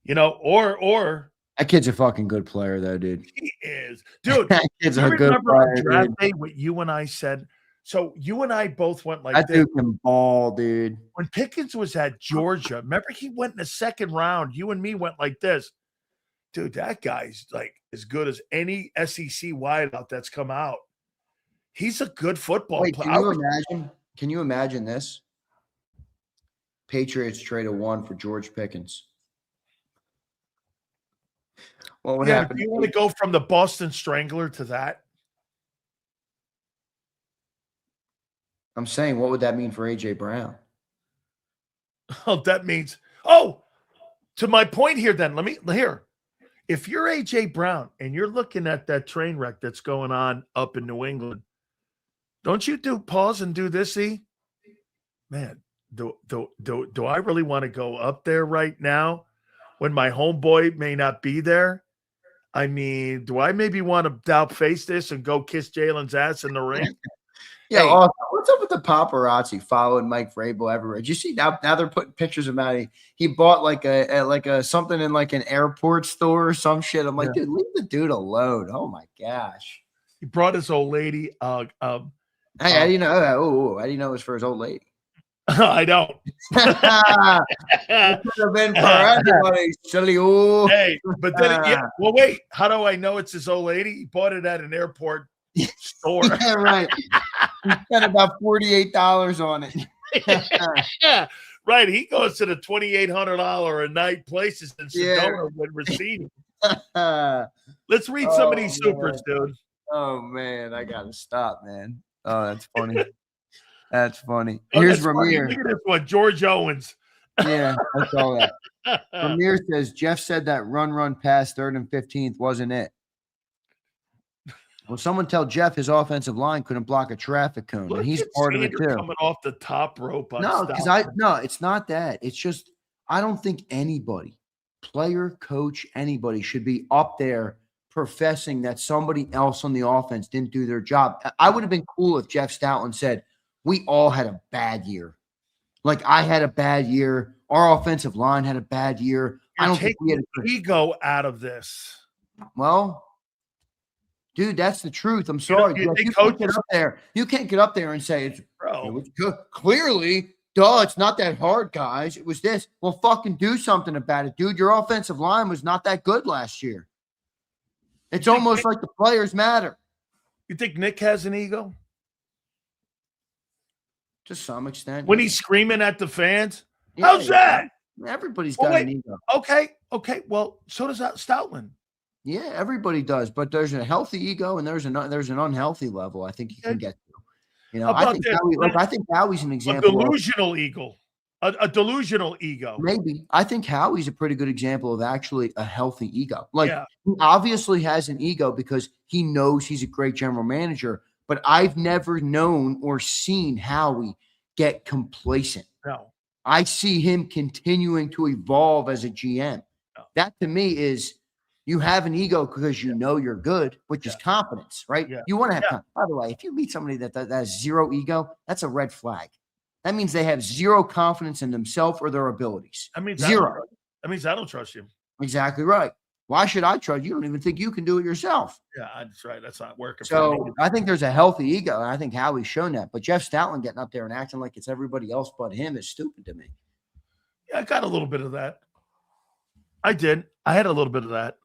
You know, or that kid's a fucking good player, though, dude. He is. Dude, that kid's a good player. On draft day, what you and I said? So you and I both went like that this. Dude can ball, dude. When Pickens was at Georgia, remember he went in the second round. You and me went like this. Dude, that guy's like as good as any SEC wideout that's come out. He's a good football player. Can you imagine this? Patriots trade a 1 for George Pickens. What would happen? Do you want to go from the Boston Strangler to that? I'm saying, what would that mean for A.J. Brown? Oh, that means, to my point here then, if you're A.J. Brown and you're looking at that train wreck that's going on up in New England, don't you pause and do this, E? Man, do I really want to go up there right now when my homeboy may not be there? I mean, do I maybe want to face this and go kiss Jalen's ass in the ring? Yeah. Hey. Also, what's up with the paparazzi following Mike Vrabel everywhere? Did you see now they're putting pictures of him? He bought like a something in like an airport store or some shit. I'm like, dude, leave the dude alone. Oh my gosh. He brought his old lady. Hey, how do you know? How do you know it was for his old lady? I don't. It could have been for anybody, Sileo. Hey, but then well, wait. How do I know it's his old lady? He bought it at an airport store. Yeah, right. He spent about $48 on it. Yeah, right. He goes to the $2,800 a night places in Sedona with receiving. Let's read some of these supers, dude. Oh man, I gotta stop, man. Oh, that's funny. That's funny. Here's Ramir. Look at this one, George Owens. Yeah, I saw that. Ramir says Jeff said that run past 3rd and 15th wasn't it. Well, someone tell Jeff his offensive line couldn't block a traffic cone, and he's part of it too. Coming off the top rope. No, because it's not that. It's just I don't think anybody, player, coach, anybody should be up there professing that somebody else on the offense didn't do their job. I would have been cool if Jeff Stoutland said, we all had a bad year. Like I had a bad year. Our offensive line had a bad year. I don't think we had ego out of this. Well, dude, that's the truth. I'm sorry. You can't get up there. You can't get up there and say it was good. Clearly, it's not that hard, guys. It was this. Well, fucking do something about it, dude. Your offensive line was not that good last year. It's almost like the players matter. You think Nick has an ego? To some extent. When he's screaming at the fans? How's that? Everybody's got an ego. Okay. Well, so does Stoutland. Yeah, everybody does. But there's a healthy ego and there's an unhealthy level I think you can get to. You know, I think Howie's an example. A delusional ego. A delusional ego. Maybe. I think Howie's a pretty good example of actually a healthy ego. Like he obviously has an ego because he knows he's a great general manager, but I've never known or seen Howie get complacent. No. I see him continuing to evolve as a GM. No. That to me is you have an ego because you know you're good, which is confidence, right? Yeah. You want to have confidence. By the way, if you meet somebody that has zero ego, that's a red flag. That means they have zero confidence in themselves or their abilities. That means zero. That means I don't trust you. Exactly right. Why should I trust you? You don't even think you can do it yourself. Yeah, that's right. That's not working. So I think there's a healthy ego, and I think Howie's shown that. But Jeff Stoutland getting up there and acting like it's everybody else but him is stupid to me. Yeah, I got a little bit of that. I did. I had a little bit of that.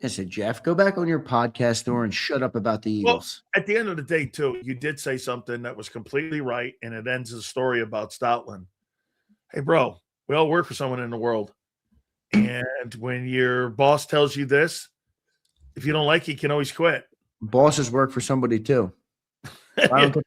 Listen, Jeff, go back on your podcast store and shut up about the Eagles. Well, at the end of the day, too, you did say something that was completely right, and it ends the story about Stoutland. Hey, bro, we all work for someone in the world. And when your boss tells you this, if you don't like it, you can always quit. Bosses work for somebody, too. That's the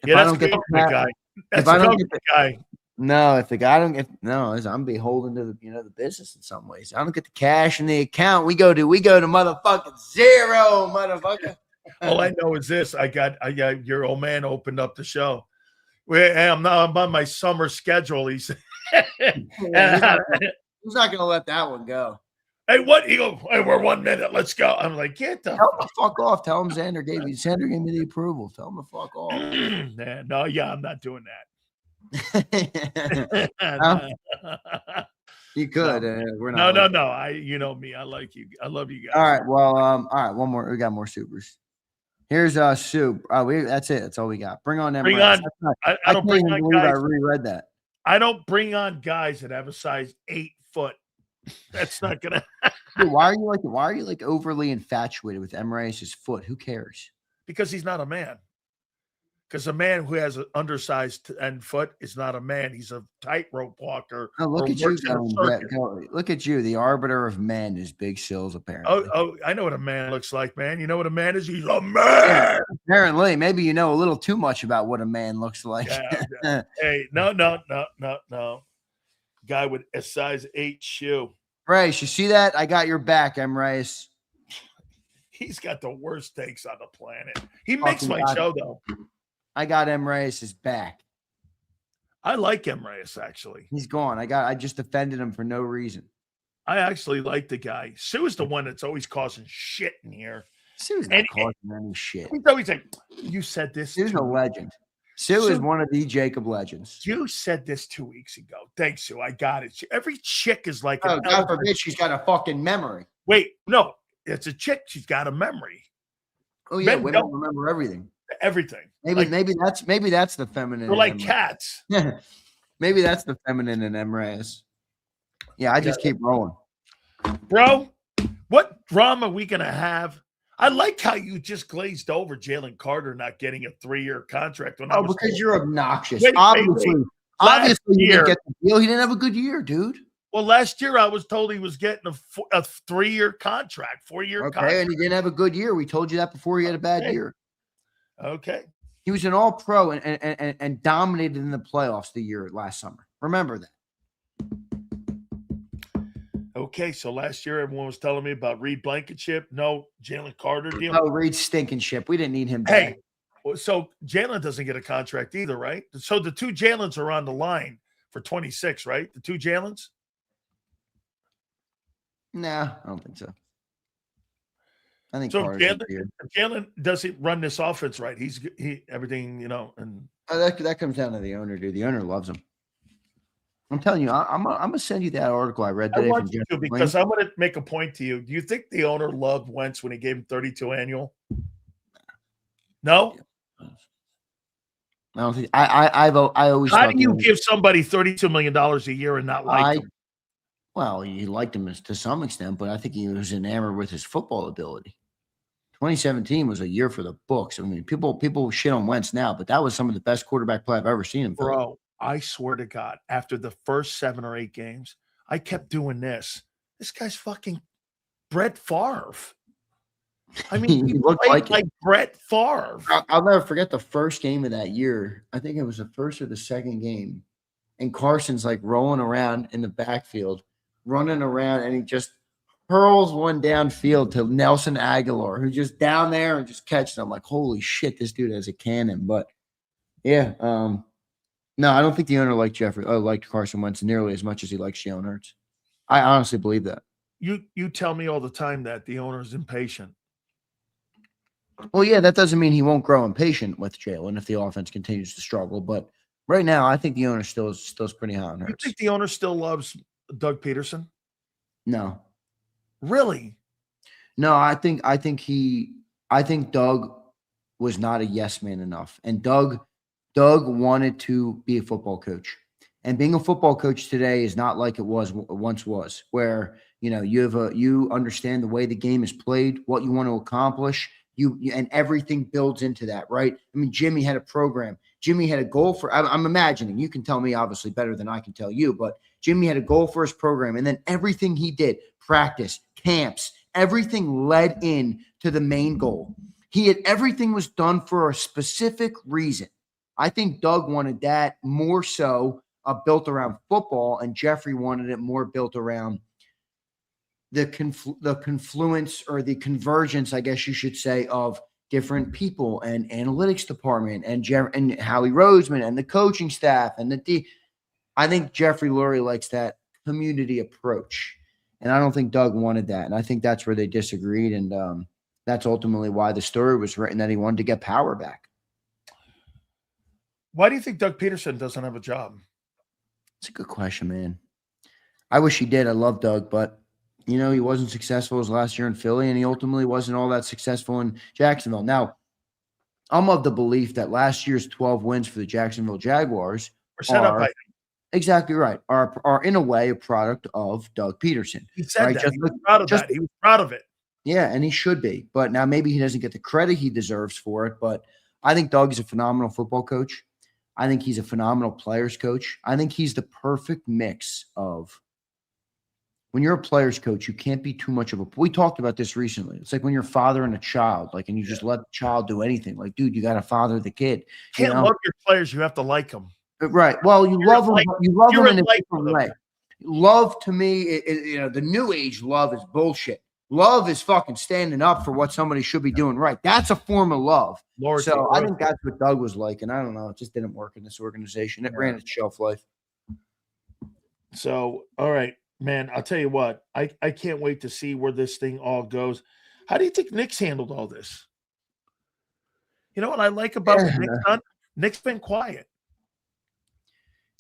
guy. That's the guy. No, if the guy don't get I'm beholden to the business in some ways. I don't get the cash in the account. We go to motherfucking zero, motherfucker. All I know is this: I got your old man opened up the show. I'm on my summer schedule. He said, he's not gonna let that one go. Hey, what? He goes, hey, we're 1 minute. Let's go. I'm like, tell him to fuck off. Tell him Zander gave me the approval. Tell him to fuck off. I'm not doing that. You could. We're not. No. You know me. I like you. I love you guys. All right. Well, all right. One more. We got more supers. Here's soup. That's it. That's all we got. Bring on them. I don't bring on guys. I reread that. I don't bring on guys that have a size 8 foot. That's not gonna. Dude, why are you like overly infatuated with Emraeus' foot? Who cares? Because he's not a man. Because a man who has an undersized end foot is not a man. He's a tightrope walker. Oh, look at you going. Look at you, the arbiter of men is Big Sills, apparently. Oh, I know what a man looks like, man. You know what a man is? He's a man. Yeah, apparently, maybe you know a little too much about what a man looks like. Yeah. Hey, no. Guy with a size 8 shoe. Bryce, you see that? I got your back, Emraeus. He's got the worst takes on the planet. He makes my show, though. I got Emraeus' back. I like Emrayes, actually. He's gone. I just defended him for no reason. I actually like the guy. Sue is the one that's always causing shit in here. Sue's not causing any shit. He's always like, you said this. Sue's a legend. Sue is one of the JAKIB legends. You said this 2 weeks ago. Thanks, Sue. I got it. Every chick is like, oh, God forbid she's got a fucking memory. Wait, no, it's a chick. She's got a memory. Oh yeah, we don't remember everything. Everything. Maybe that's the feminine. We're like cats. Maybe that's the feminine in Emrayes. Yeah, I just keep rolling. Bro, what drama are we gonna have? I like how you just glazed over Jalen Carter not getting a 3-year contract. Because you're obnoxious. Wait. Obviously, he didn't get the deal. He didn't have a good year, dude. Well, last year I was told he was getting a 3-year contract, 4-year contract. And he didn't have a good year. We told you that before he had a bad year. Okay. He was an all-pro and dominated in the playoffs the year last summer. Remember that. Okay, so last year everyone was telling me about Reed Blankenship. No, Jalen Carter deal. No, Reed stinking ship. We didn't need him back. Hey, so Jalen doesn't get a contract either, right? So the 2 Jalens are on the line for 26, right? The 2 Jalens? Nah, I don't think so. I think so. Jalen doesn't run this offense right. He everything, and that comes down to the owner, dude. The owner loves him. I'm telling you, I'm gonna send you that article I read today because I'm gonna make a point to you. Do you think the owner loved Wentz when he gave him 32 annual? No. I don't think I always. How do you give somebody $32 million a year and not like him? Well, he liked him to some extent, but I think he was enamored with his football ability. 2017 was a year for the books. I mean, people shit on Wentz now, but that was some of the best quarterback play I've ever seen him. Bro, I swear to God, after the first 7 or 8 games, I kept doing this. This guy's fucking Brett Favre. I mean, he looked like Brett Favre. I'll never forget the first game of that year. I think it was the first or the second game. And Carson's like rolling around in the backfield, running around, and he just hurls one downfield to Nelson Aguilar, who's just down there and just catches him. I'm like, holy shit, this dude has a cannon. But yeah, no, I don't think the owner liked Carson Wentz nearly as much as he likes Jalen Hurts. I honestly believe that. You tell me all the time that the owner is impatient. Well, yeah, that doesn't mean he won't grow impatient with Jalen if the offense continues to struggle. But right now, I think the owner still is pretty high on Hurts. You think the owner still loves Doug Peterson? No. Really? No, I think Doug was not a yes man enough. And Doug wanted to be a football coach. And being a football coach today is not like it once was, where you understand the way the game is played, what you want to accomplish, and everything builds into that, right? I mean, Jimmy had a program. Jimmy had a goal for. I'm imagining. You can tell me obviously better than I can tell you, but Jimmy had a goal for his program, and then everything he did, practice, camps, everything led in to the main goal. Everything was done for a specific reason. I think Doug wanted that more so built around football, and Jeffrey wanted it more built around the confluence or the convergence, I guess you should say, of different people and analytics department and Howie Roseman and the coaching staff and I think Jeffrey Lurie likes that community approach, and I don't think Doug wanted that, and I think that's where they disagreed, and that's ultimately why the story was written that he wanted to get power back. Why do you think Doug Peterson doesn't have a job? It's a good question, man. I wish he did. I love Doug, but he wasn't successful his last year in Philly, and he ultimately wasn't all that successful in Jacksonville. Now, I'm of the belief that last year's 12 wins for the Jacksonville Jaguars are set up by exactly right. Are in a way a product of Doug Peterson. He said that. He was proud of that. He was proud of it. Yeah, and he should be. But now maybe he doesn't get the credit he deserves for it. But I think Doug is a phenomenal football coach. I think he's a phenomenal players coach. I think he's the perfect mix of when you're a players coach, you can't be too much of we talked about this recently. It's like when you're a father and a child, and you just let the child do anything. Like, dude, you got to father the kid. You can't love your players. You have to like them. Right. Well, you love them. You love them in a different way. Love to me, the new age love is bullshit. Love is fucking standing up for what somebody should be doing right. That's a form of love. Loyalty, So I loyalty. think that's what Doug was like. And I don't know. It just didn't work in this organization. It ran its shelf life. So, all right, man, I'll tell you what. I can't wait to see where this thing all goes. How do you think Nick's handled all this? You know what I like about what Nick's done? Nick's been quiet.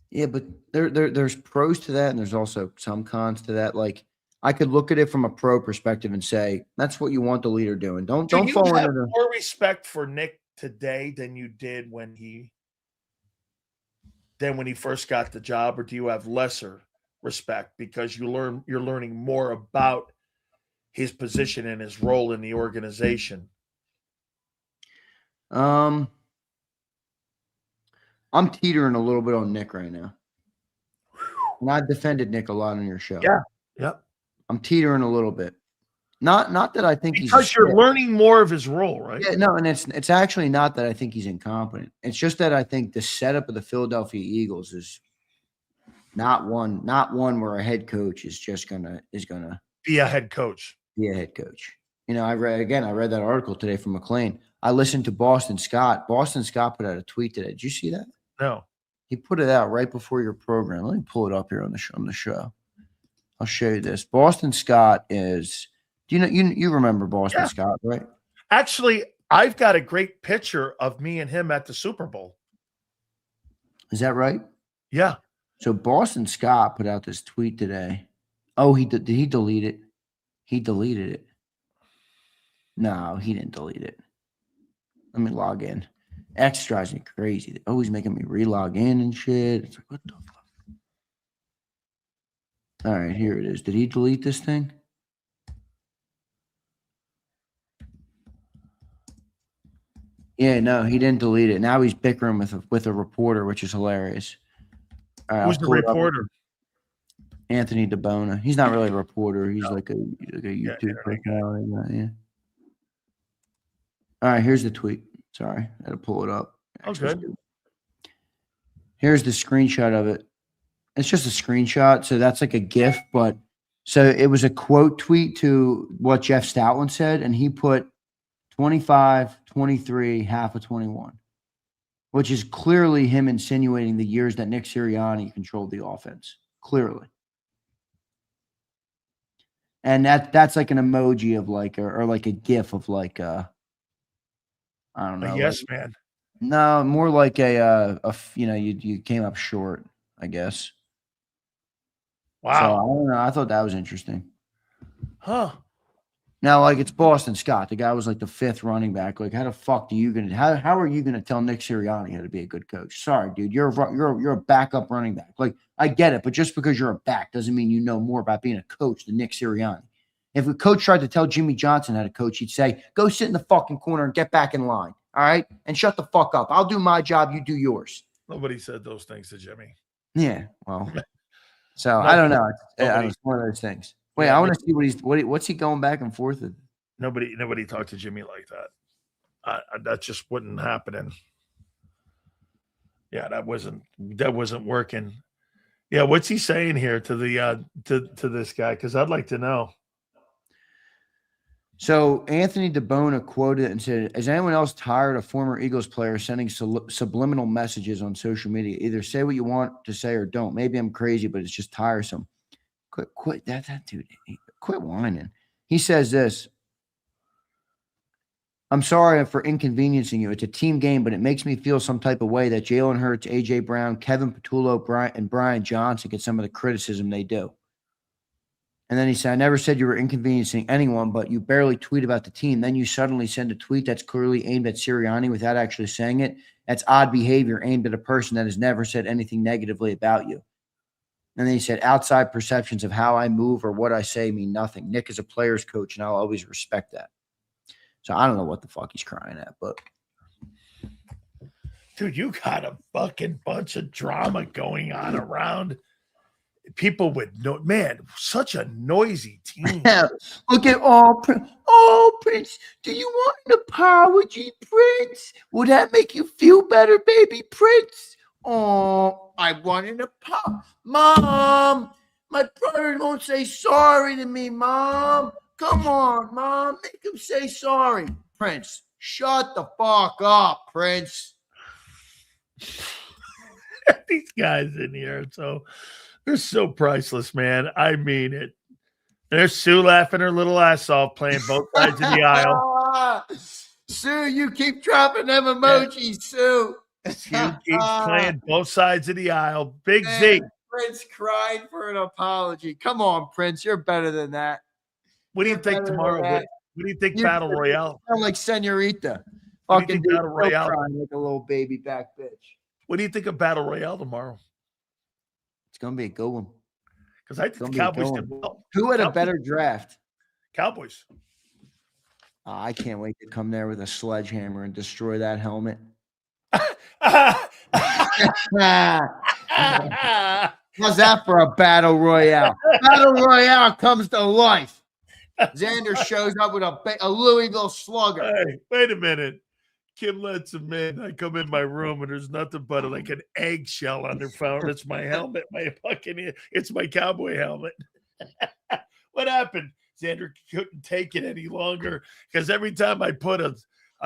Yeah, but there's pros to that, and there's also some cons to that. Like, I could look at it from a pro perspective and say that's what you want the leader doing. Don't fall into the more respect for Nick today than you did when he first got the job, or do you have lesser respect because you're learning more about his position and his role in the organization? I'm teetering a little bit on Nick right now. And I've defended Nick a lot on your show. Yeah. Yep. I'm teetering a little bit. Not that I think because you're learning more of his role, right? Yeah, no, and it's actually not that I think he's incompetent. It's just that I think the setup of the Philadelphia Eagles is not one where a head coach is gonna be a head coach. Be a head coach. You know, I read that article today from McLean. I listened to Boston Scott. Boston Scott put out a tweet today. Did you see that? No. He put it out right before your program. Let me pull it up here on the show. I'll show you this. Boston Scott is. Do you know you remember Boston Scott, right? Actually, I've got a great picture of me and him at the Super Bowl. Is that right? Yeah. So Boston Scott put out this tweet today. Oh, did he delete it? He deleted it. No, he didn't delete it. Let me log in. X drives me crazy. They're always making me re-log in and shit. It's like, what the fuck? All right, here it is. Did he delete this thing? Yeah, no, he didn't delete it. Now he's bickering with a reporter, which is hilarious. All right, who's the reporter? Anthony DeBona. He's not really a reporter. He's like a YouTube personality. Yeah. All right, here's the tweet. Sorry, I had to pull it up. Okay. Here's the screenshot of it. It's just a screenshot, so that's like a GIF. But so it was a quote tweet to what Jeff Stoutland said, and he put 25, 23, half of 21, which is clearly him insinuating the years that Nick Sirianni controlled the offense. Clearly. And that's like an emoji of like or like a GIF of like I don't know. Yes, man. No, more like you came up short, I guess. Wow. So I don't know. I thought that was interesting. Huh. Now, like, it's Boston Scott. The guy was like the 5th running back. Like, how the fuck how are you gonna tell Nick Sirianni how to be a good coach? Sorry, dude. You're a backup running back. Like, I get it, but just because you're a back doesn't mean you know more about being a coach than Nick Sirianni. If a coach tried to tell Jimmy Johnson how to coach, he'd say, go sit in the fucking corner and get back in line. All right? And shut the fuck up. I'll do my job, you do yours. Nobody said those things to Jimmy. Yeah, well. So I don't know. It's one of those things. Wait, I want to see what's he going back and forth with. Nobody talked to Jimmy like that. That just wasn't happening. Yeah, that wasn't working. Yeah, what's he saying here to the to this guy? Because I'd like to know. So Anthony DeBona quoted and said, "Is anyone else tired of former Eagles players sending subliminal messages on social media? Either say what you want to say or don't. Maybe I'm crazy, but it's just tiresome. Quit that dude. Quit whining." He says this. "I'm sorry for inconveniencing you. It's a team game, but it makes me feel some type of way that Jalen Hurts, A.J. Brown, Kevin Patullo, and Brian Johnson get some of the criticism they do." And then he said, "I never said you were inconveniencing anyone, but you barely tweet about the team. Then you suddenly send a tweet that's clearly aimed at Sirianni without actually saying it. That's odd behavior aimed at a person that has never said anything negatively about you." And then he said, "Outside perceptions of how I move or what I say mean nothing. Nick is a player's coach, and I'll always respect that." So I don't know what the fuck he's crying at, but. Dude, you got a fucking bunch of drama going on around. People would know, man, such a noisy team. Look at Prince. Do you want an apology, Prince? Would that make you feel better, baby Prince? Oh, I want an apology. Mom, my brother won't say sorry to me, Mom. Come on, Mom. Make him say sorry. Prince, shut the fuck up, Prince. These guys in here, they're so priceless, man. I mean it. There's Sue laughing her little ass off, playing both sides of the aisle. Sue, you keep dropping them emojis, Sue. Sue keeps playing both sides of the aisle. Big Man, Z. Prince cried for an apology. Come on, Prince. You're better than that. What do you think tomorrow? What do you think Battle Royale? Sound like Senorita. What do you Fucking think Battle Royale? crying like a little baby back bitch. What do you think of Battle Royale tomorrow? It's gonna be a good one. Because I think the Cowboys did well. Who had a better draft? Cowboys. I can't wait to come there with a sledgehammer and destroy that helmet. How's that for a battle royale? Battle royale comes to life. Zander shows up with a Louisville Slugger. Hey, wait a minute. Kim lets him in. I come in my room and there's nothing but like an eggshell on their phone. It's my helmet. It's my cowboy helmet. What happened? Zander couldn't take it any longer because every time I put a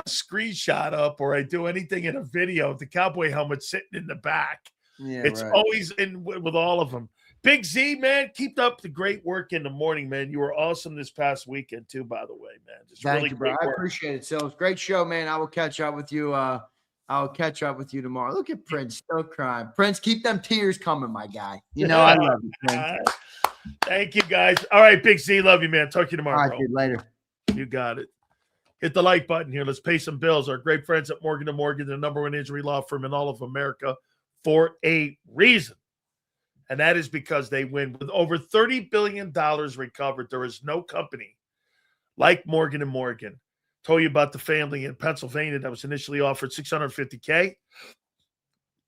screenshot up or I do anything in a video, the cowboy helmet's sitting in the back. Yeah, it's always in with all of them. Big Z, man, keep up the great work in the morning, man. You were awesome this past weekend too, by the way, man. Just Thank really you, bro. I appreciate it. So it's great show, man. I will catch up with you. I'll catch up with you tomorrow. Look at Prince still crying. Prince, keep them tears coming, my guy. You know I love you, Prince. Thank you, guys. All right, Big Z, love you, man. Talk to you tomorrow. All right, dude, later. You got it. Hit the like button here. Let's pay some bills. Our great friends at Morgan & Morgan, the #1 injury law firm in all of America, for a reason. And that is because they win. With over $30 billion recovered, there is no company like Morgan & Morgan. Told you about the family in Pennsylvania that was initially offered $650K.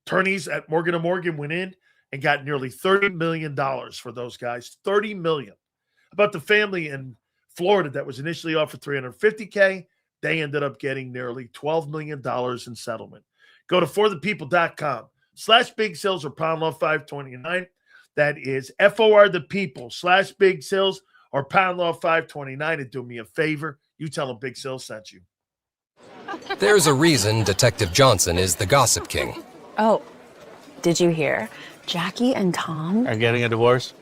Attorneys at Morgan & Morgan went in and got nearly $30 million for those guys. $30 million. About the family in Florida that was initially offered $350K, they ended up getting nearly $12 million in settlement. Go to forthepeople.com/Big Sills or pound law 529. That is FOR the people /Big Sills or pound law 529. And do me a favor, you tell them Big Sills sent you. There's a reason Detective Johnson is the gossip king. Oh, did you hear? Jackie and Tom are getting a divorce?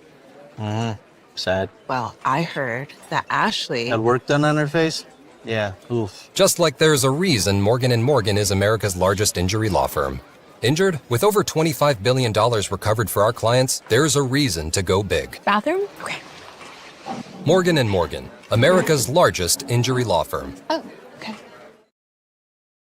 Mm-hmm. Sad. Well, I heard that Ashley had work done on her face? Yeah, oof. Just like there's a reason Morgan & Morgan is America's largest injury law firm. Injured? With over $25 billion recovered for our clients, there's a reason to go big. Bathroom? Okay. Morgan & Morgan, America's largest injury law firm. Oh, okay.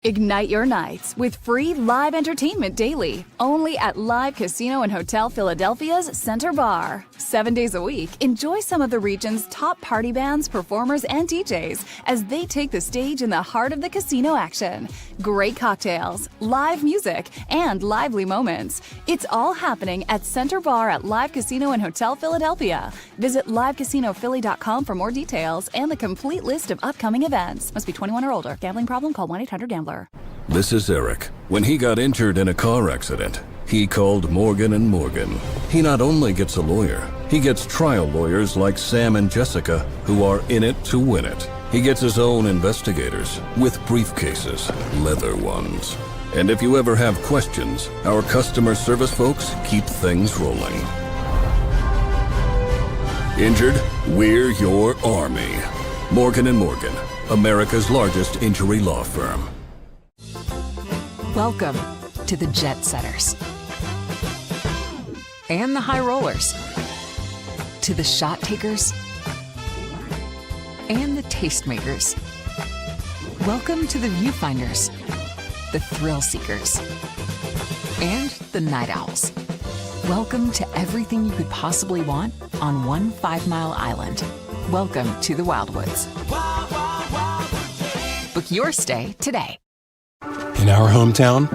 Ignite your nights with free live entertainment daily, only at Live Casino and Hotel Philadelphia's Center Bar. 7 days a week, enjoy some of the region's top party bands, performers, and DJs as they take the stage in the heart of the casino action. Great cocktails, live music, and lively moments. It's all happening at Center Bar at Live Casino and Hotel Philadelphia. Visit livecasinophilly.com for more details and the complete list of upcoming events. Must be 21 or older. Gambling problem? Call 1-800-GAMBLER. This is Eric. When he got injured in a car accident, he called Morgan & Morgan. He not only gets a lawyer, he gets trial lawyers like Sam and Jessica, who are in it to win it. He gets his own investigators with briefcases, leather ones. And if you ever have questions, our customer service folks keep things rolling. Injured? We're your army. Morgan & Morgan, America's largest injury law firm. Welcome to the Jet Setters and the High Rollers, to the Shot Takers and the Tastemakers. Welcome to the Viewfinders, the Thrill Seekers, and the Night Owls. Welcome to everything you could possibly want on one 5-mile island. Welcome to the Wildwoods. Book your stay today. In our hometown,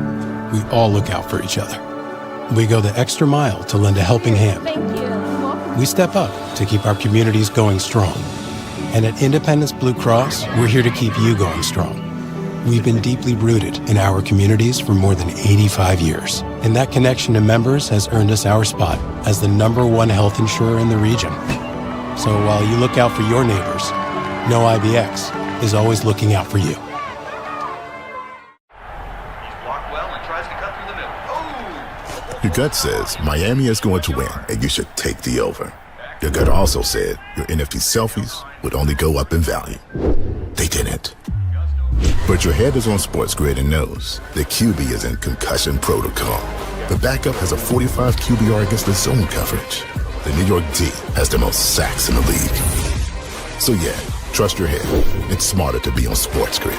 we all look out for each other. We go the extra mile to lend a helping hand. Thank you. We step up to keep our communities going strong. And at Independence Blue Cross, we're here to keep you going strong. We've been deeply rooted in our communities for more than 85 years. And that connection to members has earned us our spot as the #1 health insurer in the region. So while you look out for your neighbors, no IBX, is always looking out for you. Your gut says Miami is going to win, and you should take the over. Your gut also said your NFT selfies would only go up in value. They didn't. But your head is on Sports Grid and knows the QB is in concussion protocol. The backup has a 45 QBR against the zone coverage. The New York D has the most sacks in the league. So yeah, trust your head. It's smarter to be on Sports Grid.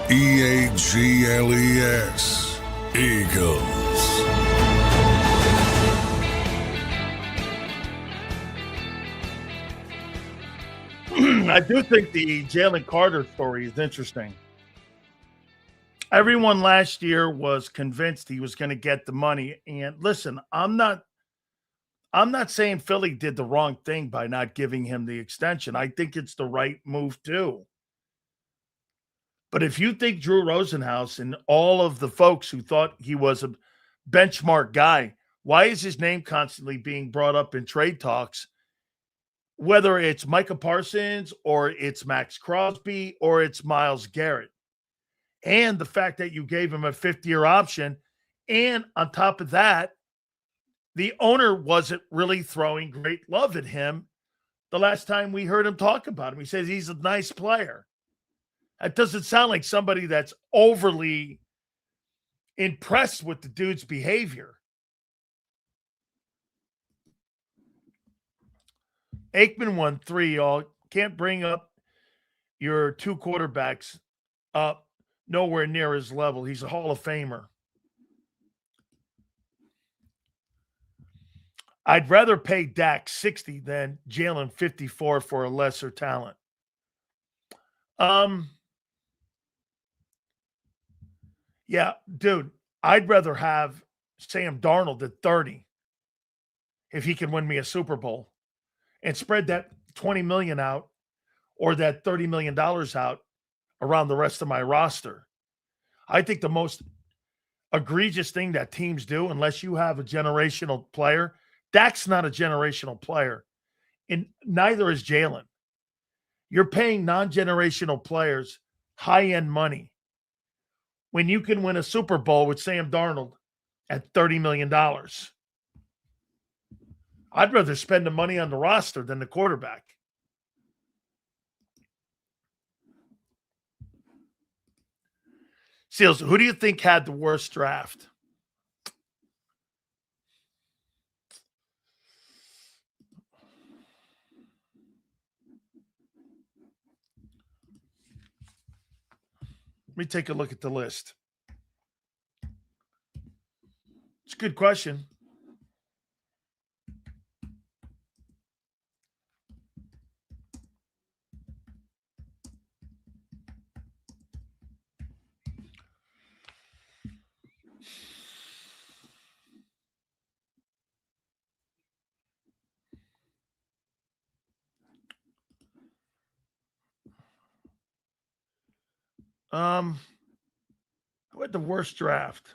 EAGLES. Eagles. I do think the Jalen Carter story is interesting. Everyone last year was convinced he was going to get the money. And listen, I'm not saying Philly did the wrong thing by not giving him the extension. I think it's the right move too. But if you think Drew Rosenhaus and all of the folks who thought he was a benchmark guy, why is his name constantly being brought up in trade talks? Whether it's Micah Parsons or it's Max Crosby or it's Myles Garrett. And the fact that you gave him a 5th-year option. And on top of that, the owner wasn't really throwing great love at him the last time we heard him talk about him. He says he's a nice player. That doesn't sound like somebody that's overly impressed with the dude's behavior. Aikman won 3, y'all. Can't bring up your 2 quarterbacks up nowhere near his level. He's a Hall of Famer. I'd rather pay Dak 60 than Jalen 54 for a lesser talent. Yeah, dude, I'd rather have Sam Darnold at 30 if he can win me a Super Bowl and spread that $20 million out or that $30 million out around the rest of my roster. I think the most egregious thing that teams do, unless you have a generational player, Dak's not a generational player, and neither is Jalen. You're paying non-generational players high-end money when you can win a Super Bowl with Sam Darnold at $30 million. I'd rather spend the money on the roster than the quarterback. Seals, who do you think had the worst draft? Let me take a look at the list. It's a good question. Who had the worst draft?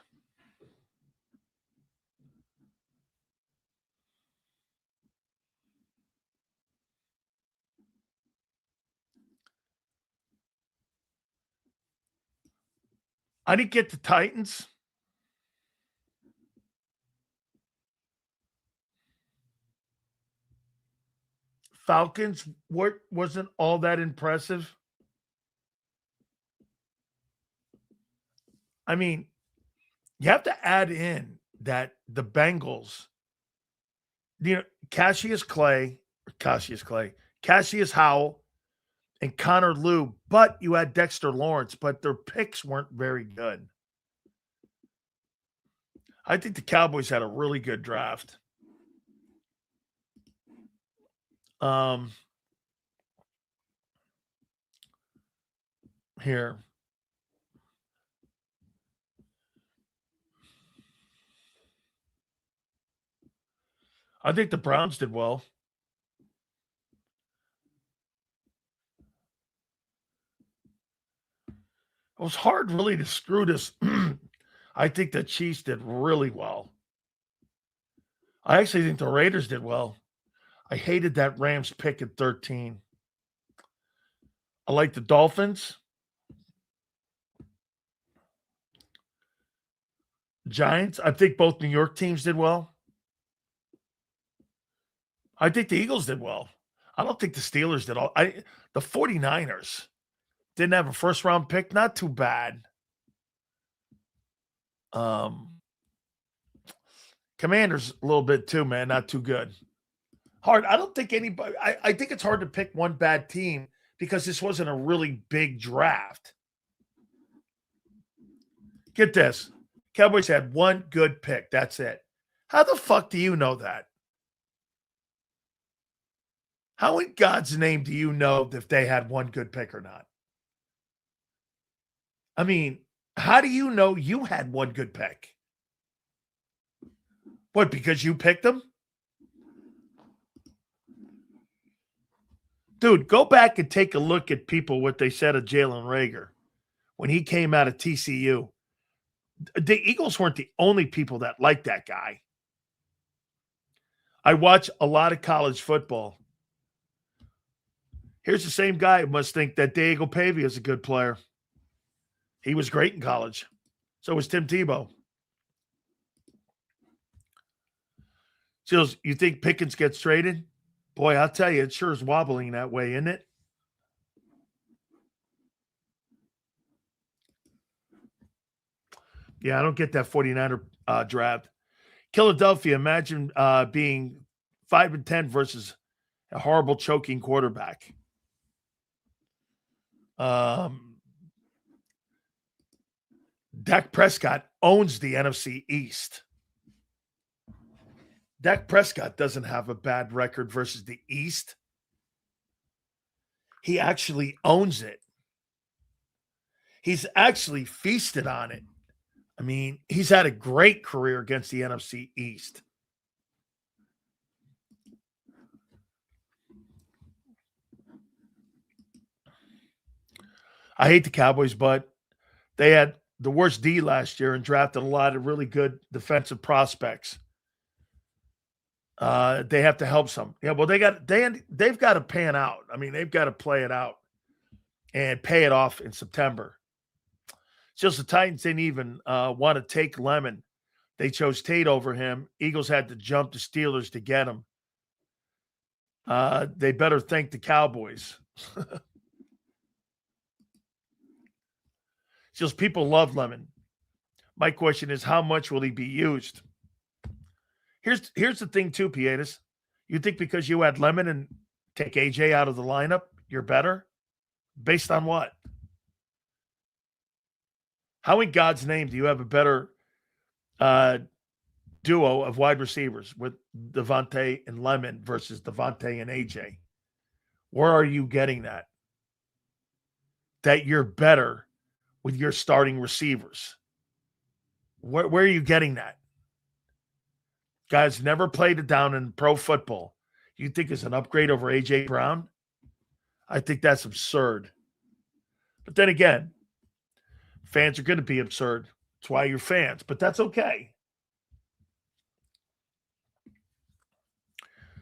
I didn't get the Titans. Falcons wasn't all that impressive. I mean, you have to add in that the Bengals, Cassius Howell, and Connor Lew, but you had Dexter Lawrence, but their picks weren't very good. I think the Cowboys had a really good draft. Here. I think the Browns did well. It was hard really to screw this. I think the Chiefs did really well. I actually think the Raiders did well. I hated that Rams pick at 13. I like the Dolphins. Giants. I think both New York teams did well. I think the Eagles did well. I don't think the Steelers did all. The 49ers didn't have a first-round pick. Not too bad. Commanders a little bit too, man. Not too good. Hard. I don't think anybody. I think it's hard to pick one bad team because this wasn't a really big draft. Get this. Cowboys had one good pick. That's it. How the fuck do you know that? How in God's name do you know if they had one good pick or not? I mean, how do you know you had one good pick? What, because you picked them? Dude, go back and take a look at what they said of Jalen Reagor when he came out of TCU. The Eagles weren't the only people that liked that guy. I watch a lot of college football. Here's the same guy who must think that Diego Pavia is a good player. He was great in college. So was Tim Tebow. Seals, you think Pickens gets traded? Boy, I'll tell you, it sure is wobbling that way, isn't it? Yeah, I don't get that 49er draft. Philadelphia, imagine being 5-10 versus a horrible choking quarterback. Dak Prescott owns the NFC East. Dak Prescott doesn't have a bad record versus the East. He actually owns it. He's actually feasted on it. I mean, he's had a great career against the NFC East. I hate the Cowboys, but they had the worst D last year and drafted a lot of really good defensive prospects. They have to help some. Yeah, well, they've got to pan out. I mean, they've got to play it out and pay it off in September. It's just the Titans didn't even want to take Lemon. They chose Tate over him. Eagles had to jump the Steelers to get him. They better thank the Cowboys. Just people love Lemon. My question is, how much will he be used? Here's the thing too, Pietas. You think because you had Lemon and take AJ out of the lineup, you're better? Based on what? How in God's name do you have a better duo of wide receivers with Devontae and Lemon versus Devontae and AJ? Where are you getting that? That you're better with your starting receivers? Where are you getting that? Guys never played it down in pro football. You think it's an upgrade over A.J. Brown? I think that's absurd. But then again, fans are going to be absurd. That's why you're fans, but that's okay.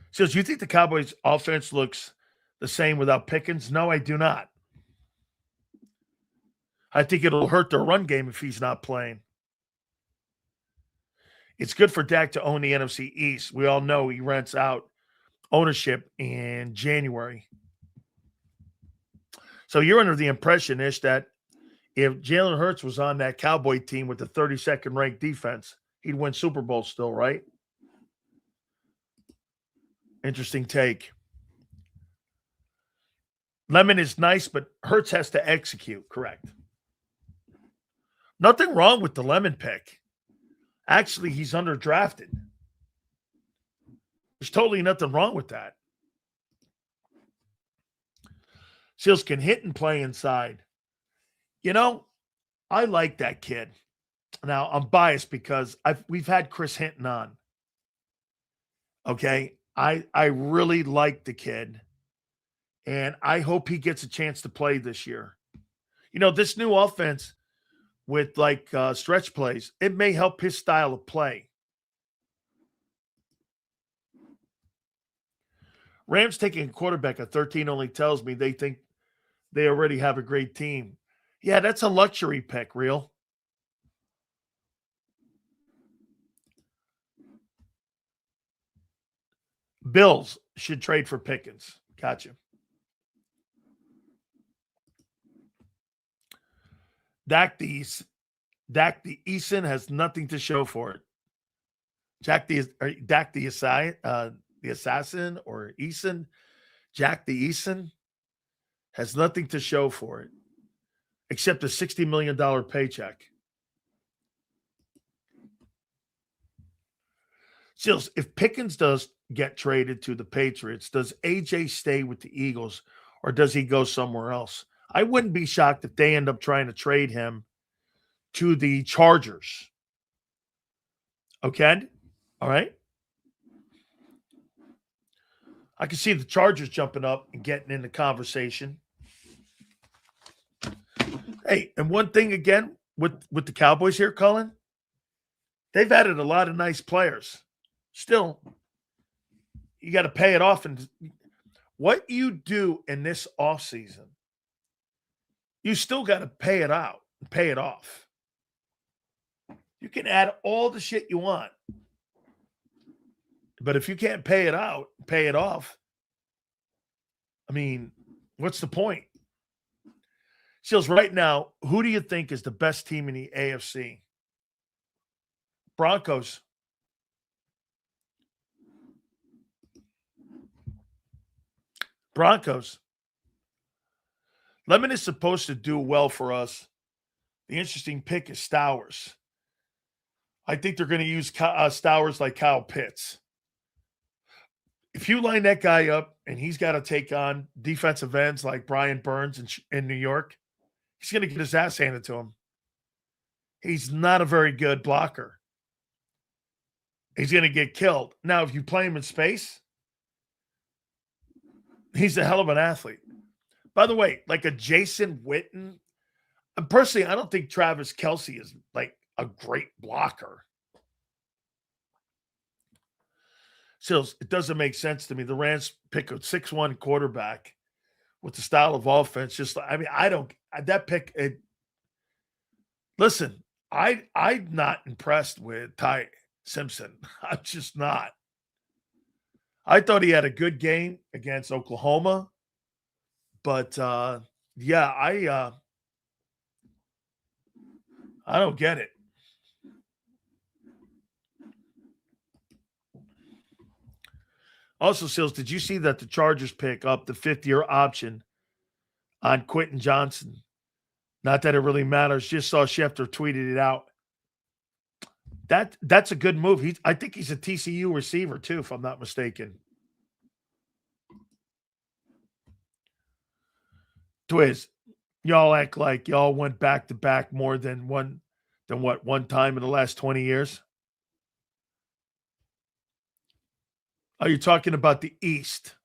So do you think the Cowboys offense looks the same without Pickens? No, I do not. I think it'll hurt their run game if he's not playing. It's good for Dak to own the NFC East. We all know he rents out ownership in January. So you're under the impression, Ish, that if Jalen Hurts was on that Cowboy team with the 32nd ranked defense, he'd win Super Bowl still, right? Interesting take. Lemon is nice, but Hurts has to execute, correct? Nothing wrong with the Lemon pick. Actually, he's underdrafted. There's totally nothing wrong with that. Seals can hit and play inside. You know, I like that kid. Now, I'm biased because we've had Chris Hinton on. Okay? I really like the kid, and I hope he gets a chance to play this year. You know, this new offense with stretch plays, it may help his style of play. Rams taking a quarterback at 13 only tells me they think they already have a great team. Yeah, that's a luxury pick, real. Bills should trade for Pickens. Gotcha. Dak the Eason has nothing to show for it. Dak the assassin or Eason, Jack the Eason has nothing to show for it except a $60 million paycheck. Seals, if Pickens does get traded to the Patriots, does AJ stay with the Eagles or does he go somewhere else? I wouldn't be shocked if they end up trying to trade him to the Chargers. Okay? All right? I can see the Chargers jumping up and getting in the conversation. Hey, and one thing again with the Cowboys here, Colin, they've added a lot of nice players. Still, you got to pay it off. And what you do in this offseason, you still got to pay it out and pay it off. You can add all the shit you want. But if you can't pay it out, pay it off, I mean, what's the point? Seals, right now, who do you think is the best team in the AFC? Broncos. Broncos. Lemon is supposed to do well for us. The interesting pick is Stowers. I think they're going to use Stowers like Kyle Pitts. If you line that guy up and he's got to take on defensive ends like Brian Burns in New York, he's going to get his ass handed to him. He's not a very good blocker. He's going to get killed. Now, if you play him in space, he's a hell of an athlete. By the way, like a Jason Witten, personally, I don't think Travis Kelce is like a great blocker. Sills, it doesn't make sense to me. The Rams pick a 6'1" quarterback with the style of offense. That pick. Listen, I'm not impressed with Ty Simpson. I'm just not. I thought he had a good game against Oklahoma, but I don't get it. Also, Sills, did you see that the Chargers pick up the 5th-year option on Quentin Johnson? Not that it really matters. Just saw Schefter tweeted it out. That's a good move. I think he's a TCU receiver too, if I'm not mistaken. Twiz, y'all act like y'all went back to back more than one time in the last 20 years. Are you talking about the East?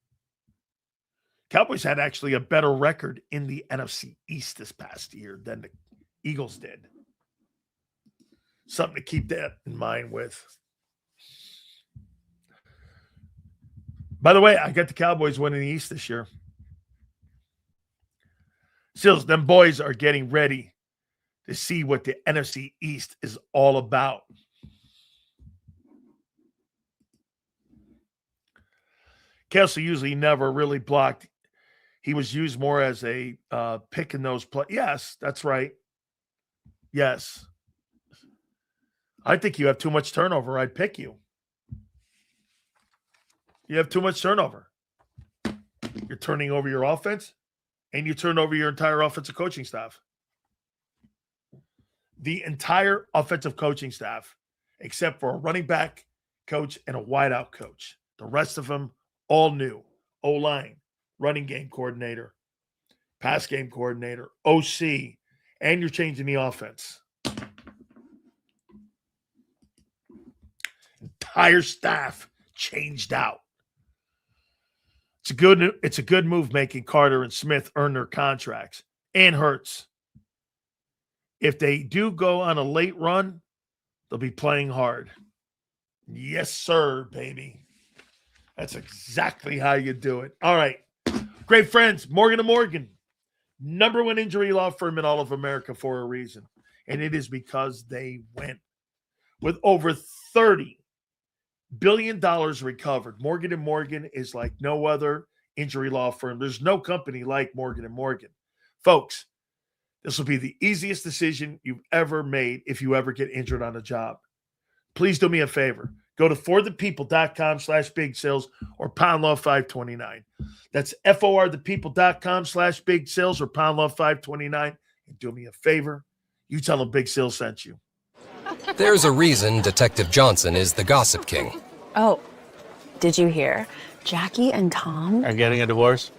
Cowboys had actually a better record in the NFC East this past year than the Eagles did. Something to keep that in mind with. By the way, I got the Cowboys winning the East this year. Sills, them boys are getting ready to see what the NFC East is all about. Kelsey usually never really blocked. He was used more as a pick in those play. Yes, that's right. Yes. I think you have too much turnover. I'd pick you. You have too much turnover. You're turning over your offense, and you turn over your entire offensive coaching staff. The entire offensive coaching staff, except for a running back coach and a wideout coach. The rest of them, all new. O-line, running game coordinator, pass game coordinator, OC, and you're changing the offense. Entire staff changed out. It's a good move making Carter and Smith earn their contracts. And Hurts. If they do go on a late run, they'll be playing hard. Yes, sir, baby. That's exactly how you do it. All right. Great friends, Morgan & Morgan, #1 injury law firm in all of America for a reason. And it is because they win. With over $30 billion recovered, Morgan & Morgan is like no other injury law firm. There's no company like Morgan & Morgan. Folks, this will be the easiest decision you've ever made if you ever get injured on a job. Please do me a favor. Go to forthepeople.com/big sales or pound law 529. That's forthepeople.com/big sales or pound law 529. And do me a favor. You tell them Big Sales sent you. There's a reason Detective Johnson is the gossip king. Oh, did you hear? Jackie and Tom Are getting a divorce?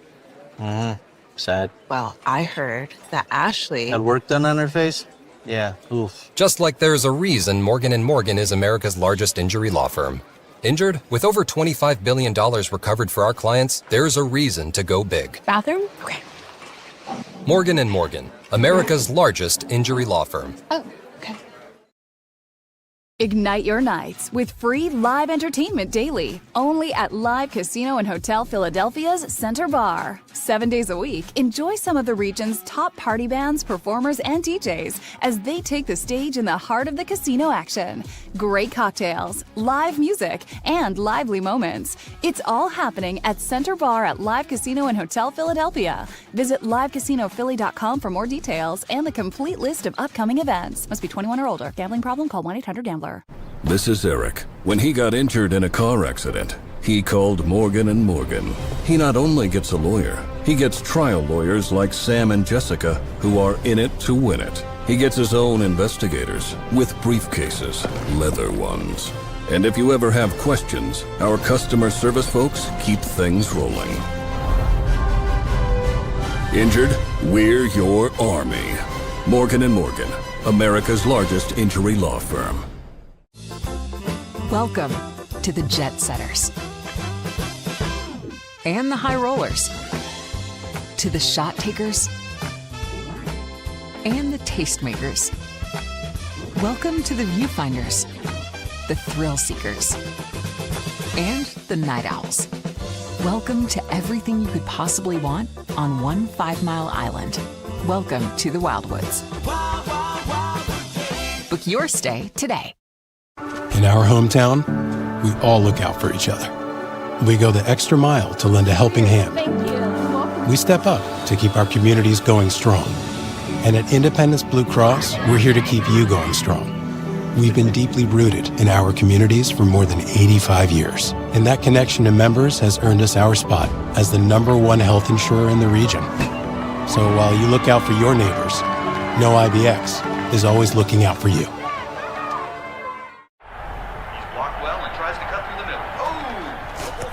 Sad. Well, I heard that Ashley Had work done on her face? Yeah, oof. Just like there's a reason Morgan & Morgan is America's largest injury law firm. Injured? With over $25 billion recovered for our clients, there's a reason to go big. Bathroom? Okay. Morgan & Morgan, America's largest injury law firm. Oh, okay. Ignite your nights with free live entertainment daily, only at Live Casino and Hotel Philadelphia's Center Bar. 7 days a week, enjoy some of the region's top party bands, performers, and DJs as they take the stage in the heart of the casino action. Great cocktails, live music, and lively moments. It's all happening at Center Bar at Live Casino and Hotel Philadelphia. Visit livecasinophilly.com for more details and the complete list of upcoming events. Must be 21 or older. Gambling problem? Call 1-800-GAMBLER. This is Eric. When he got injured in a car accident, he called Morgan & Morgan. He not only gets a lawyer, he gets trial lawyers like Sam and Jessica who are in it to win it. He gets his own investigators with briefcases, leather ones. And if you ever have questions, our customer service folks keep things rolling. Injured? We're your army. Morgan & Morgan, America's largest injury law firm. Welcome to the Jet Setters and the High Rollers, to the Shot Takers and the Tastemakers. Welcome to the Viewfinders, the Thrill Seekers, and the Night Owls. Welcome to everything you could possibly want on one 5-mile island. Welcome to the Wildwoods. Book your stay today. In our hometown, we all look out for each other. We go the extra mile to lend a helping hand. We step up to keep our communities going strong. And at Independence Blue Cross, we're here to keep you going strong. We've been deeply rooted in our communities for more than 85 years. And that connection to members has earned us our spot as the #1 health insurer in the region. So while you look out for your neighbors, know IBX is always looking out for you.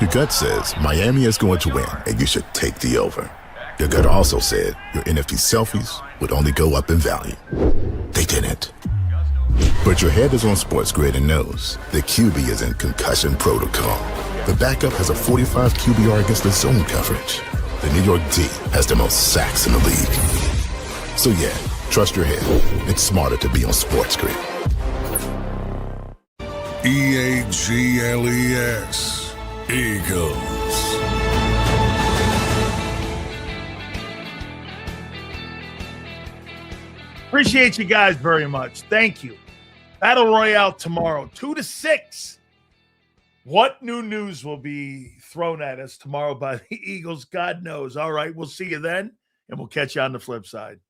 Your gut says Miami is going to win, and you should take the over. Your gut also said your NFT selfies would only go up in value. They didn't. But your head is on Sports Grid and knows the QB is in concussion protocol. The backup has a 45 QBR against the zone coverage. The New York D has the most sacks in the league. So yeah, trust your head. It's smarter to be on Sports Grid. EAGLES. Eagles. Appreciate you guys very much. Thank you. Battle Royale tomorrow, 2 to 6. What new news will be thrown at us tomorrow by the Eagles? God knows. All right, we'll see you then, and we'll catch you on the flip side.